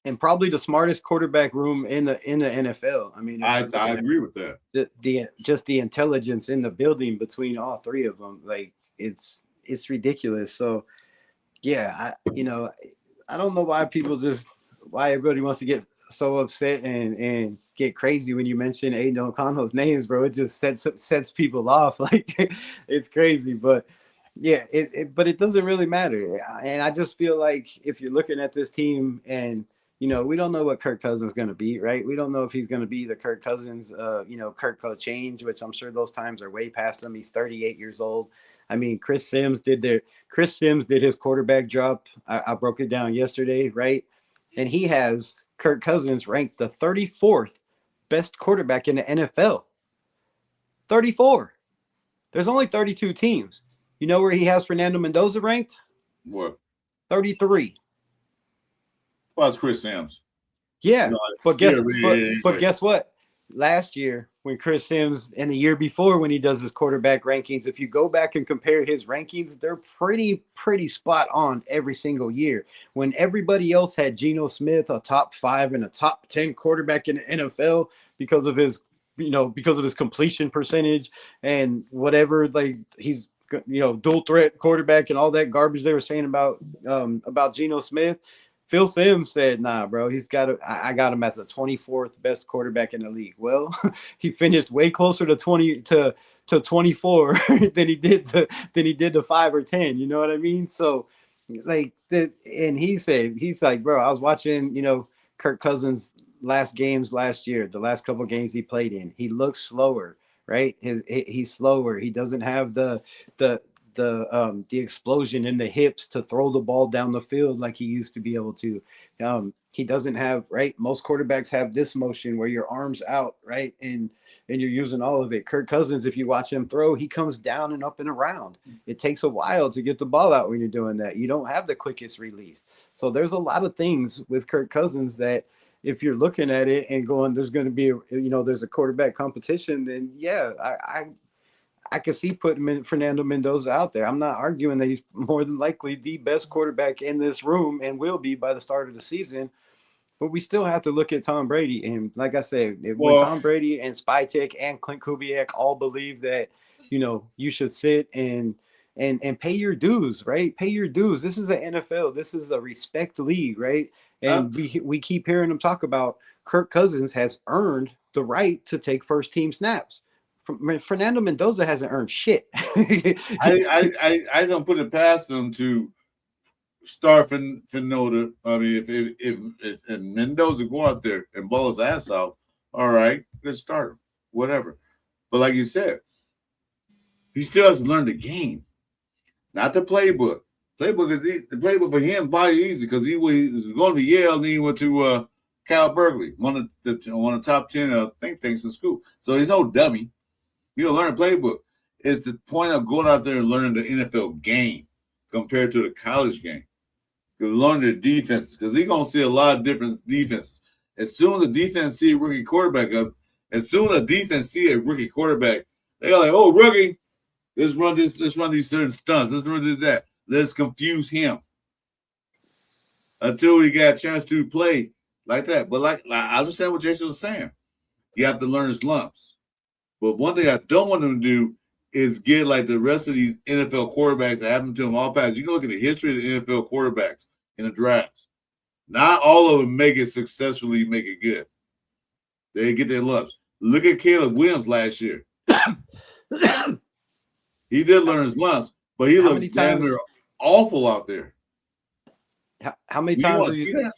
And probably the smartest quarterback room in the NFL. I mean, I agree with that. The intelligence in the building between all three of them, like it's ridiculous. So yeah, I don't know why everybody wants to get so upset and get crazy when you mention Aiden O'Connell's names, bro. It just sets people off. Like it's crazy, but yeah, but it doesn't really matter. And I just feel like if you're looking at this team and we don't know what Kirk Cousins is going to be, right? We don't know if he's going to be the Kirk Cousins, Kirk change, which I'm sure those times are way past him. He's 38 years old. I mean, Chris Sims did his quarterback drop. I broke it down yesterday, right? And he has Kirk Cousins ranked the 34th best quarterback in the NFL. 34. There's only 32 teams. You know where he has Fernando Mendoza ranked? What? 33. Well, it's Chris Sims. Yeah, but guess what? Last year, when Chris Sims, and the year before when he does his quarterback rankings, if you go back and compare his rankings, they're pretty spot on every single year. When everybody else had Geno Smith, a top 5 and a top 10 quarterback in the NFL because of his completion percentage and whatever, like he's dual threat quarterback and all that garbage they were saying about Geno Smith. Phil Sims said, nah, bro, I got him as the 24th best quarterback in the league. Well, he finished way closer to 24 than he did to 5 or 10. You know what I mean? So like that, and he's like, bro, I was watching, Kirk Cousins last games last year, the last couple of games he played in. He looks slower, right? He's slower. He doesn't have the explosion in the hips to throw the ball down the field like he used to be able to. He doesn't have, right? Most quarterbacks have this motion where your arms out, right? And you're using all of it. Kirk Cousins, if you watch him throw, he comes down and up and around. It takes a while to get the ball out when you're doing that. You don't have the quickest release. So there's a lot of things with Kirk Cousins that if you're looking at it and going, there's going to be, there's a quarterback competition, then yeah, I could see putting Fernando Mendoza out there. I'm not arguing that he's more than likely the best quarterback in this room and will be by the start of the season. But we still have to look at Tom Brady. And like I said, when Tom Brady and Spytek and Clint Kubiak all believe that, you should sit and pay your dues, right? Pay your dues. This is the NFL. This is a respect league, right? And we keep hearing them talk about Kirk Cousins has earned the right to take first team snaps. Fernando Mendoza hasn't earned shit. I don't put it past them to start Fernando. I mean, if Mendoza go out there and ball his ass out, all right, let's start him, whatever. But like you said, he still has to learn the game, not the playbook. The playbook for him probably easy because he was going to Yale and he went to Cal Berkeley, one of the top 10 think tanks in school. So he's no dummy. You don't learn a playbook. It's the point of going out there and learning the NFL game compared to the college game. You learn the defenses because he's going to see a lot of different defenses. As soon as the defense see a rookie quarterback they're like, oh, rookie, let's run these certain stunts. Let's run that. Let's confuse him until we got a chance to play like that. But I understand what Jason was saying. You have to learn his lumps. But one thing I don't want them to do is get like the rest of these NFL quarterbacks that happen to them all past. You can look at the history of the NFL quarterbacks in the drafts. Not all of them make it good. They get their lumps. Look at Caleb Williams last year. He did learn his lumps, but he looked damn near awful out there. How many times have you seen that?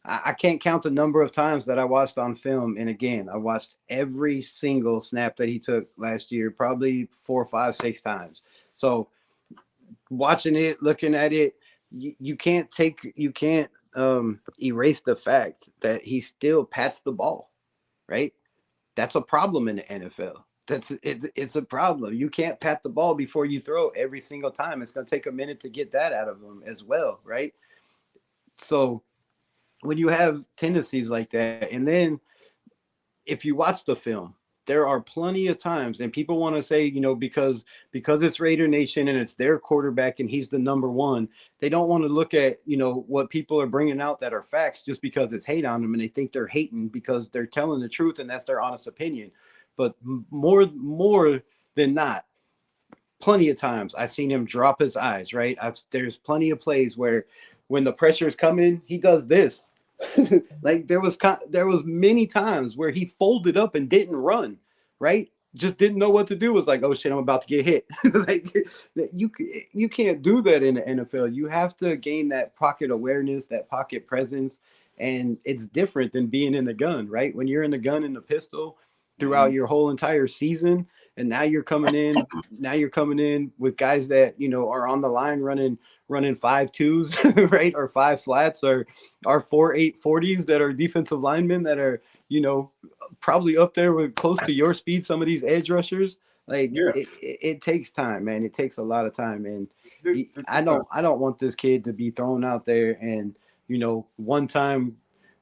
I can't count the number of times that I watched on film. And again, I watched every single snap that he took last year, probably 4, 5, 6 times. So watching it, looking at it, you can't erase the fact that he still pats the ball, right? That's a problem in the NFL. It's a problem. You can't pat the ball before you throw every single time. It's going to take a minute to get that out of him as well, right? So when you have tendencies like that, and then if you watch the film, there are plenty of times, and people want to say, because it's Raider Nation and it's their quarterback and he's the number one, they don't want to look at, what people are bringing out that are facts just because it's hate on them, and they think they're hating because they're telling the truth and that's their honest opinion. But more than not, plenty of times I've seen him drop his eyes, right? There's plenty of plays where when the pressure is coming, he does this. Like there was many times where he folded up and didn't run, right? Just didn't know what to do. Was like, oh shit, I'm about to get hit. Like you can't do that in the NFL. You have to gain that pocket awareness, that pocket presence, and it's different than being in the gun, right? When you're in the gun and the pistol throughout your whole entire season, and now you're coming in with guys that are on the line running 5.2s, right, or 5 flats, or 4.8 that are defensive linemen that are probably up there with close to your speed. Some of these edge rushers, like it takes time, man. It takes a lot of time, and I don't want this kid to be thrown out there and one time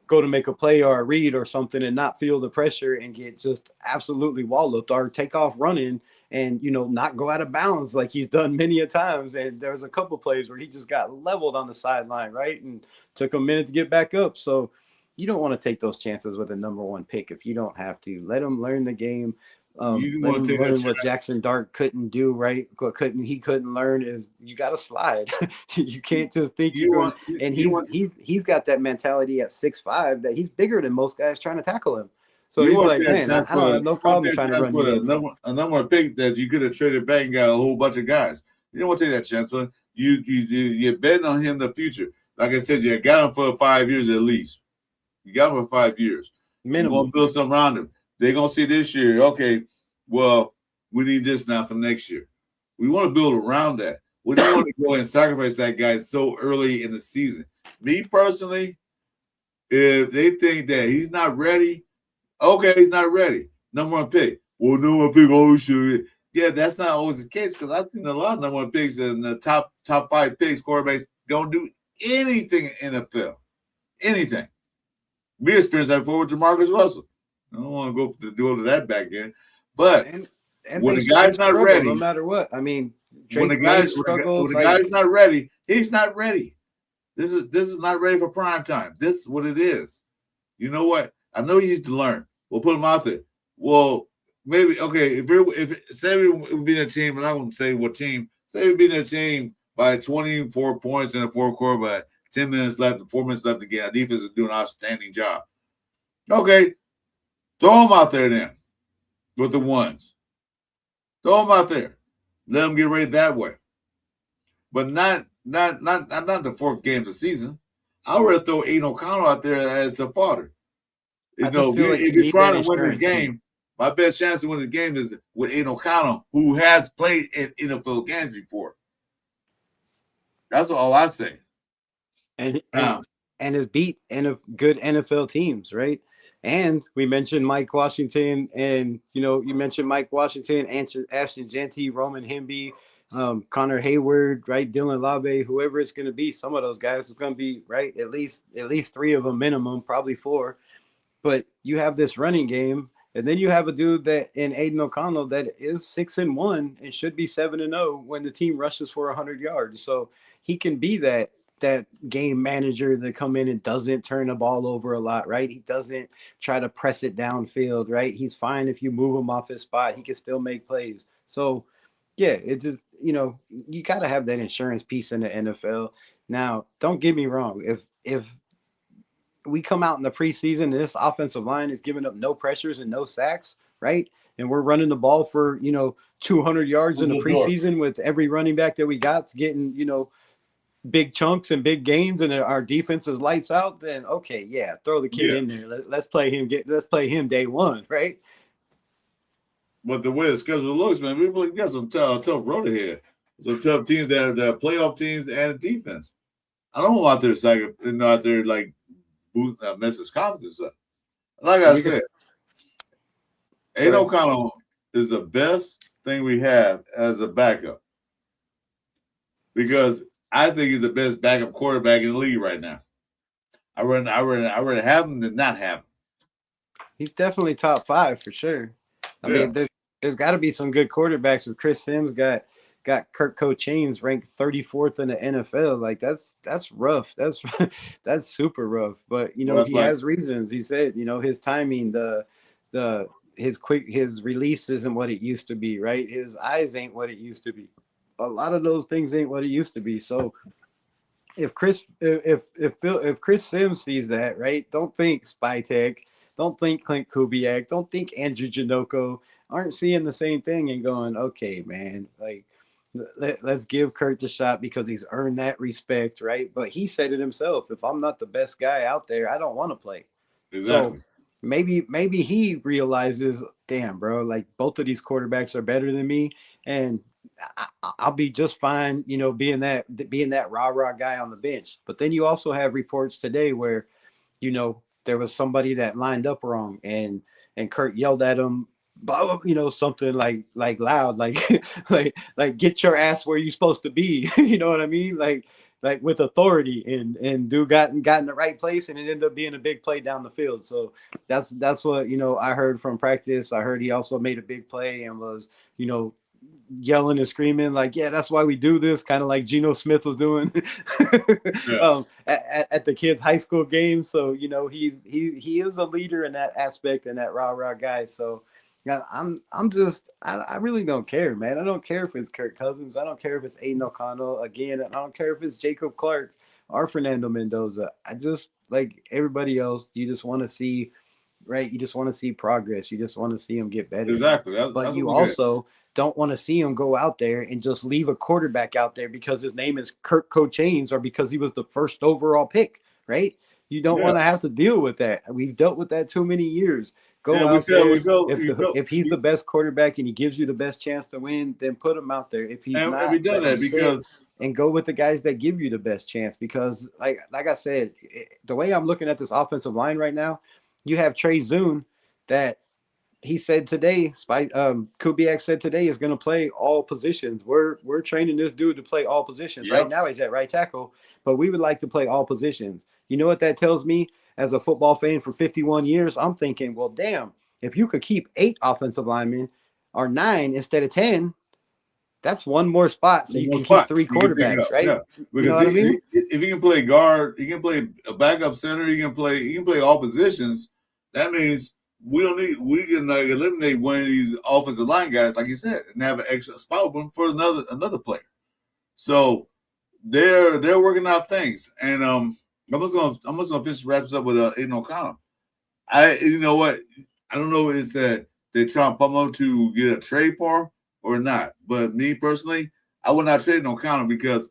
go to make a play or a read or something and not feel the pressure and get just absolutely walloped, or take off running and not go out of bounds like he's done many a times. And there was a couple plays where he just got leveled on the sideline, right, and took a minute to get back up. So you don't want to take those chances with a number one pick if you don't have to. Let him learn the game. Let him learn what Jackson Dart couldn't do, right? What he couldn't learn is you got to slide. You can't just think he's got that mentality at 6'5" that he's bigger than most guys trying to tackle him. So he's like, man, I don't have no problem trying to run. A number one pick that you could have traded back and got a whole bunch of guys. You don't want to take that chance on. You're betting on him in the future. Like I said, you got him for 5 years at least. You got him for 5 years. Minimum. You're going to build something around him. They're going to see this year, okay, well, we need this now for next year. We want to build around that. We don't want to go and sacrifice that guy so early in the season. Me personally, if they think that he's not ready, okay, he's not ready. Number one pick. Well, number one pick always should. Yeah, that's not always the case because I've seen a lot of number one picks and the top 5 picks, quarterbacks don't do anything in NFL. Anything. We experienced that before with Jamarcus Russell. I don't want to go do all of that back in. But and when the guy's not ready, no matter what, I mean, when the guy's not ready, he's not ready. This is not ready for prime time. This is what it is. You know what? I know he needs to learn. We'll put him out there. Well, maybe okay. If say we would be in a team, I'm not going to say what team. Say we beat a team by 24 points in the fourth quarter, by 10 minutes left, 4 minutes left to get. Our defense is doing an outstanding job. Okay. Throw him out there then with the ones. Throw him out there. Let him get ready that way. But not the fourth game of the season. I would rather throw Aiden O'Connell out there as a fodder. If you're trying to win this game, my best chance to win the game is with Aiden O'Connell, who has played in NFL games before. That's all I'm saying. And has beat good NFL teams, right? And we mentioned Mike Washington, and you mentioned Mike Washington, Ashton Jeanty, Roman Hemby, Connor Hayward, right? Dylan Labe, whoever it's going to be. Some of those guys is going to be right. At least 3 of them minimum, probably 4. But you have this running game, and then you have a dude that in Aiden O'Connell that is 6-1 and should be 7-0 when the team rushes for 100 yards. So he can be that game manager that come in and doesn't turn the ball over a lot, right? He doesn't try to press it downfield, right? He's fine if you move him off his spot. He can still make plays. So, yeah, it just, you got to have that insurance piece in the NFL. Now, don't get me wrong. If we come out in the preseason and this offensive line is giving up no pressures and no sacks, right? And we're running the ball for, 200 yards in the preseason with every running back that we got's getting, big chunks and big gains, and our defense is lights out, then okay, yeah, throw the kid in there. Let's play him day one, right? But the way the schedule looks, man, we really got some tough road ahead. Some tough teams that are the playoff teams and the defense. I don't want out there like mess his confidence up. Like I said, Aiden O'Connell is the best thing we have as a backup because I think he's the best backup quarterback in the league right now. I rather have him than not have him. He's definitely top 5 for sure. I mean, there's got to be some good quarterbacks. With Chris Sims got Kirk Cochains ranked 34th in the NFL. Like that's rough. That's that's super rough. But you know, Well, he has reasons. He said, you know, his timing, his release isn't what it used to be, right? His eyes ain't what it used to be. A lot of those things ain't what it used to be. So if Chris Sims sees that, right, don't think Spytek, don't think Clint Kubiak, don't think Andrew Janoko aren't seeing the same thing and going, okay, man, like let's give Kurt the shot because he's earned that respect, right? But he said it himself. If I'm not the best guy out there, I don't want to play. Exactly. So maybe he realizes, damn, bro, like both of these quarterbacks are better than me, and I'll be just fine, you know, being that rah guy on the bench. But then you also have reports today where, you know, there was somebody that lined up wrong, and Kurt yelled at him, blah, blah, you know, something like loud, like like get your ass where you're supposed to be. You know what I mean? Like with authority, and dude got in the right place, and it ended up being a big play down the field. So that's what, you know, I heard from practice. I heard he also made a big play and was, you know, yelling and screaming like, yeah, that's why we do this, kind of like Geno Smith was doing at the kids' high school game. So, you know, he is a leader in that aspect and that rah guy. So yeah, I really don't care, man. I don't care if it's Kirk Cousins. I don't care if it's Aiden O'Connell. Again, I don't care if it's Jacob Clark or Fernando Mendoza. I just, like everybody else, you just want to see, right? You just want to see progress. You just want to see him get better. Exactly. But you also don't want to see him go out there and just leave a quarterback out there because his name is Kirk Cochains or because he was the first overall pick, right? You don't want to have to deal with that. We've dealt with that too many years. If he's the best quarterback and he gives you the best chance to win, then put him out there. If he's not, we done that because and go with the guys that give you the best chance. Because like I said, the way I'm looking at this offensive line right now, you have Trey Zune that he said today, Kubiak said today is going to play all positions. We're training this dude to play all positions. Yep. Right now he's at right tackle, but we would like to play all positions. You know what that tells me as a football fan for 51 years? I'm thinking, well, damn, if you could keep 8 offensive linemen or 9 instead of 10, that's one more spot. So you can keep 3 quarterbacks, right? Yeah. Because you know what I mean? If he can play guard, he can play a backup center, he can play all positions. That means we can like eliminate one of these offensive line guys, like you said, and have an extra spot open for another player. So they're working out things, and I'm just gonna finish wrap this up with Aiden O'Connell. You know what? I don't know if that they're trying to pump him to get a trade for or not, but me personally, I would not trade O'Connell because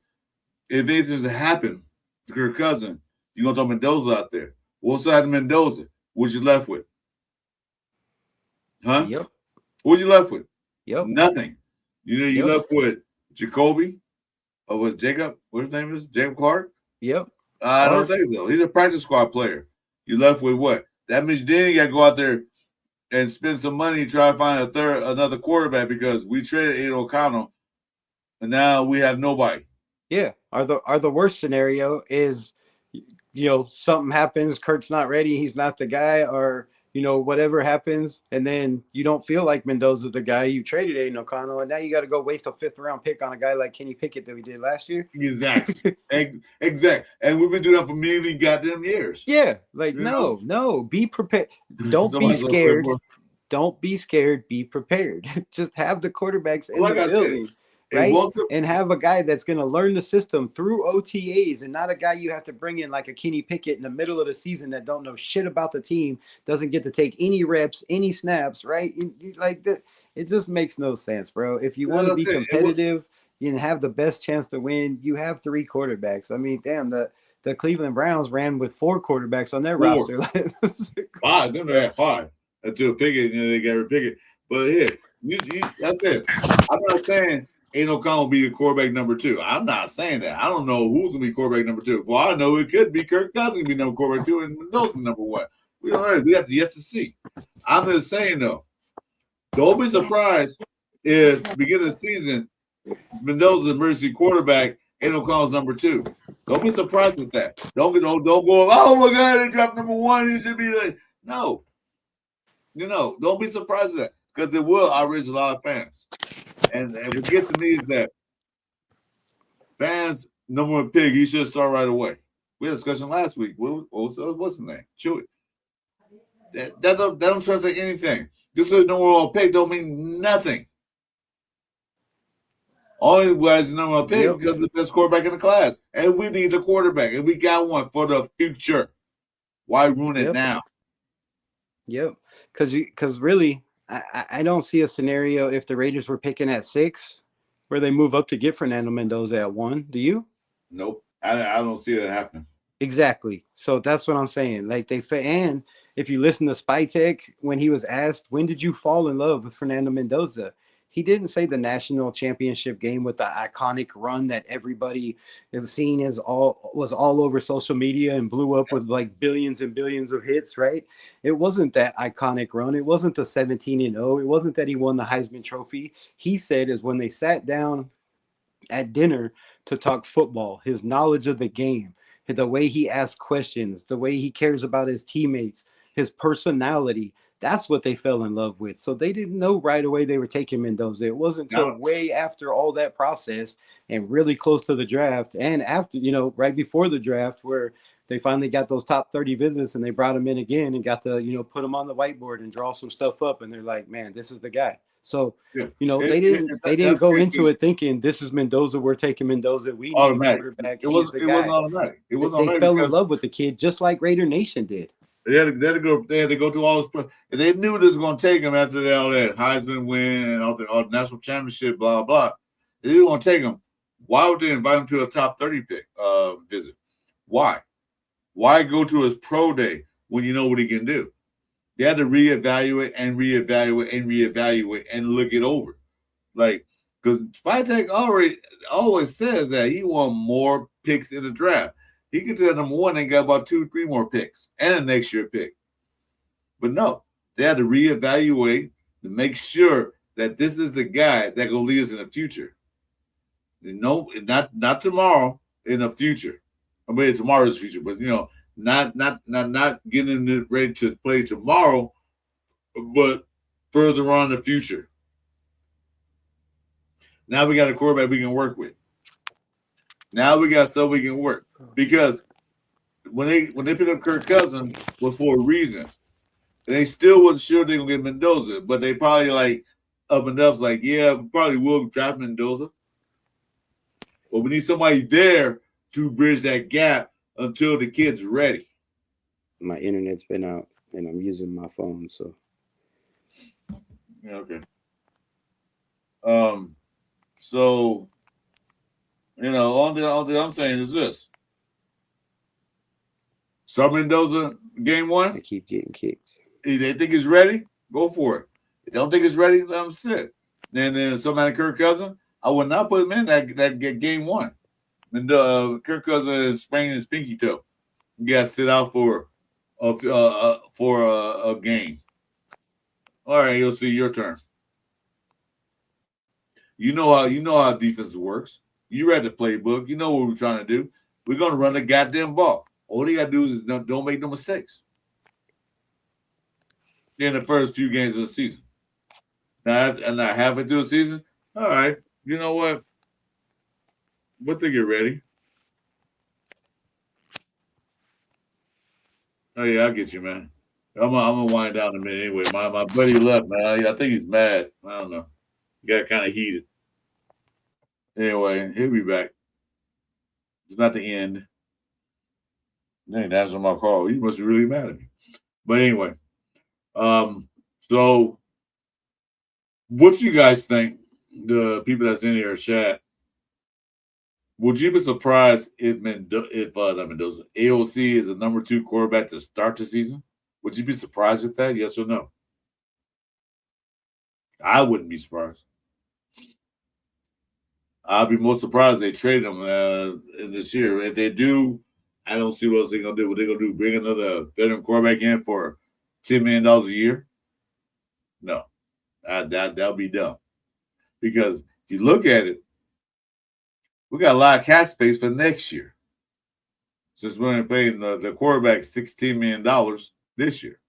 if anything happened to Kirk Cousins, you're gonna throw Mendoza out there. What's that of Mendoza? What you left with? Huh? Yep. What you left with? Yep. Nothing. You know, you left with Jacoby, or was Jacob? What his name is? Jacob Clark? Yep. I don't think so. He's a practice squad player. You left with what? That means then you got to go out there and spend some money to try to find another quarterback because we traded Aiden O'Connell, and now we have nobody. Yeah. Or the worst scenario is, you know, something happens, Kurt's not ready, he's not the guy, or you know, whatever happens, and then you don't feel like Mendoza's the guy. You traded Aiden O'Connell, and now you got to go waste a 5th round pick on a guy like Kenny Pickett that we did last year. Exactly. Exactly. And we've been doing that for many goddamn years. Yeah. Like, no, be prepared. Don't be scared. Don't be scared. Be prepared. Just have the quarterbacks in the building. Right? And have a guy that's going to learn the system through OTAs and not a guy you have to bring in like a Kenny Pickett in the middle of the season that don't know shit about the team, doesn't get to take any reps, any snaps, right? Like that, it just makes no sense, bro. If you want to be competitive and have the best chance to win, you have 3 quarterbacks. I mean, damn, the Cleveland Browns ran with 4 quarterbacks on their roster. 5, then they had 5 until Pickett, you know, they got rid of Pickett. But here, that's it. I'm not saying Aiden O'Connell will be the quarterback number 2. I'm not saying that. I don't know who's going to be quarterback number 2. Well, I know it could be Kirk Cousins be number quarterback 2 and Mendoza number 1. We don't know. We have yet to see. I'm just saying, though, don't be surprised if beginning of the season, Mendoza's emergency quarterback, Aiden O'Connell's number 2. Don't be surprised at that. Don't go, oh, my God, they dropped number 1. He should be like, no. You know, don't be surprised at that. because it will outrage a lot of fans. And what gets to me is that fans, number one pick, he should start right away. We had a discussion last week. What's his name? Chewy. That don't translate anything. Just so number one pick don't mean nothing. Only was the number one pick because of the best quarterback in the class. And we need a quarterback. And we got one for the future. Why ruin it now? Yep. Because really, I don't see a scenario if the Raiders were picking at 6 where they move up to get Fernando Mendoza at 1. Do you? Nope. I don't see that happening. Exactly. So that's what I'm saying. Like and if you listen to Spytek, when he was asked, when did you fall in love with Fernando Mendoza? He didn't say the national championship game with the iconic run that everybody has seen was all over social media and blew up with like billions and billions of hits, right? It wasn't that iconic run. It wasn't the 17-0. It wasn't that he won the Heisman Trophy. He said is when they sat down at dinner to talk football, his knowledge of the game, the way he asks questions, the way he cares about his teammates, his personality. That's what they fell in love with. So they didn't know right away they were taking Mendoza. It wasn't until way after all that process and really close to the draft and after, right before the draft where they finally got those top 30 visits and they brought him in again and got to, put him on the whiteboard and draw some stuff up. And they're like, man, this is the guy. So, they didn't go into it thinking this is Mendoza. We're taking Mendoza. We need a quarterback. It wasn't automatic. It was they fell in love with the kid just like Raider Nation did. They had to go through all this. They knew this was going to take him after all that Heisman win and all the national championship, blah, blah. They didn't want to take him. Why would they invite him to a top 30 pick visit? Why? Why go to his pro day when you know what he can do? They had to reevaluate and look it over. Like, because Spytek always says that he want more picks in the draft. He gets to that number 1 and got about 2-3 more picks and a next year pick. But no, they had to reevaluate to make sure that this is the guy that will lead us in the future. No, not tomorrow, in the future. I mean, tomorrow's future, but not getting it ready to play tomorrow, but further on in the future. Now we got a quarterback we can work with. Now we got stuff we can work. Because when they picked up Kirk Cousins was for a reason. And they still wasn't sure they're gonna get Mendoza, but they probably like up and up's like, yeah, we probably will draft Mendoza. But we need somebody there to bridge that gap until the kid's ready. My internet's been out and I'm using my phone, so yeah, okay. So all that I'm saying is this. Start Mendoza game 1. I keep getting kicked. If they think he's ready, go for it. If they don't think he's ready, let him sit. Then somebody Kirk Cousins, I would not put him in that game 1. And Kirk Cousins is spraining his pinky toe. You got to sit out for a game. All right, you'll see your turn. You know how defense works. You read the playbook. You know what we're trying to do. We're gonna run the goddamn ball. All you gotta do is don't make no mistakes in the first few games of the season. Now, halfway through the season, all right. You know what? But they get ready. Oh yeah, I get you, man. I'm gonna wind down in a minute anyway. My buddy left, man. I think he's mad. I don't know. He got kind of heated. Anyway, he'll be back. It's not the end. Dang, that's on my call. He must be really mad at me. But anyway, so what you guys think? The people that's in here chat. Would you be surprised if AOC is the number 2 quarterback to start the season? Would you be surprised at that? Yes or no? I wouldn't be surprised. I'd be more surprised they trade him in this year. If they do, I don't see what else they're going to do. What they're going to do, bring another veteran quarterback in for $10 million a year? No. That'll be dumb. Because if you look at it, we got a lot of cap space for next year. Since we're going to pay the quarterback $16 million this year.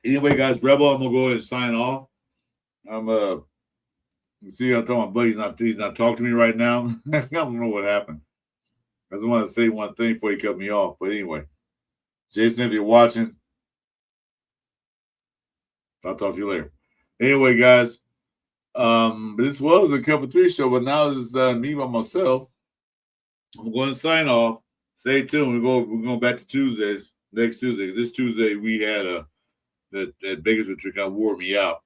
Anyway, guys, Rebel, I'm gonna go ahead and sign off. I'm you see, I told my buddy he's not talking to me right now. I don't know what happened. I just want to say one thing before he cut me off. But anyway, Jason, if you're watching, I'll talk to you later. Anyway, guys, this was a Cover 3 show, but now it's me by myself. I'm going to sign off. Stay tuned. We're going back to Tuesdays. Next Tuesday. This Tuesday we had that Bakersfield kind of wore me out.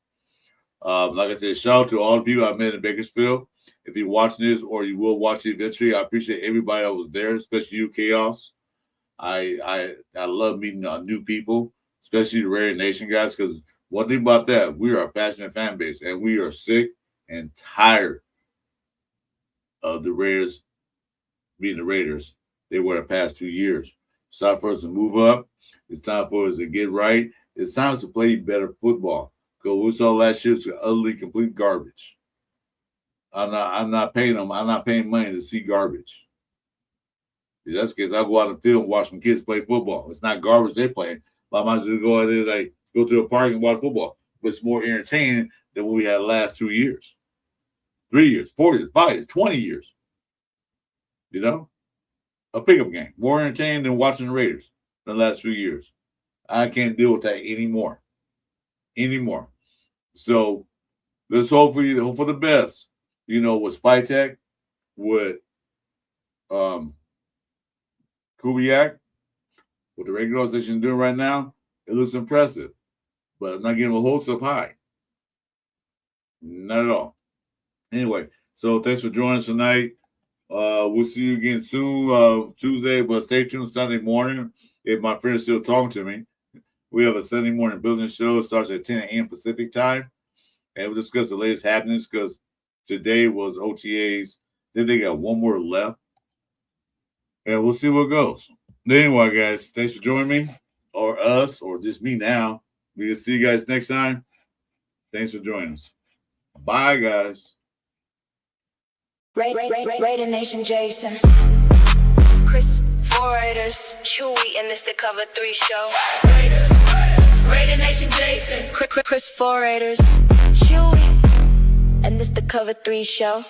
Like I said, shout out to all the people I met in Bakersfield. If you're watching this or you will watch it eventually, I appreciate everybody that was there, especially you, Chaos. I love meeting new people, especially the Raider Nation guys, because one thing about that, we are a passionate fan base, and we are sick and tired of the Raiders being the Raiders they were the past 2 years. It's time for us to move up. It's time for us to get right. It's time to play better football. Because we saw last year, it's utterly complete garbage. I'm not paying them. I'm not paying money to see garbage. If that's the case, I'll go out in the field and watch some kids play football. It's not garbage they're playing. But I might as well go out there, like, go to a park and watch football. But it's more entertaining than what we had the last 2 years, 3 years, 4 years, 5 years, 20 years. You know? A pickup game. More entertaining than watching the Raiders in the last few years. I can't deal with that anymore. So let's hope for the best. You know, with Spytek, with Kubiak, what the regular organization is doing right now, it looks impressive. But I'm not getting my hopes up high. Not at all. Anyway, so thanks for joining us tonight. We'll see you again soon, Tuesday, but stay tuned Sunday morning. If my friend's still talking to me, we have a Sunday morning building show. It starts at 10 a.m. Pacific time. And we'll discuss the latest happenings because today was OTAs. Then they got one more left. And we'll see what goes. Anyway, guys, thanks for joining me, or us, or just me now. We'll see you guys next time. Thanks for joining us. Bye, guys. Raider Nation Jason, Chris, 4 Raiders, Chewy, and this the Cover 3 show. Raider Nation Jason, Chris, 4 Raiders, Chewy, and this the Cover 3 show.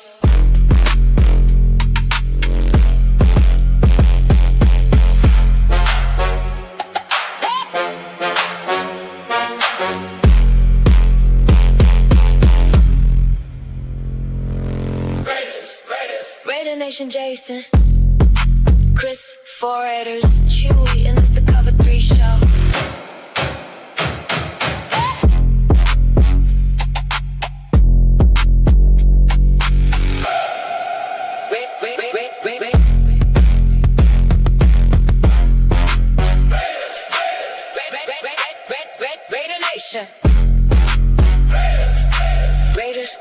Raider Nation Jason, Chris, 4 Raiders, Chewy, and it's the Cover 3 show. Raider Nation. Raiders.